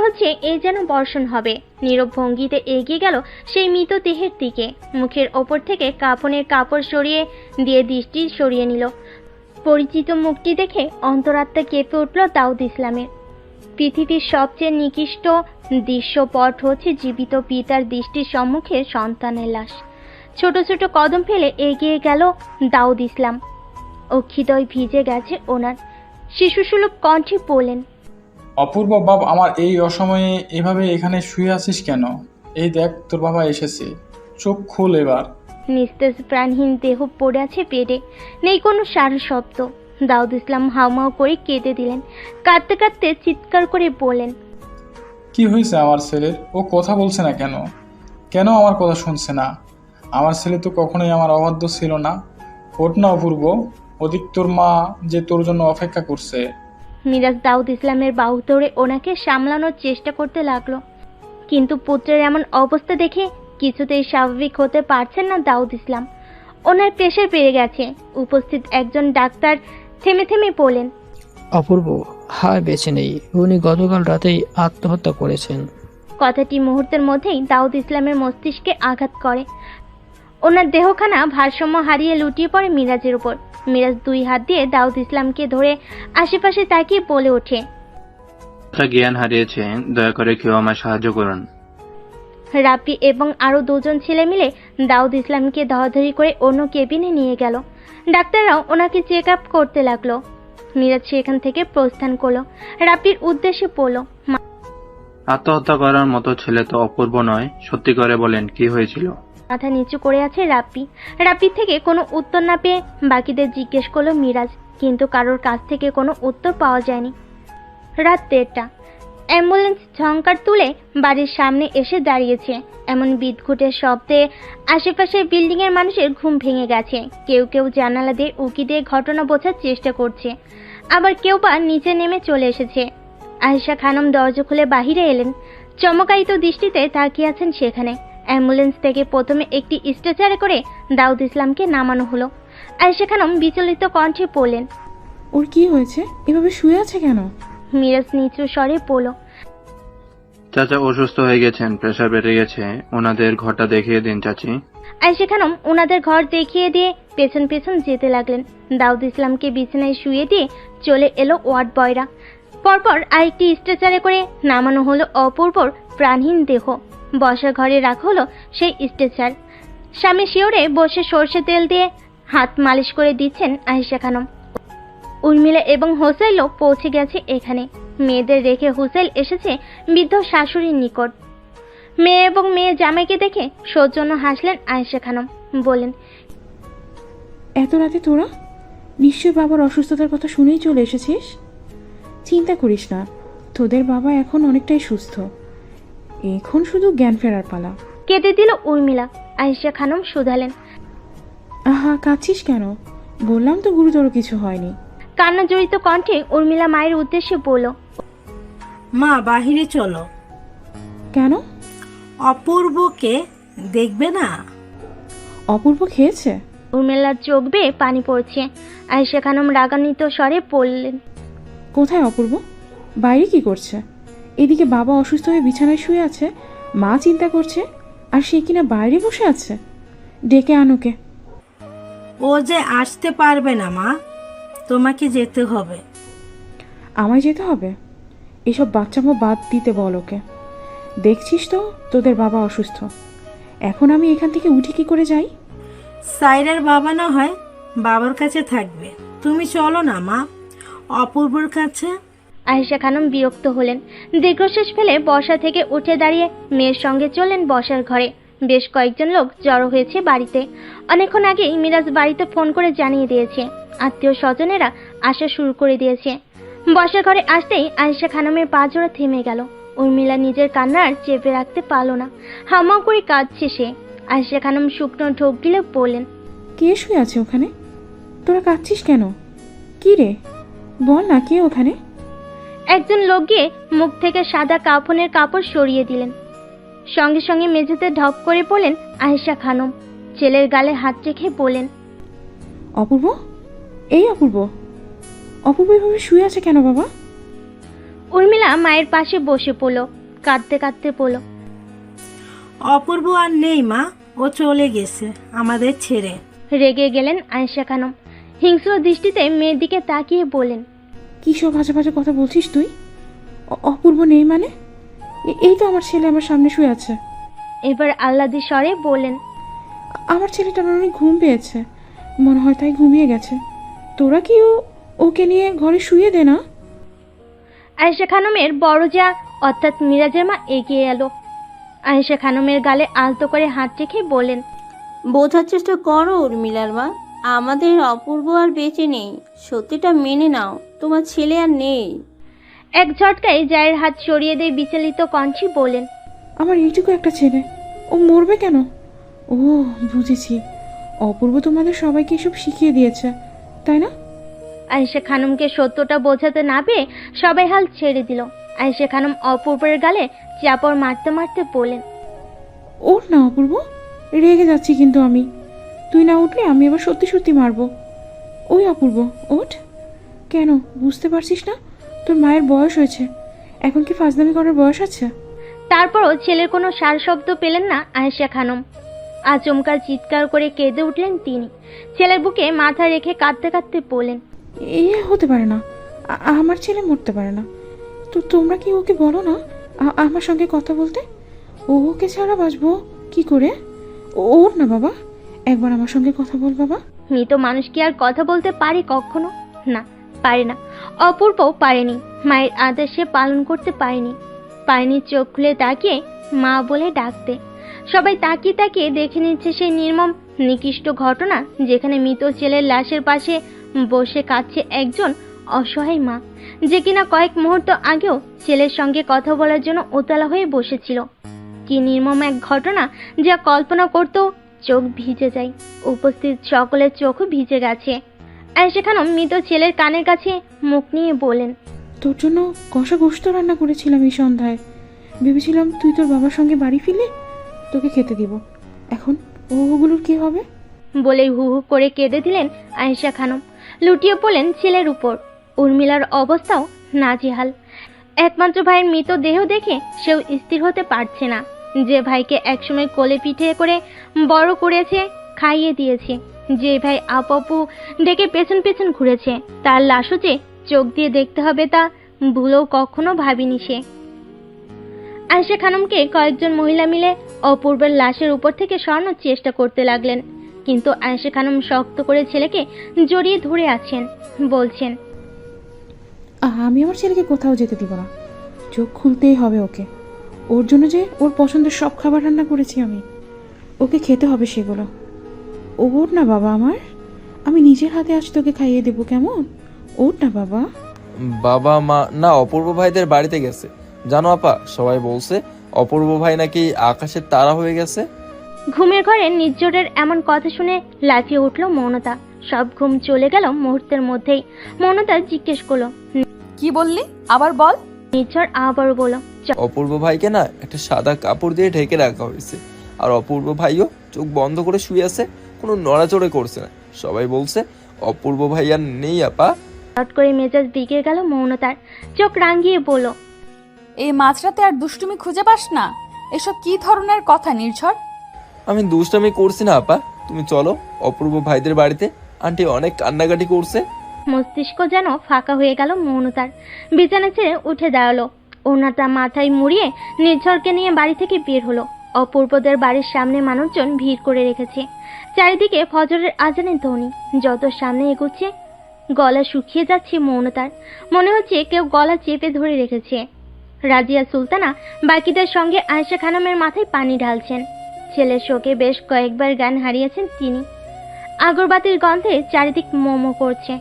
হচ্ছে এই যেন বর্ষণ হবে। নীরব ভঙ্গিতে এগিয়ে গেল সেই মৃত দেহের দিকে। মুখের ওপর থেকে কাফনের কাপড় সরিয়ে দিয়ে দৃষ্টি সরিয়ে নিল। পরিচিত মুখটি দেখে অন্তরাত্মা কেঁপে উঠল দাউদ ইসলামের। পৃথিবীর সবচেয়ে নিকৃষ্ট দৃশ্যপট হচ্ছে জীবিত পিতার দৃষ্টির সম্মুখে সন্তানের লাশ। ছোট ছোট কদম ফেলে এগিয়ে গেল দাউদ ইসলাম। অক্ষিদয় ভিজে গেছে ওনার। শিশুসুলভ কণ্ঠে বললেন, অপূর্ব বাপ, আমার এই অসময়ে এভাবে এখানে শুয়ে আছিস কেন? এই দেখ তোর বাবা এসেছে, চোখ খোল এবার। নিস্তেজ প্রাণহীন দেহ পড়ে আছে বেডে, নেই কোনো সারা শব্দ। দাউদ ইসলাম হাউমাউ করে কেঁদে দিলেন। কাঁদতে কাঁদতে চিৎকার করে বললেন, কি হয়েছে আমার ছেলের? ও কথা বলছে না কেন? কেন আমার কথা শুনছে না? আমার ছেলে তো কখনোই আমার অবাধ্য ছিল না। ওঠ না অপূর্ব, ওদিক তোর মা যে তোর জন্য অপেক্ষা করছে। মিরাজ দাউদ ইসলামের বাহু ধরে ওনাকে সামলানোর চেষ্টা করতে লাগলো, কিন্তু পুত্রের এমন অবস্থা দেখে কিছুতেই স্বাভাবিক হতে পারছেন না দাউদ ইসলাম। ওনার প্রেশার বেড়ে গেছে। উপস্থিত একজন ডাক্তার থেমে থেমে বলেন, অপূর্ব হায় বেঁচে নেই, উনি গতকাল রাতেই আত্মহত্যা করেছেন। কথাটি মুহূর্তের মধ্যেই দাউদ ইসলামের মস্তিষ্কে আঘাত করে। ওনার দেহখানা ভারসাম্য হারিয়ে লুটিয়ে পড়ে মিরাজের উপর। মিরাজ দুই হাত দিয়ে দাউদ ইসলামকে ধরে আশেপাশে তাকিয়ে বলে ওঠে, জ্ঞান হারিয়েছে, দয়া করে কেউ আমায় সাহায্য করুন। রাব্বি এবং আরো দুজন ছেলে মিলে দাউদ ইসলামকে ধরাধরি করে অন্য কেবিনে নিয়ে গেল। ডাক্তাররাও ওনাকে চেক আপ করতে লাগলো। মিরাজ সেখান থেকে প্রস্থান করলো। রাব্বির উদ্দেশ্যে বলল, আত্মহত্যা করার মতো ছেলে তো অপূর্ব নয়, সত্যি করে বলেন কি হয়েছিল? মাথা নিচু করে আছে রাব্বি। রাব্বির থেকে কোনো উত্তর না পেয়ে বাকিদের জিজ্ঞেস করলো মিরাজ, কিন্তু কারোর কাছ থেকে কোনো উত্তর পাওয়া যায়নি। রাত 1:30। অ্যাম্বুলেন্স ঝংকার তুলে বাড়ির সামনে এসে দাঁড়িয়েছে। এমন বিদঘুটের শব্দে আশেপাশের বিল্ডিংয়ের মানুষের ঘুম ভেঙে গেছে। কেউ কেউ জানালা দিয়ে উকি দিয়ে ঘটনা বোঝার চেষ্টা করছে, আবার কেউ বা নিচে নেমে চলে এসেছে। আয়েশা খানম দরজা খুলে বাহিরে এলেন। চমকায়িত দৃষ্টিতে তাকিয়ে আছেন সেখানে। অ্যাম্বুলেন্স থেকে প্রথমে একটি স্ট্রেচারে করে দাউদ ইসলামকে নামানো হলো। আয়েশা খানম বিচলিত কণ্ঠে বললেন, ওর কি হয়েছে? এভাবে শুয়ে আছে কেন? মিরাজ নিচু স্বরে বলল, চাচা অসুস্থ হয়ে গেছেন, প্রেশার বেড়ে গেছে, ওনাদের ঘরটা দেখিয়ে দিন চাচি। আয়েশা খানম ওনাদের ঘর দেখিয়ে দিয়ে পেছন পেছন যেতে লাগলেন। দাউদ ইসলামকে বিছানায় শুয়ে দিয়ে চলে এলো ওয়ার্ড বয়রা। পরপর আরেকটি স্ট্রেচারে করে নামানো হলো অপূর্বর প্রাণহীন দেহ। বসার ঘরে রাখা হলো সেই স্ট্রেচার। স্বামী শিওরে বসে সর্ষে তেল দিয়ে হাত মালিশ করে দিচ্ছেন আয়েশা খানম। উর্মিলা এবং হোসাইলও পৌঁছে গেছে এখানে। মেয়েদের রেখে হোসাইল এসেছে বৃদ্ধ শাশুড়ির নিকট। মেয়ে এবং মেয়ে জামাইকে দেখে সৌজন্য হাসলেন আয়েশা খানম, বলেন, এত রাতে তোরা নিশ্চয় বাবার অসুস্থতার কথা শুনেই চলে এসেছিস। চিন্তা করিস না, তোদের বাবা এখন অনেকটাই সুস্থ, এখন শুধু জ্ঞান ফেরার পালা। কেঁদে দিল উর্মিলা। আয়েশা খানম শুধালেন, আহা, কাঁদছিস কেন? বললাম তো গুরুতর কিছু হয়নি। কান্না জড়িত কণ্ঠে উর্মিলা মায়ের উদ্দেশ্যে বলল, মা বাহিরে চলো। কেন? অপূর্বকে দেখবে না? অপূর্ব খেয়েছে? উর্মিলার চোখ বেয়ে পানি পড়ছে। আয়েশা খানম রাগান্বিত স্বরে বললেন, কোথায় অপূর্ব? বাইরে কি করছে? এদিকে বাবা অসুস্থ হয়ে বিছানায় শুয়ে আছে, মা চিন্তা করছে, আর সে কিনা বাইরে বসে আছে। ডেকে আনোকে। ও যে আসতে পারবে না মা, তোমাকে যেতে হবে। আমায় যেতে হবে? এসব বাচ্চামো বাদ দিতে বল ওকে। দেখছিস তো তোদের বাবা অসুস্থ, এখন আমি এখান থেকে উঠে কি করে যাই? সাইরার বাবা না হয় বাবার কাছে থাকবে, তুমি চলো না মা অপূর্বর কাছে। আয়েশা খানম বিরক্ত হলেন। দীর্ঘশ্বাস ফেলে বসা থেকে উঠে দাঁড়িয়ে মেয়ের সঙ্গে চললেন বসার ঘরে। বেশ কয়েকজন লোক জড়ো হয়েছে বাড়িতে। অনেকক্ষণ আগেই মিরাজ বাড়িতে ফোন করে জানিয়ে দিয়েছে, আত্মীয় স্বজনেরা আসা শুরু করে দিয়েছে। বসার ঘরে আসতেই আয়েশা খানমের পা জোড়া থেমে গেল। উর্মিলা নিজের কান্না আর চেপে রাখতে পারল না, হামাও করে কাঁদছে সে। আয়েশা খানম শুকনো ঢোক গিলে বললেন, কে শুয়ে আছে ওখানে? তোরা কাঁদছিস কেন? কি রে, বল না, কে ওখানে? একজন লোক গিয়ে মুখ থেকে সাদা কাফনের কাপড় সরিয়ে দিলেন। সঙ্গে সঙ্গে মেঝেতে ঢপ করে পড়লেন আয়েশা খানম। ছেলের গালে হাত রেখে বলেন, অপূর্ব, এই অপূর্ব, অপূর্ব এভাবে শুয়ে আছে কেন বাবা? উর্মিলা মায়ের পাশে বসে পড়ল, কাঁদতে কাঁদতে বলল, অপূর্ব আর নেই মা, ও চলে গেছে আমাদের ছেড়ে। রেগে গেলেন আয়েশা খানম। হিংস্র দৃষ্টিতে মেয়ের দিকে তাকিয়ে বলেন, কি সব ভাজা ভাজা কথা বলছিস তুই? অপূর্ব নেই মানে? এই তো আমার ছেলে আমার সামনে শুয়ে আছে। এবার আহ্লাদি স্বরে বললেন, আমার ছেলেটার অনেক ঘুম পেয়েছে, মনে হয় তাই ঘুমিয়ে গেছে। তোরা কি ওকে নিয়ে ঘরে শুয়ে দে না? আয়েশা খানমের বড় যা অর্থাৎ মিরাজের মা এগিয়ে এলো। আয়েশা খানমের গালে আলতো করে হাত রেখে বলেন, বোঝার চেষ্টা করো উর্মিলার মা, আমাদের অপূর্ব আর বেঁচে নেই, সত্যিটা মেনে নাও, তোমার ছেলে আর নেই। এক ঝটকায় জায়ের হাত সরিয়ে দিয়ে বিচলিত কণ্ঠে বলেন, আমার এইটুকু একটা ছেলে, ও মরবে কেন? ও বুঝেছি, অপূর্ব তোমাদের সবাইকে এসব শিখিয়ে দিয়েছে, তাই না? আয়েশা খানমকে সত্যটা বোঝাতে না পেরে সবাই হাল ছেড়ে দিল। আয়েশা খানম অপূর্বের গালে চাপড় মারতে মারতে বলেন, ওঠ না অপূর্ব, রেগে যাচ্ছি কিন্তু আমি। তুই না উঠলে আমি আবার সত্যি সত্যি মারবো। ওই অপূর্ব, ওঠ। কেন বুঝতে পারছিস না? তোর মায়ের বয়স হয়েছে, এখন কি ফাজলামি করার বয়স আছে? তারপরও ছেলের কোনো সার শব্দ পেলেন না আয়েশা খানম। আচমকা চিৎকার করে কেঁদে উঠলেন তিনি। ছেলের বুকে মাথা রেখে কাঁদতে কাঁদতে বলেন, এ হতে পারে না, আমার ছেলে মরতে পারে না। তো তোমরা কি ওকে বলো না আমার সঙ্গে কথা বলতে? ওকে ছাড়া বাঁচবো কি করে? ওর না বাবা, একবার আমার সঙ্গে কথা বল বাবা। মৃত মানুষ কি আর কথা বলতে পারে কখনো? না, পারে না। অপূর্বও পারেনি, মায়ের আদেশে পালন করতে পারেনি চোখ খুলে তাকিয়ে মা বলে ডাকতে। সবাই তাকিয়ে তাকিয়ে দেখে নিচ্ছে সেই নির্মম নিকৃষ্ট ঘটনা, যেখানে মৃত ছেলের লাশের পাশে বসে কাঁদছে একজন অসহায় মা, যে কিনা কয়েক মুহূর্ত আগেও ছেলের সঙ্গে কথা বলার জন্য উতলা হয়ে বসেছিল। কি নির্মম এক ঘটনা, যা কল্পনা করতেও চোখ ভিজে যায়। উপস্থিত সকলের চোখও ভিজে গেছে। আয়েশা খানম মৃত ছেলের কানের কাছে মুখ নিয়ে বলেন, তোর জন্য কষা গোশত রান্না করেছিলাম এই সন্ধ্যায়। ভেবেছিলাম তুই তোর বাবার সঙ্গে বাড়ি ফিরলে তোকে খেতে দিব। এখন ওগুলোর কি হবে? বলেই হু হু করে কেঁদে দিলেন আয়েশা খানম। লুটিয়ে পড়লেন ছেলের উপর। উর্মিলার অবস্থাও নাজেহাল। একমাত্র ভাইয়ের মৃতদেহ দেখে সেও স্থির হতে পারছে না। যে ভাইকে একসময় কোলে পিঠে করে বড় করেছে, খাইয়ে দিয়েছে, যে ভাই আপু ডেকে পেছন পেছন ঘুরেছে, তার লাশও যে চোখ দিয়ে দেখতে হবে তা ভুলেও কখনো ভাবিনি সে। আয়েশা খানমকে কয়েকজন মহিলা মিলে অপূর্বের লাশের উপর থেকে সরানোর চেষ্টা করতে লাগলেন, কিন্তু আয়েশা খানম শক্ত করে ছেলেকে জড়িয়ে ধরে আছেন, বলছেন, আমি আমার ছেলেকে কোথাও যেতে দিব না। চোখ খুলতেই হবে ওকে। ওর জন্য যে ওর পছন্দের সব খাবার রান্না করেছি আমি, ওকে খেতে হবে সেগুলো। ওর না বাবা আমার, আমি নিজের হাতে আজ তোকে খাইয়ে দেবো, কেমন? ওর না বাবা। বাবা মা না অপূর্ব ভাইদের বাড়িতে গেছে। জানো আপা, সবাই বলছে অপূর্ব ভাই নাকি আকাশের তারা হয়ে গেছে। ঘুমের ঘরে নির্ঝরের এমন কথা শুনে লাফিয়ে উঠল মৌনতা। সব ঘুম চলে গেল মুহূর্তের মধ্যেই। মৌনতা জিজ্ঞেস করলো, কি বললি? আবার বল। নির্ঝর আবারও বলল, অপূর্ব ভাইকে না একটা সাদা কাপড় দিয়ে ঢেকে রাখা হয়েছে, আর অপূর্ব ভাইও চোখ বন্ধ করে শুয়ে আছে, কোনো নড়াচড়ে করছে না। সবাই বলছে অপূর্ব ভাই আর নেই আপা। হঠাৎ করে মেজাজ বিগড়ে গেল মৌনতার। চোখ রাঙিয়ে বলল, এই মাঝরাতে আর দুষ্টুমি খুঁজে পাস না? এসব কি ধরনের কথা নির্ঝর? আমি দুষ্টামি করছি না আপা, তুমি চলো অপূর্ব ভাইদের বাড়িতে, আন্টি অনেক কান্নাকাটি করছে। মস্তিষ্ক যেন ফাঁকা হয়ে গেল মৌনতার। বিছানা ছেড়ে উঠে দাঁড়ালো। ওনাটা মাথায় মুড়িয়ে নির্ঝরকে নিয়ে বাড়ি থেকে বের হলো। অপূর্বদের বাড়ির সামনে মানুষজন ভিড় করে রেখেছে। চারিদিকে ফজরের আজানের ধ্বনি। যত সামনে এগোচ্ছে গলা শুকিয়ে যাচ্ছে মৌনতার। মনে হচ্ছে কেউ গলা চেপে ধরে রেখেছে। রাজিয়া সুলতানা বাকিদের সঙ্গে আয়েশা খানমের মাথায় পানি ঢালছেন। ছেলের শোকে বেশ কয়েকবার জ্ঞান হারিয়েছেন তিনি। আগরবাতির গন্ধে চারিদিক মোমো করছে।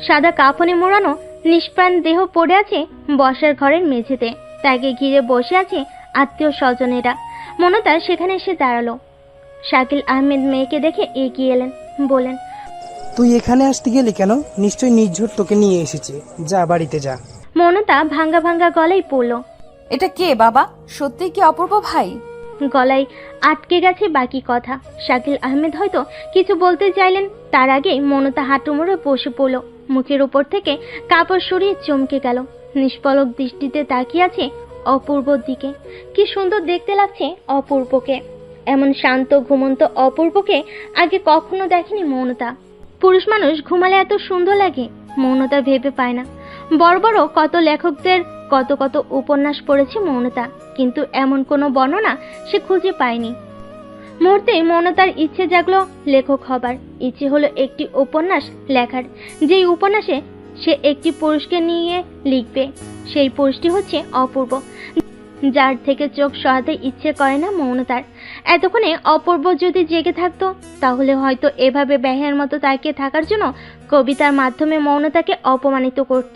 সাদা কাফনে মোড়ানো নিষ্প্রাণ দেহ পড়ে আছে বসার ঘরের মেঝেতে। তাকে ঘিরে বসে আছে আত্মীয় স্বজনেরা। মনতা সেখানে এসে দাঁড়ালো। শাকিল আহমেদ মেয়েকে দেখে এগিয়ে এলেন, বলেন, তুই এখানে আসতে গেলি কেন? নিশ্চয়ই নির্ঝর তোকে নিয়ে এসেছে, যা বাড়িতে যা। মনতা ভাঙ্গা ভাঙ্গা গলায় পড়ল, এটা কে বাবা? সত্যি কি অপূর্ব ভাই? গলায় আটকে গেছে বাকি কথা। শাকিল আহমেদ হয়তো কিছু বলতে চাইলেন, তার আগেই মনতা হাঁটু মুড়ে বসে পড়ল। মুখের উপর থেকে কাপড় সরিয়ে চমকে গেল। নিষ্পলক দৃষ্টিতে তাকিয়ে আছে অপূর্বর দিকে। কি সুন্দর দেখতে লাগছে অপূর্বকে। এমন শান্ত ঘুমন্ত অপূর্বকে আগে কখনো দেখেনি মৌনতা। পুরুষ মানুষ ঘুমালে এত সুন্দর লাগে মৌনতা ভেবে পায় না। বড় বড় কত লেখকদের কত কত উপন্যাস পড়েছে মৌনতা, কিন্তু এমন কোনো বর্ণনা সে খুঁজে পায়নি। মুহূর্তে মৌনতার ইচ্ছে জাগলো লেখক হবার। ইচ্ছে হলো একটি উপন্যাস লেখার, যেই উপন্যাসে সে একটি পুরুষকে নিয়ে লিখবে। সেই পুরুষটি হচ্ছে অপূর্ব, যার থেকে চোখ সরাতে ইচ্ছে করে না মৌনতার। এতক্ষণে অপূর্ব যদি জেগে থাকতো, তাহলে হয়তো এভাবে ব্যাহের মতো তাকিয়ে থাকার জন্য কবিতার মাধ্যমে মৌনতাকে অপমানিত করত।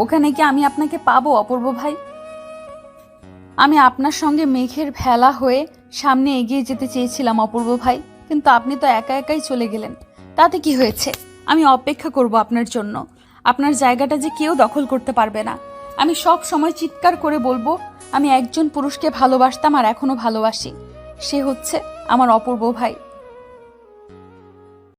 ওখানে কি আমি আপনাকে পাবো অপূর্ব ভাই? আমি আপনার সঙ্গে মেঘের ভেলা হয়ে সামনে এগিয়ে যেতে চেয়েছিলাম অপূর্ব ভাই, কিন্তু আপনি তো একা একাই চলে গেলেন। তাতে কি হয়েছে? আমি অপেক্ষা করব আপনার জন্য। আপনার জায়গাটা যে কেউ দখল করতে পারবে না। আমি সব সময় চিৎকার করে বলবো, আমি একজন পুরুষকে ভালোবাসতাম আর এখনো ভালোবাসি। সে হচ্ছে আমার অপূর্ব ভাই।